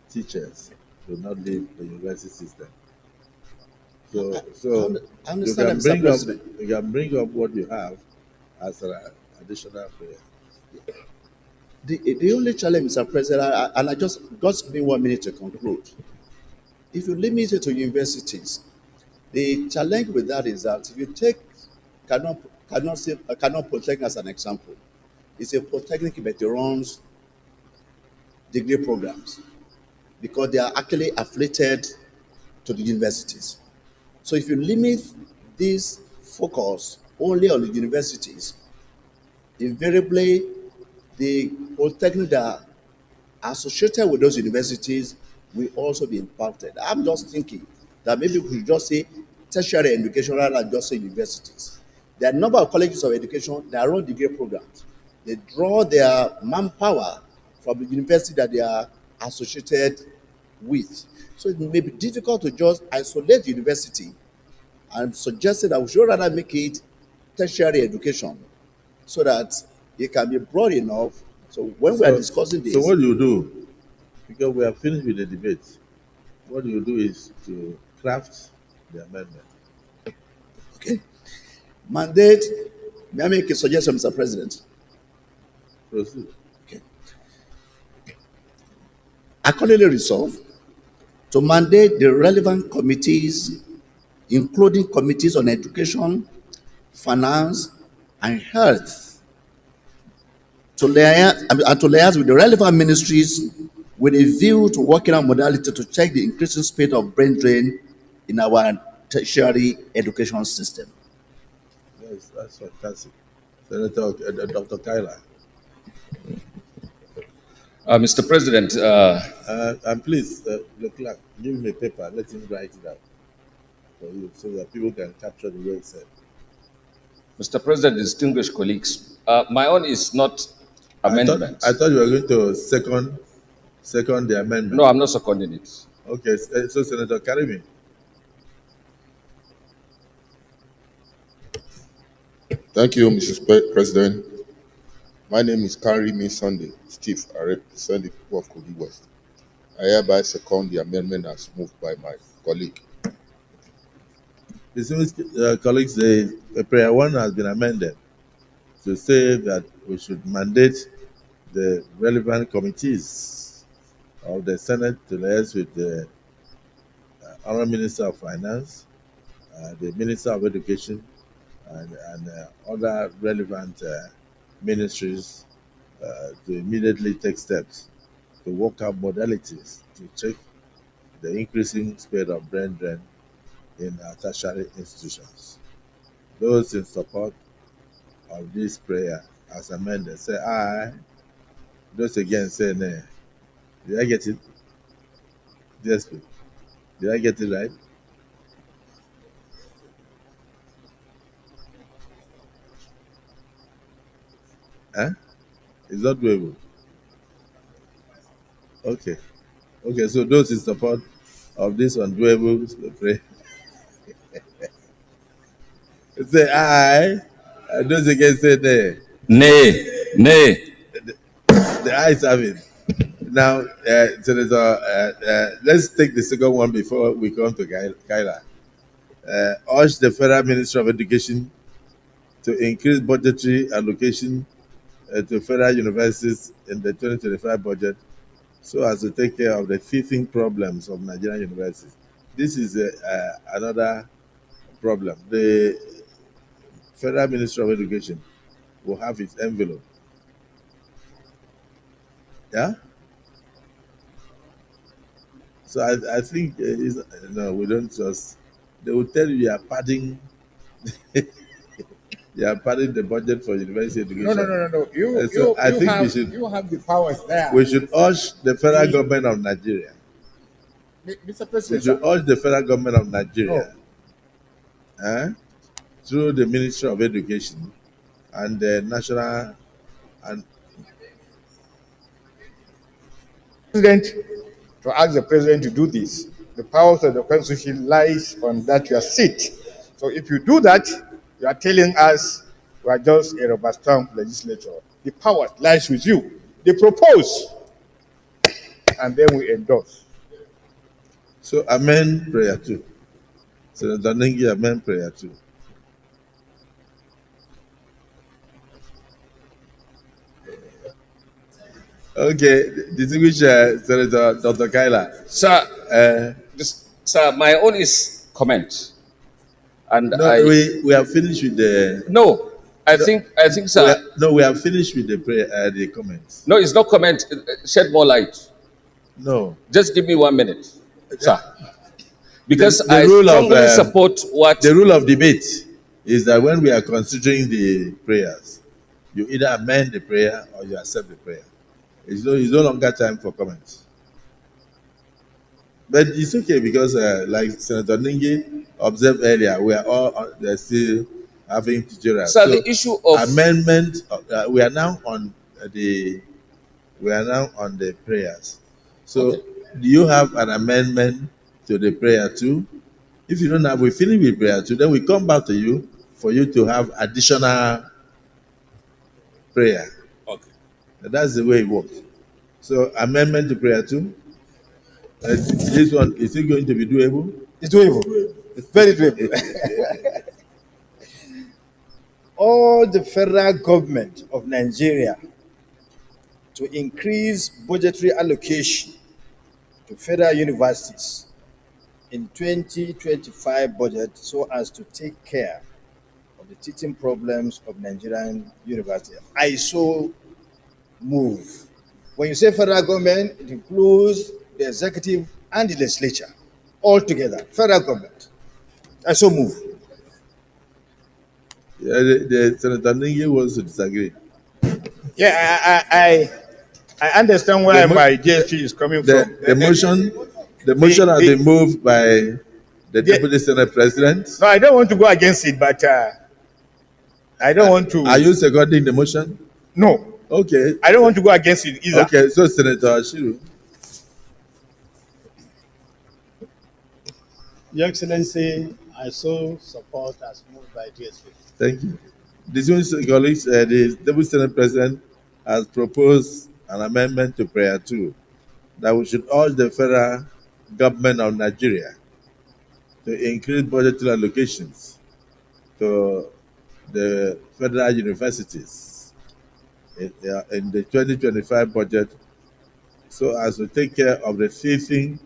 teachers do not leave the university system. So I understand, Mr. President. you can bring up what you have as an additional prayer. The only challenge, Mr. President, and I just give me 1 minute to conclude. If you limit it to universities, the challenge with that is that if you take cannot Polytechnic as an example, it's a polytechnic but it runs degree programs because they are actually affiliated to the universities. So if you limit this focus only on the universities, invariably the polytechnic that are associated with those universities will also be impacted. I'm just thinking that maybe we should just say tertiary education rather than just say universities. There are a number of colleges of education that run degree programs. They draw their manpower from the university that they are associated with. So it may be difficult to just isolate the university and suggest that we should rather make it tertiary education so that it can be broad enough. So when we are discussing this, So what do you do? Because we are finished with the debate. What you do is to craft the amendment. okay, mandate. May I make a suggestion, Mr. President? Proceed. Okay. Accordingly resolve to mandate the relevant committees, including committees on education, finance, and health, to liaise with the relevant ministries with a view to working out modality to check the increasing speed of brain drain in our tertiary education system. Yes, that's fantastic. Senator Dr. Kyla. Mr. President. And please, the clerk, give him a paper. Let him write it out for you so that people can capture the way it's said. Mr. President, distinguished colleagues, my own is not amendment. I thought you were going to second the amendment. No, I'm not seconding it. Okay, so Senator Karimi. Thank you, Mr. President. My name is Karimi Sunday Steve. I represent the people of Kogi West. I hereby second the amendment as moved by my colleague. Distinguished colleagues, the prayer one has been amended to say that we should mandate the relevant committees of the Senate to liaise with the Honorable Minister of Finance, the Minister of Education, and other relevant ministries to immediately take steps to work out modalities to check the increasing speed of brain drain in our tertiary institutions. Those in support of this prayer as amended say aye. Those again say nay. Did I get it? Yes, please. Did I get it right? Huh? It's not doable. Okay. Okay, so those in support of this undoable pray. Say aye. And those against say nay. Nay. Nay. The ayes have it. Now, let's take the second one before we come to Kyla. Urge the Federal Ministry of Education to increase budgetary allocation to federal universities in the 2025 budget so as to take care of the teething problems of Nigerian universities. This is another problem. The Federal Ministry of Education will have its envelope. Yeah? So I think, no, we don't just, they will tell you are padding, you are padding the budget for university education. No. I think You have the powers there. We should urge the federal government of Nigeria. Mr. We President, should urge the federal government of Nigeria through the Ministry of Education and the national and President, to ask the president to do this. The powers of the constitution lies on that your seat. So if you do that, you are telling us we are just a rubber stamp legislature. The power lies with you. They propose, and then we endorse. So amend prayer 2. Senator Nengi, amend prayer 2. Okay, distinguished Senator Dr. Kyla. Sir, sir, my own is comment. And no, we have finished with the. No, I think, sir. We have finished with the prayer, the comments. No, it's not comment. Shed more light. No. Just give me 1 minute, sir. Because the I rule strongly of, support what the rule of debate is that when we are considering the prayers, you either amend the prayer or you accept the prayer. It's no longer time for comments. But it's okay because, like Senator Ningi observed earlier, we are all still having tutorials. Sir, the issue of amendment. We are now on the prayers. So, okay. Do you have an amendment to the prayer too? If you don't have, we finish with prayer too. Then we come back to you for you to have additional prayer. Okay. That's the way it works. So amendment to prayer 2. This one, is it going to be doable? It's doable. It's very doable. All the federal government of Nigeria to increase budgetary allocation to federal universities in 2025 budget so as to take care of the teaching problems of Nigerian universities. I so move. When you say federal government, it includes the executive and the legislature all together. Federal government. I so move. Yeah, the Senator Ningi wants to disagree. Yeah, I understand where my GST is coming from. The motion has been moved by the Deputy Senate President. No, I don't want to go against it, but I don't want to. Are you seconding the motion? No. Okay. I don't want to go against it either. Okay, so Senator Ashiru. Your Excellency, I so support as moved by GSP. Thank you. Distinguished colleagues, the Deputy Senate President has proposed an amendment to prayer 2 that we should urge the federal government of Nigeria to increase budgetary allocations to the federal universities in the 2025 budget so as to take care of the teething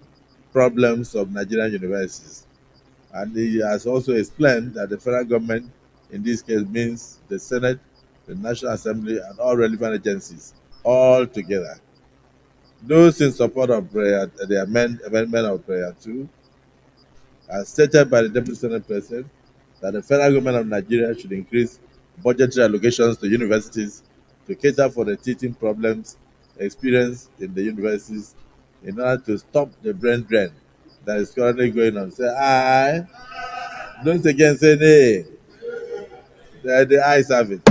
problems of Nigerian universities. And he has also explained that the federal government in this case means the Senate, the National Assembly, and all relevant agencies all together. Those in support of prayer, the amendment of prayer 2, as stated by the Deputy Senate President, that the federal government of Nigeria should increase budgetary allocations to universities to cater for the teaching problems experienced in the universities in order to stop the brain drain that is currently going on. Say aye. Don't again say nay. The ayes have it.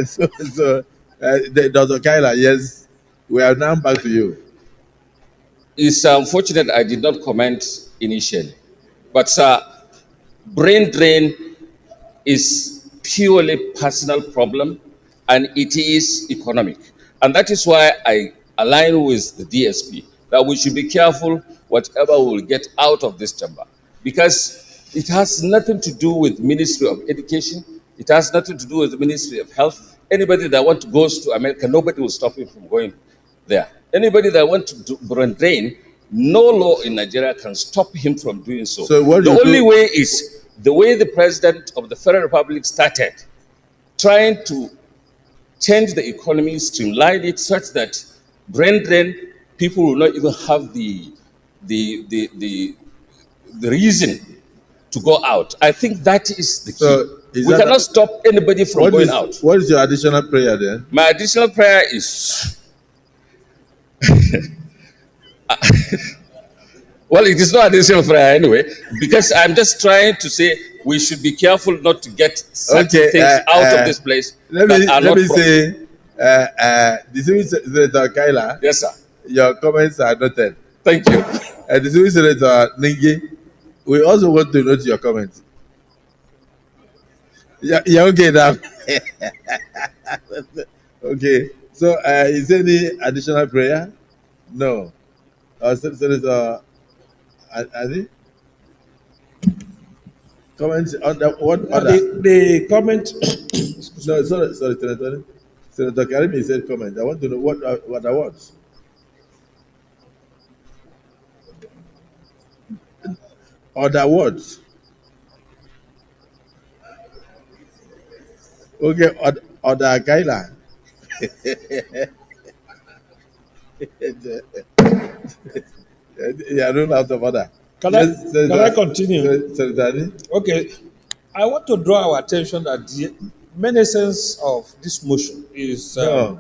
So Dr. Kaila, yes, we are now back to you. It's unfortunate I did not comment initially, but brain drain is purely personal problem and it is economic. And that is why I align with the DSP that we should be careful whatever we will get out of this chamber, because it has nothing to do with Ministry of Education. It has nothing to do with the Ministry of Health. Anybody that wants to go to America, nobody will stop him from going there. Anybody that wants to do brain drain, no law in Nigeria can stop him from doing so. So what the you only do- way is the way the president of the Federal Republic started, trying to change the economy, streamline it such that brain drain, people will not even have the, the, the, the reason to go out. I think that is the key. So is We that cannot stop anybody from going out. What is your additional prayer then? My additional prayer is well, it is not additional prayer anyway, because I'm just trying to say we should be careful not to get certain things out of this place Let that me are let not me proper. say, distinguished Senator Kaila. Yes, sir. Your comments are noted. Thank you. Distinguished Senator Ningi, we also want to note your comments. Yeah, okay now. Okay. So, is there any additional prayer? No. Senator Adi? Comments on what other? The comment. No, sorry, Senator. Senator Karimi said comment. I want to know what awards. Other words. Okay, other Kaila. Yeah, rule out of order. Can I continue? Senator. Okay. I want to draw our attention that the main essence of this motion is No.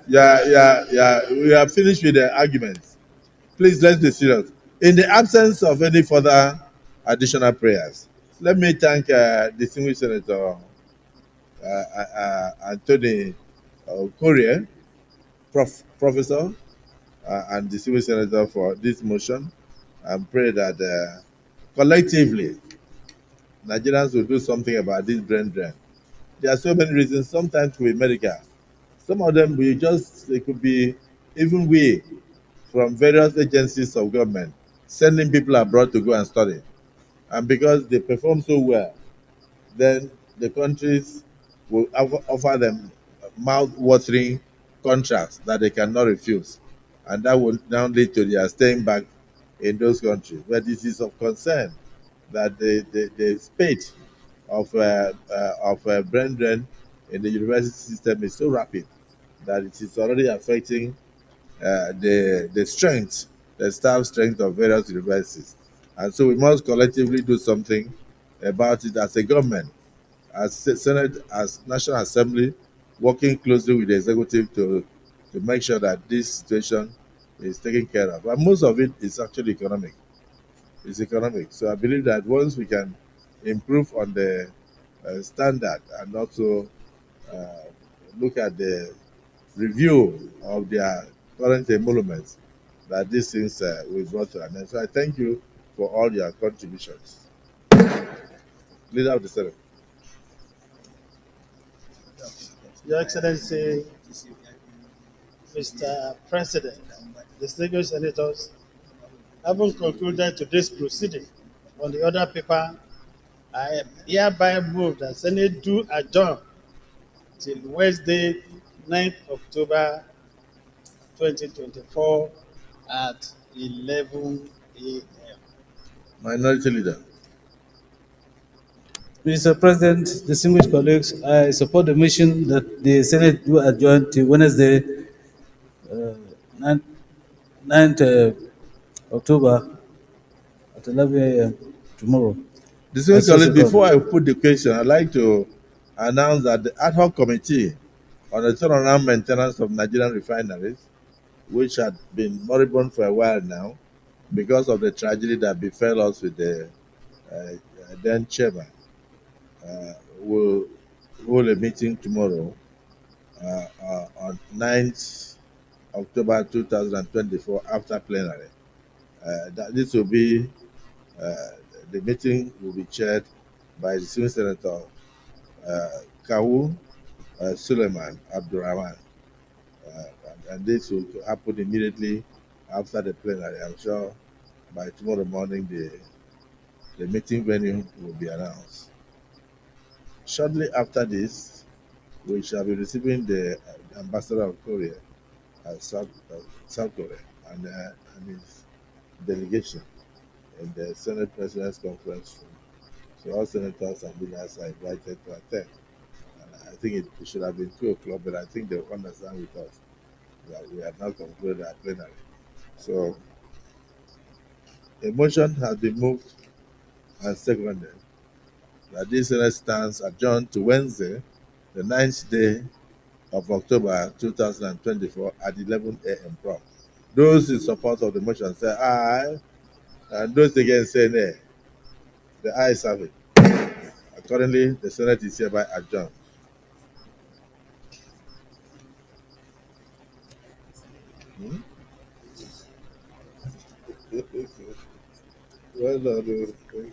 Yeah. We are finished with the arguments. Please, let's be serious. In the absence of any further additional prayers, let me thank distinguished Senator Anthony Courier, Professor, and distinguished Senator for this motion, and pray that collectively Nigerians will do something about this brain drain. There are so many reasons. Sometimes we medical. Some of them it could be even we from various agencies of government sending people abroad to go and study. And because they perform so well, then the countries will offer them mouth-watering contracts that they cannot refuse. And that will now lead to their staying back in those countries. But it is of concern that the spate of brain drain in the university system is so rapid that it is already affecting the strength, the staff strength of various universities. And so we must collectively do something about it as a government, as Senate, as National Assembly, working closely with the executive to make sure that this situation is taken care of. And most of it is actually economic. It's economic. So I believe that once we can improve on the standard and also look at the review of their current emoluments, that these things will brought to an end. So I thank you for all your contributions. Leader of the Senate. Your Excellency, Mr. President, distinguished senators, having concluded today's proceeding on the other paper, I hereby move that Senate do adjourn till Wednesday, 9th October 2024 at 11 a.m. Minority Leader. Mr. President, distinguished colleagues, I support the motion that the Senate do adjourn to Wednesday, 9th October at 11 a.m. tomorrow. Distinguished colleagues, before I put the question, I'd like to announce that the ad hoc committee on the turnaround maintenance of Nigerian refineries, which had been moribund for a while now because of the tragedy that befell us with the then chairman, will hold a meeting tomorrow on 9th October 2024 after plenary. This will be the meeting will be chaired by the Senior Senator Kawu Suleiman Abdurrahman, and this will happen immediately after the plenary. I'm sure by tomorrow morning the meeting venue will be announced. Shortly after this, we shall be receiving the ambassador of Korea, South Korea, and his delegation in the Senate President's Conference room. So all senators and leaders are invited to attend. And I think it should have been 2 o'clock, but I think they will understand with us that we have not concluded our plenary. So a motion has been moved and seconded that this Senate stands adjourned to Wednesday, the 9th day of October 2024 at 11 a.m. prompt. Those in support of the motion say aye, and those against say nay. The ayes have it. Accordingly, the Senate is hereby adjourned. Well done. Thank you.